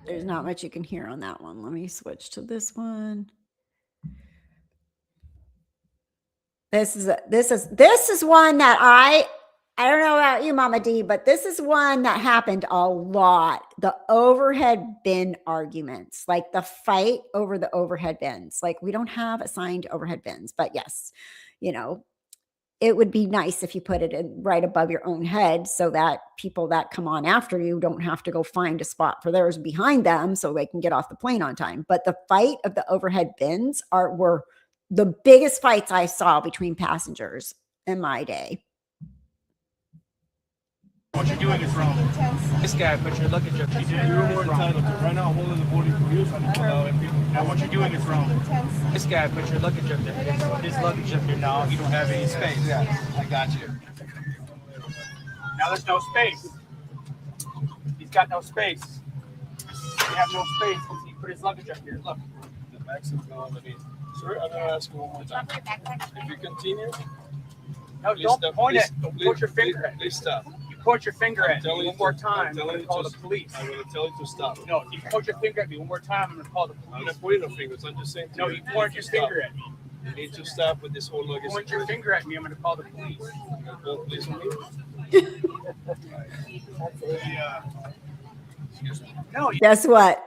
There's not much you can hear on that one. Let me switch to this one. This is one that I don't know about you, Mama D, but this is one that happened a lot. The overhead bin arguments, like the fight over the overhead bins. Like we don't have assigned overhead bins, but yes, you know, it would be nice if you put it in right above your own head so that people that come on after you don't have to go find a spot for theirs behind them so they can get off the plane on time. But the fight of the overhead bins were the biggest fights I saw between passengers in my day. What you're doing is wrong. This guy put your luggage up. You're more entitled to run out holding the boarding for you. Now what you're doing is wrong. This guy put your luggage up there. This luggage up there now. You don't have any space. Yeah, I got you. Now there's no space. He's got no space. You have no space because he put his luggage up here. Look. The maximum going to be. Sorry, I'm going to ask you one more time. If you continue. No, don't point it. Don't point your finger at it. Please stop. Point your finger at me one more time, I'm going to call the police. I'm going to tell you to stop. No, if you point your finger at me one more time, I'm going to call the police. I'm not pointing no fingers. I'm just saying. No, you point your finger at me. You need to stop with this whole luggage. Point your finger at me. I'm going to call the police. Call the police on me? Excuse me. No. Guess what?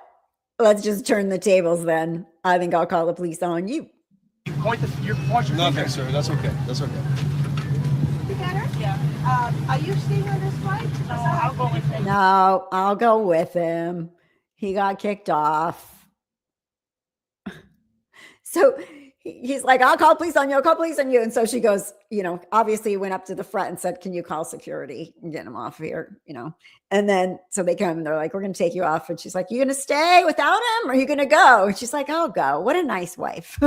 Let's just turn the tables then. I think I'll call the police on you. You point your Nothing, finger. sir. That's okay. That's okay. Yeah. Are you staying on this flight? No, I'll go with him. No, I'll go with him. He got kicked off. So he's like, I'll call police on you. I'll call police on you. And so she goes, you know, obviously went up to the front and said, can you call security and get him off here? You know, and then so they come and they're like, we're going to take you off. And she's like, you going to stay without him or are you going to go? And she's like, I'll go. What a nice wife.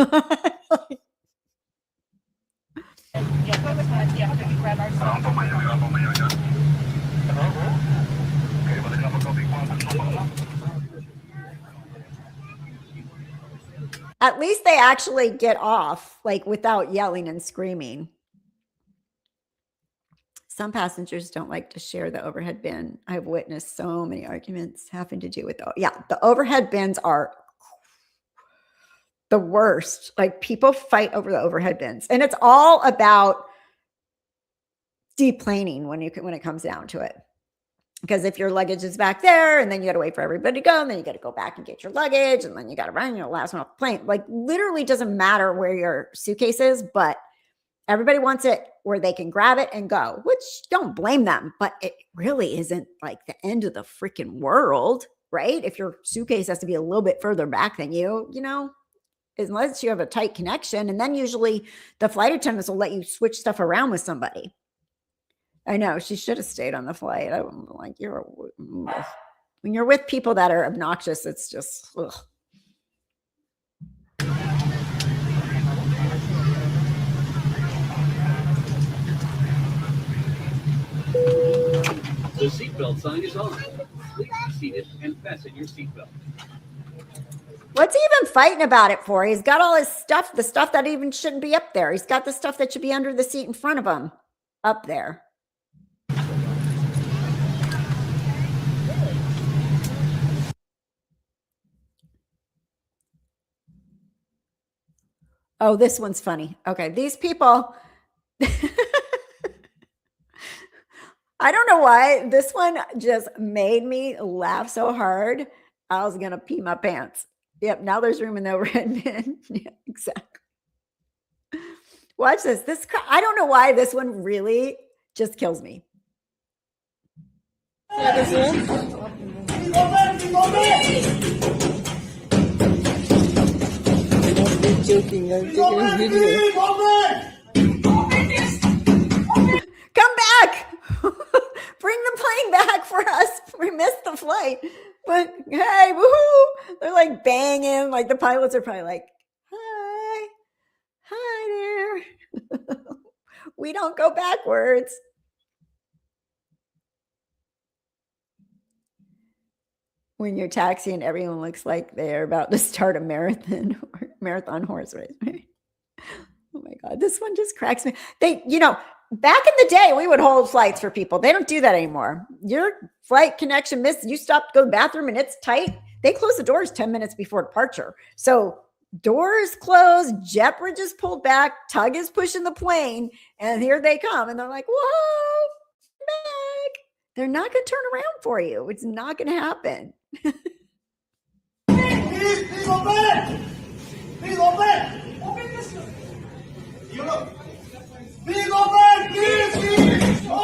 At least they actually get off, like without yelling and screaming. Some passengers don't like to share the overhead bin. I've witnessed so many arguments having to do with the overhead bins are the worst. Like people fight over the overhead bins, and it's all about deplaning when it comes down to it. Because if your luggage is back there and then you got to wait for everybody to go, and then you got to go back and get your luggage, and then you got to run your last one off the plane. Like literally doesn't matter where your suitcase is, but Everybody wants it where they can grab it and go, which don't blame them, but it really isn't like the end of the freaking world, right? If your suitcase has to be a little bit further back than you, unless you have a tight connection. And then usually the flight attendants will let you switch stuff around with somebody. I know she should have stayed on the flight. I'm like, when you're with people that are obnoxious, it's just, ugh. The seatbelt sign is on. Please be seated and fasten your seatbelt. What's he even fighting about it for? He's got all his stuff, the stuff that even shouldn't be up there. He's got the stuff that should be under the seat in front of him up there. Oh, this one's funny. Okay, these people... I don't know why. This one just made me laugh so hard. I was going to pee my pants. Yep, now there's room in the red bin. Yeah, exactly. Watch this. I don't know why this one really just kills me. Joking. I'm taking a video. Come back. Bring the plane back for us. We missed the flight. But hey, woohoo. They're like banging. Like the pilots are probably like, hi there. We don't go backwards. When you're taxiing, everyone looks like they're about to start a marathon horse race. Oh my God, this one just cracks me. Back in the day, we would hold flights for people. They don't do that anymore. Your flight connection missed. You stopped to go to the bathroom and it's tight. They close the doors 10 minutes before departure. So doors closed, jet bridge is pulled back, tug is pushing the plane, and here they come. And they're like, whoa, back. They're not going to turn around for you. It's not going to happen. Please open! Please open! Open this one. You look. Please open! Please! Open! No!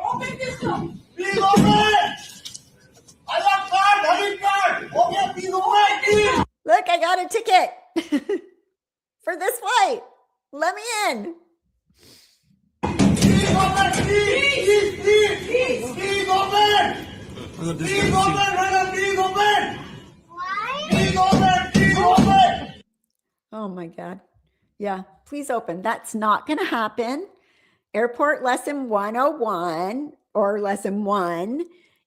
Open this one! Please open! I have card! Having card! Okay, please open! Please! Look, I got a ticket for this flight. Let me in. Please open! Please open! Please open, madam! Please open! Please open! Please open! Oh my God. Yeah, please open. That's not going to happen. Airport lesson 101 or lesson 1.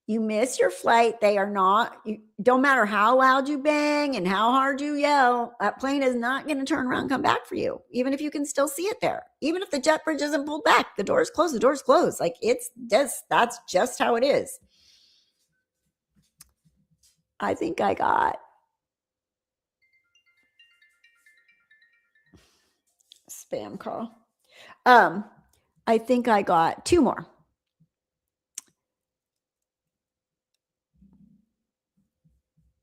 You miss your flight. They are not, don't matter how loud you bang and how hard you yell, that plane is not going to turn around and come back for you, even if you can still see it there. Even if the jet bridge isn't pulled back, the door's closed. Like that's just how it is. I think I got spam call. I think I got 2 more.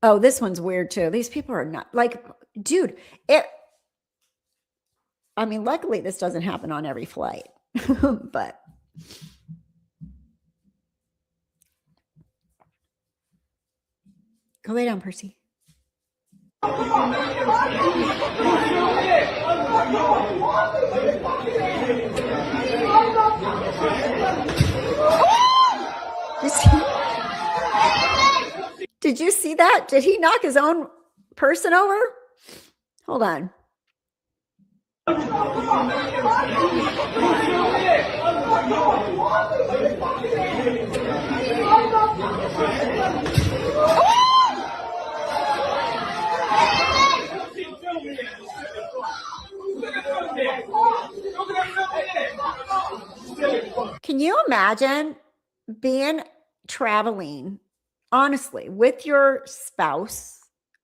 Oh, this one's weird too. These people are not like, dude, luckily this doesn't happen on every flight, but go lay down, Percy. Did you see that? Did he knock his own person over? Hold on. Can you imagine traveling, honestly, with your spouse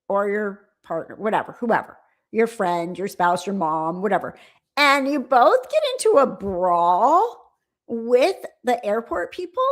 or your partner, whatever, whoever, your friend, your spouse, your mom, whatever, and you both get into a brawl with the airport people?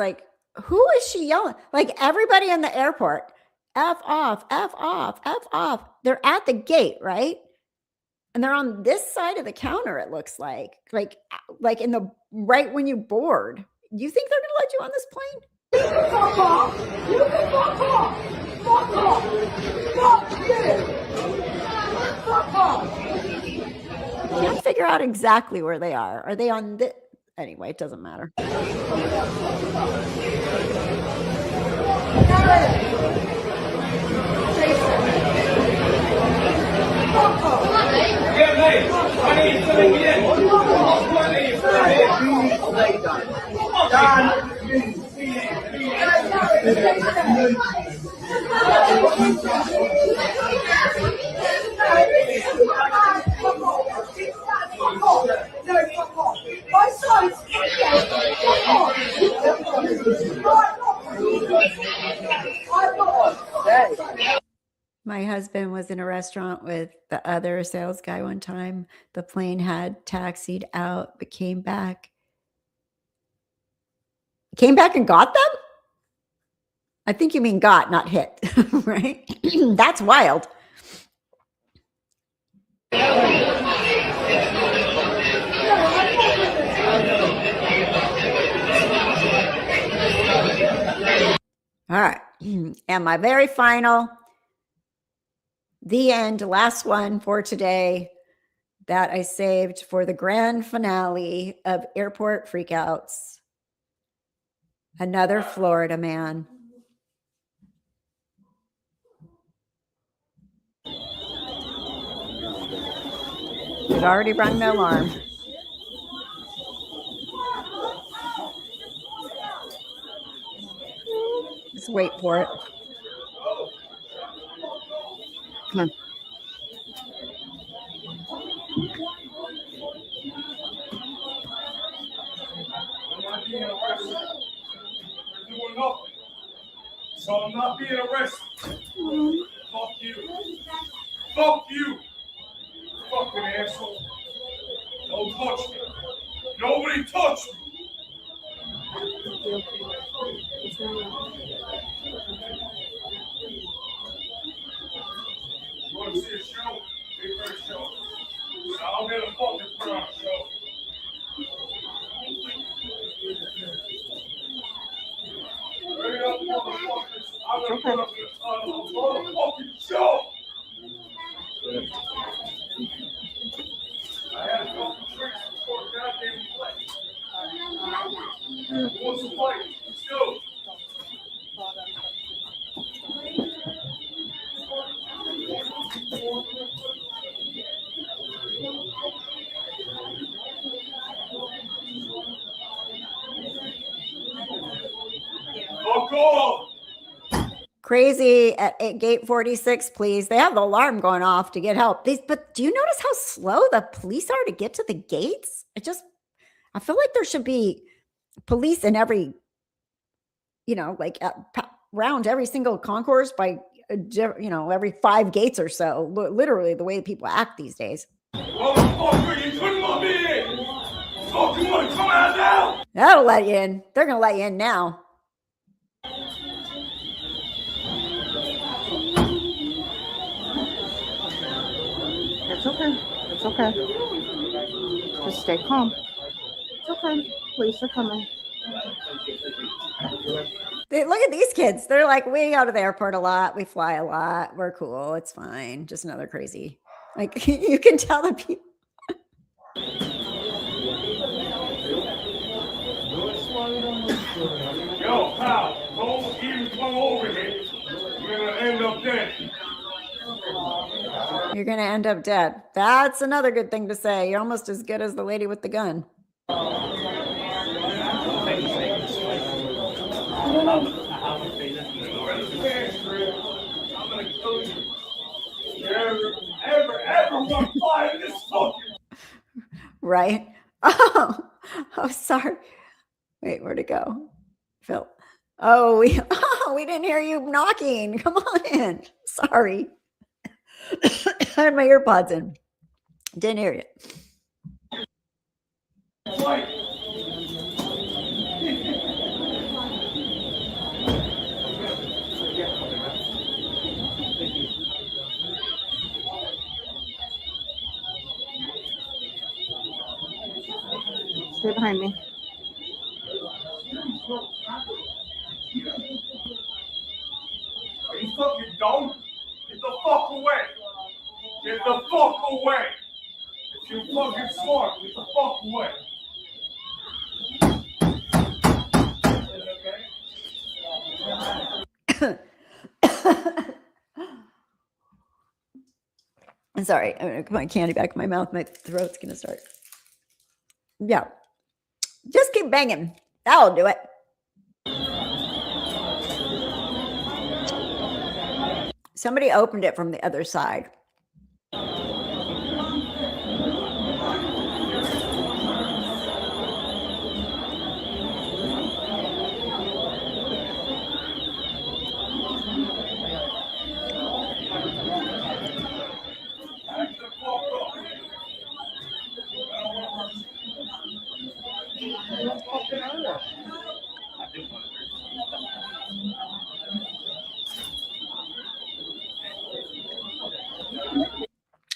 like, who is she yelling? Like everybody in the airport, F off, F off, F off. They're at the gate, right? And they're on this side of the counter, it looks like in the right when you board. Do you think they're gonna let you on this plane? Fuck off! You can fuck off! Fuck off! Fuck you! Fuck off! Can't figure out exactly where they are. Are they on the anyway, it doesn't matter. My husband was in a restaurant with the other sales guy one time. The plane had taxied out, but came back and got them? I think you mean got, not hit, right? That's wild. All right. And my very final, the end, last one for today that I saved for the grand finale of Airport Freakouts. Another Florida man. It already rung the alarm. Just wait for it. Come on. So I'm not being arrested. Fuck you. Fuck you. Fucking asshole. Don't touch me. Nobody touch me. You want to see a show? Big first show. I'll get a fucking put on a show. Hurry up, motherfuckers. I'm gonna put up a fucking show. I had a couple drinks before goddamn play. Who wants to fight? Let's go. Fuck off. Crazy at gate 46, please. They have the alarm going off to get help. But do you notice how slow the police are to get to the gates? I feel like there should be police in every, like around every single concourse by, every 5 gates or so. Literally the way people act these days. Motherfucker, you couldn't let me in. Oh, you want to come out now? That'll let you in. They're going to let you in now. It's okay. It's okay. Just stay calm. It's okay. Police are coming. Look at these kids. They're like, we go to the airport a lot. We fly a lot. We're cool. It's fine. Just another crazy. Like, you can tell the people. Yo, pal, don't even come over here. You're gonna end up dead. You're going to end up dead. That's another good thing to say. You're almost as good as the lady with the gun. Right? Oh, sorry. Wait, where'd it go? Phil. Oh, we didn't hear you knocking. Come on in. Sorry. I had my earpods in. Didn't hear you. Stay behind me. Are you fucking dumb? Get the fuck away! Get the fuck away! If you're fucking smart, get the fuck away! I'm sorry. I'm gonna put my candy back in my mouth. My throat's gonna start. Yeah. Just keep banging. That'll do it. Somebody opened it from the other side.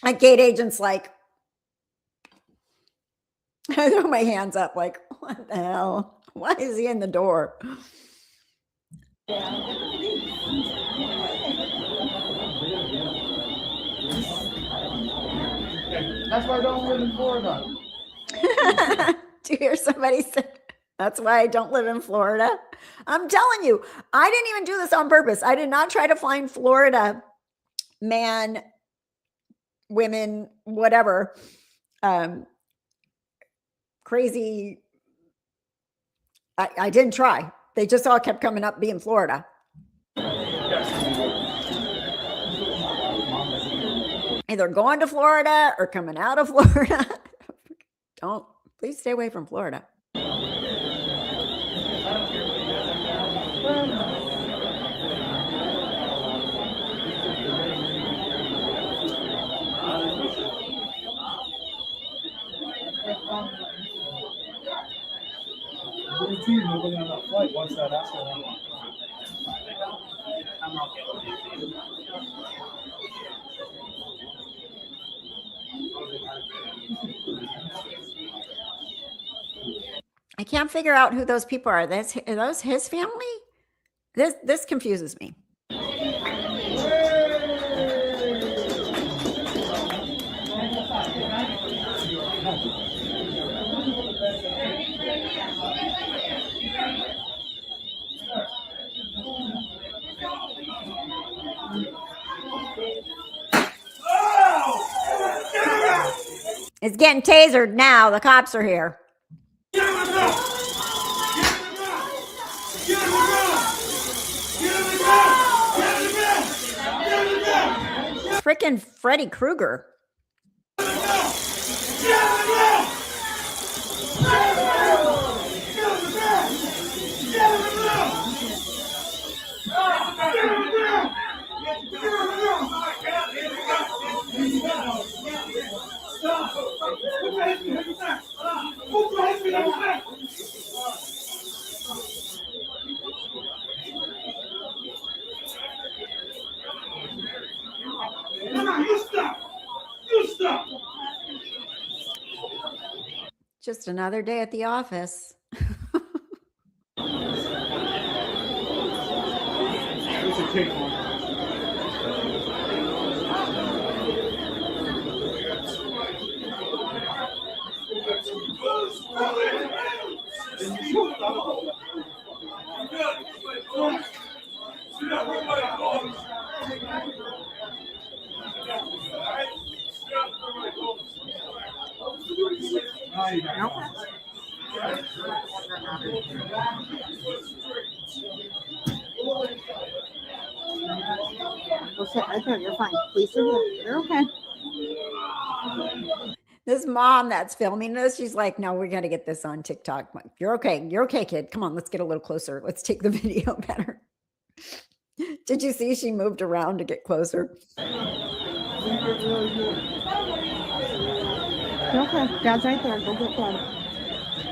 My gate agent's like, I throw my hands up like, what the hell? Why is he in the door? That's why I don't live in Florida. Do you hear somebody say, that's why I don't live in Florida? I'm telling you, I didn't even do this on purpose. I did not try to find Florida man, women, whatever, crazy. I didn't try. They just all kept coming up being Florida. Either going to Florida or coming out of Florida. Please stay away from Florida. Nobody on that flight wants that escalate. I can't figure out who those people are. Are those his family? This confuses me. It's getting tasered now. The cops are here. Frickin' Freddy Krueger. Just another day at the office. We'll sit right there. You're fine. Please sit here. You're okay. This mom that's filming this, she's like, no, we're going to get this on TikTok. I'm like, you're okay. You're okay, kid. Come on, let's get a little closer. Let's take the video better. Did you see she moved around to get closer? You're okay. Dad's right there. Go get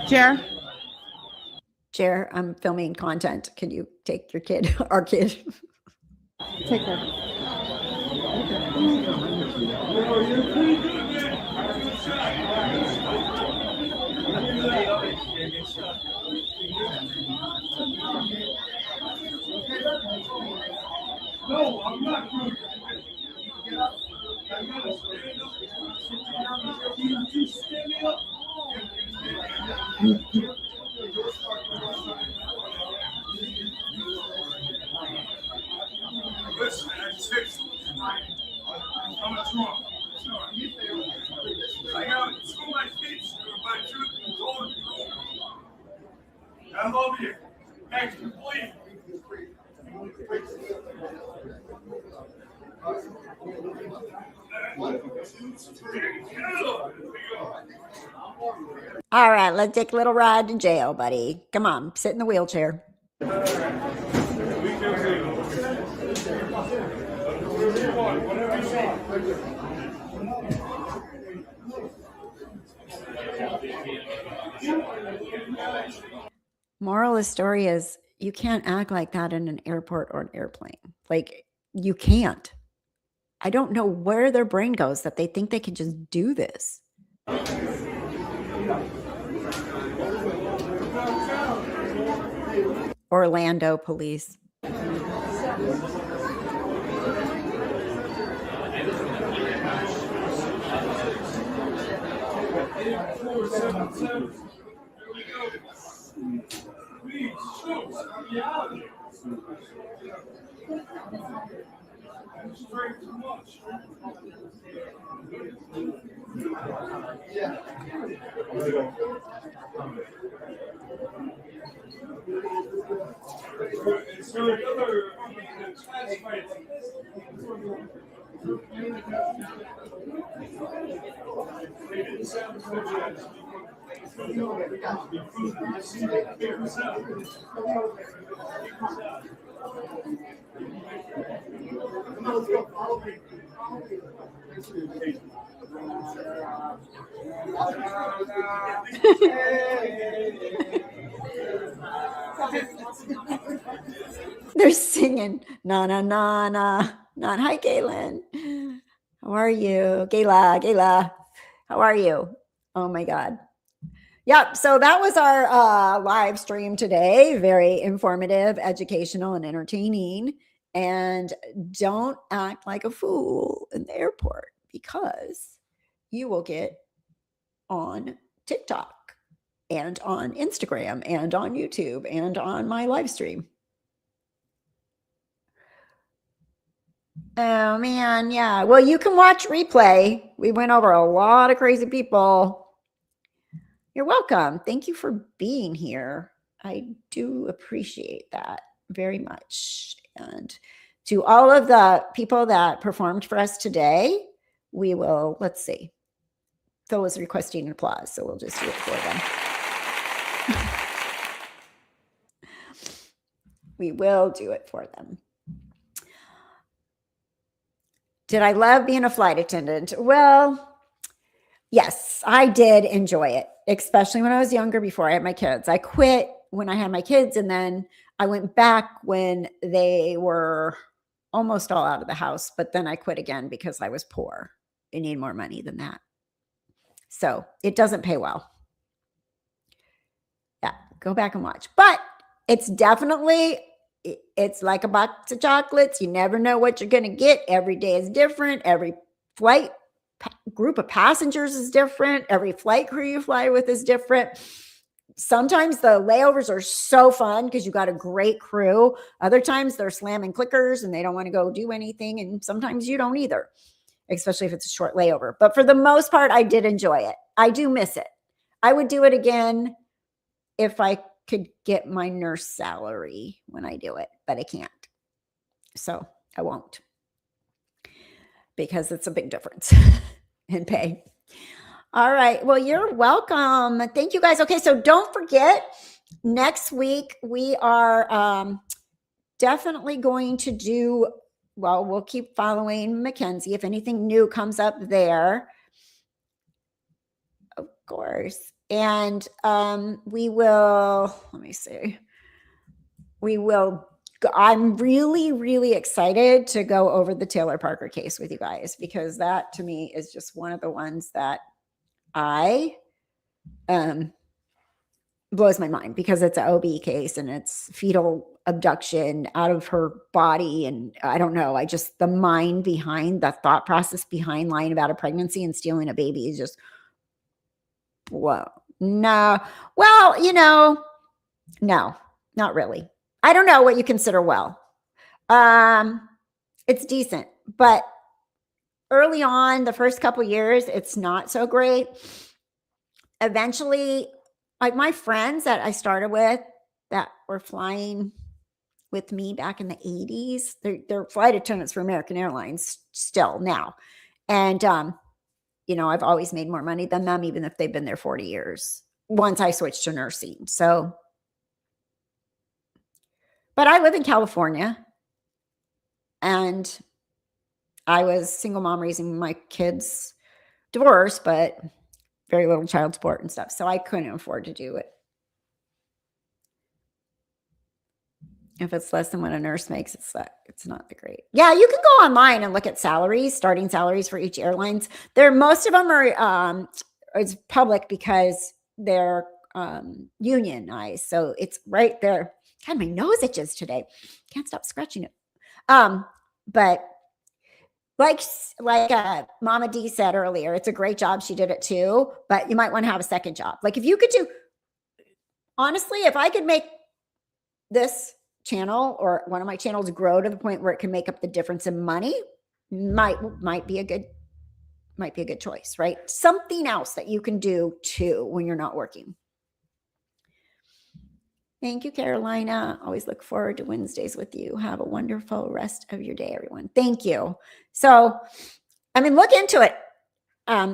Dad. Chair, I'm filming content. Can you take your kid, our kid? Take her. No, I'm not doing Get up. I gotta stand up. You stand me up. Listen, that's six. How much wrong? I got two of my kids by truth and told you. I love you. Thank you, please. All right, let's take a little ride to jail, buddy. Come on, sit in the wheelchair. Moral of the story is you can't act like that in an airport or an airplane. Like, you can't. I don't know where their brain goes that they think they can just do this. Orlando police. They're singing na na na na na. Hi, Galen. How are you? Gayla. How are you? Oh my God. Yep. So that was our live stream today. Very informative, educational, and entertaining. And don't act like a fool in the airport, because you will get on TikTok and on Instagram and on YouTube and on my live stream. Oh man, yeah. Well, you can watch replay. We went over a lot of crazy people. You're welcome. Thank you for being here. I do appreciate that very much. And to all of the people that performed for us today, we will, let's see. Phil was requesting applause, so we'll just do it for them. We will do it for them. Did I love being a flight attendant? Well, yes, I did enjoy it, especially when I was younger before I had my kids. I quit when I had my kids, and then I went back when they were almost all out of the house, but then I quit again because I was poor. I need more money than that. So it doesn't pay well. Yeah, go back and watch. But it's definitely, it's like a box of chocolates. You never know what you're going to get. Every day is different. Every flight group of passengers is different. Every flight crew you fly with is different. Sometimes the layovers are so fun because you got a great crew. Other times they're slamming clickers and they don't want to go do anything. And sometimes you don't either, especially if it's a short layover. But for the most part, I did enjoy it. I do miss it. I would do it again if I could get my nurse salary when I do it, but I can't. So I won't, because it's a big difference in pay. All right. Well, you're welcome. Thank you, guys. Okay. So don't forget, next week we are definitely going to do, well, we'll keep following Mackenzie. If anything new comes up there, of course. And we will, let me see. We will, I'm really, really excited to go over the Taylor Parker case with you guys, because that to me is just one of the ones that I blows my mind because it's an OB case and it's fetal abduction out of her body. And I don't know. The mind behind the thought process behind lying about a pregnancy and stealing a baby is just, whoa. No. Well, no, not really. I don't know what you consider well. It's decent, but early on, the first couple years, it's not so great. Eventually, like my friends that I started with that were flying with me back in the 80s, they're flight attendants for American Airlines still now. And, I've always made more money than them, even if they've been there 40 years once I switched to nursing. So, but I live in California and I was single mom raising my kids, divorced, but very little child support and stuff. So I couldn't afford to do it. If it's less than what a nurse makes, it's not that great. Yeah, you can go online and look at salaries, starting salaries for each airlines. Most of them are it's public because they're unionized. So it's right there. God, my nose itches today. Can't stop scratching it. But like Mama D said earlier, it's a great job. She did it too, but you might want to have a second job. Like if you could honestly, if I could make this channel or one of my channels grow to the point where it can make up the difference in money, might be a good choice, right? Something else that you can do too when you're not working. Thank you, Carolina. Always look forward to Wednesdays with you. Have a wonderful rest of your day, everyone. Thank you. So, look into it.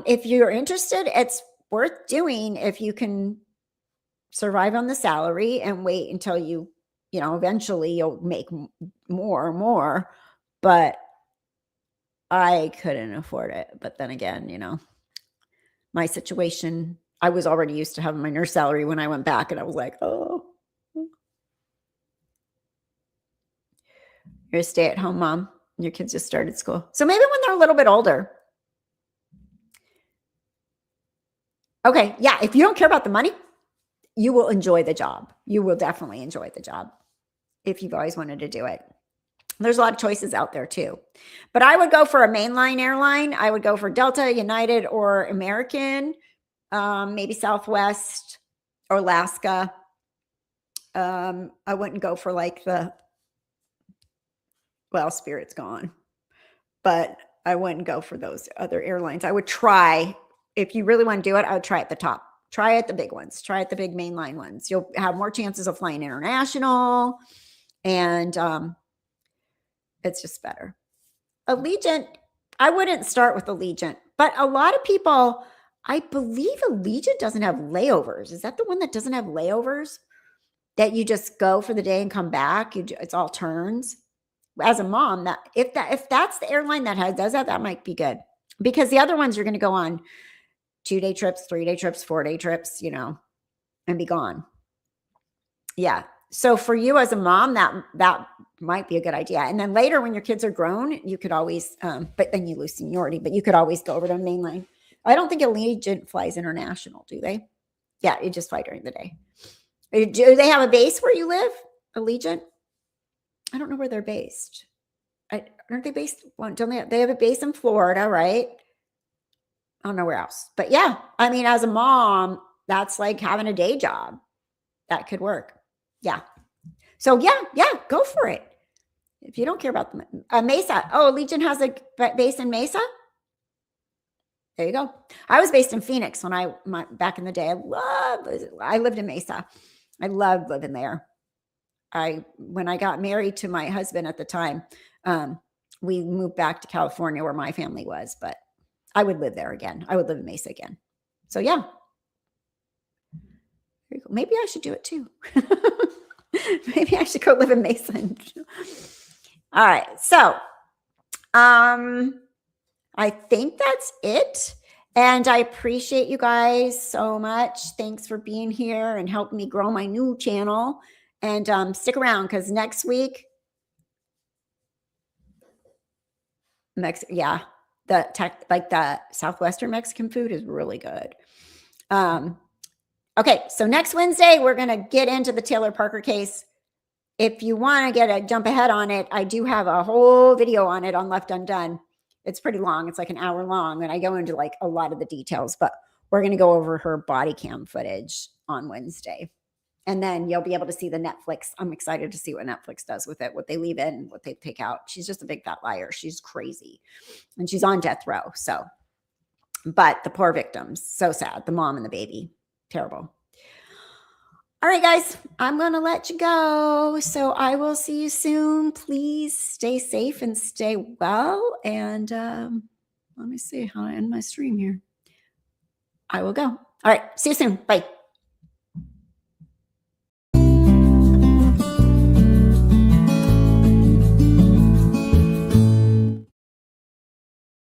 If you're interested, it's worth doing if you can survive on the salary and wait until eventually you'll make more. But I couldn't afford it. But then again, my situation, I was already used to having my nurse salary when I went back and I was like, oh. You're a stay-at-home mom. Your kids just started school. So maybe when they're a little bit older. Okay, yeah, if you don't care about the money, you will enjoy the job. You will definitely enjoy the job if you've always wanted to do it. There's a lot of choices out there too. But I would go for a mainline airline. I would go for Delta, United, or American, maybe Southwest or Alaska. I wouldn't go for Spirit's gone, but I wouldn't go for those other airlines. I would try, if you really want to do it, I would try at the top. Try at the big ones. Try at the big mainline ones. You'll have more chances of flying international, and it's just better. Allegiant, I wouldn't start with Allegiant, but a lot of people, I believe Allegiant doesn't have layovers. Is that the one that doesn't have layovers? That you just go for the day and come back? It's all turns. As a mom, if that's the airline that does that might be good, because the other ones you're going to go on 2-day trips, 3-day trips, 4-day trips, and be gone. Yeah. So for you as a mom, that might be a good idea. And then later when your kids are grown, you could always, but then you lose seniority, but you could always go over to mainline. I don't think Allegiant flies international, do they? Yeah, you just fly during the day. Do they have a base where you live, Allegiant? I don't know where they're based. Aren't they based? Don't they have a base in Florida, right? I don't know where else. But yeah, as a mom, that's like having a day job. That could work. Yeah. So yeah, go for it. If you don't care about Mesa. Oh, Allegiant has a base in Mesa? There you go. I was based in Phoenix back in the day. I lived in Mesa. I loved living there. When I got married to my husband at the time, we moved back to California where my family was, but I would live there again. I would live in Mesa again. So yeah. Maybe I should do it too. Maybe I should go live in Mesa. All right. So, I think that's it. And I appreciate you guys so much. Thanks for being here and helping me grow my new channel. And stick around because next week, the Southwestern Mexican food is really good. Okay, so next Wednesday, we're going to get into the Taylor Parker case. If you want to get a jump ahead on it, I do have a whole video on it on Left Undone. It's pretty long. It's like an hour long, and I go into like a lot of the details, but we're going to go over her body cam footage on Wednesday. And then you'll be able to see the Netflix. I'm excited to see what Netflix does with it, what they leave in, what they take out. She's just a big fat liar. She's crazy. And she's on death row. So, but the poor victims, so sad. The mom and the baby, terrible. All right, guys, I'm going to let you go. So I will see you soon. Please stay safe and stay well. And let me see how I end my stream here. I will go. All right, see you soon. Bye.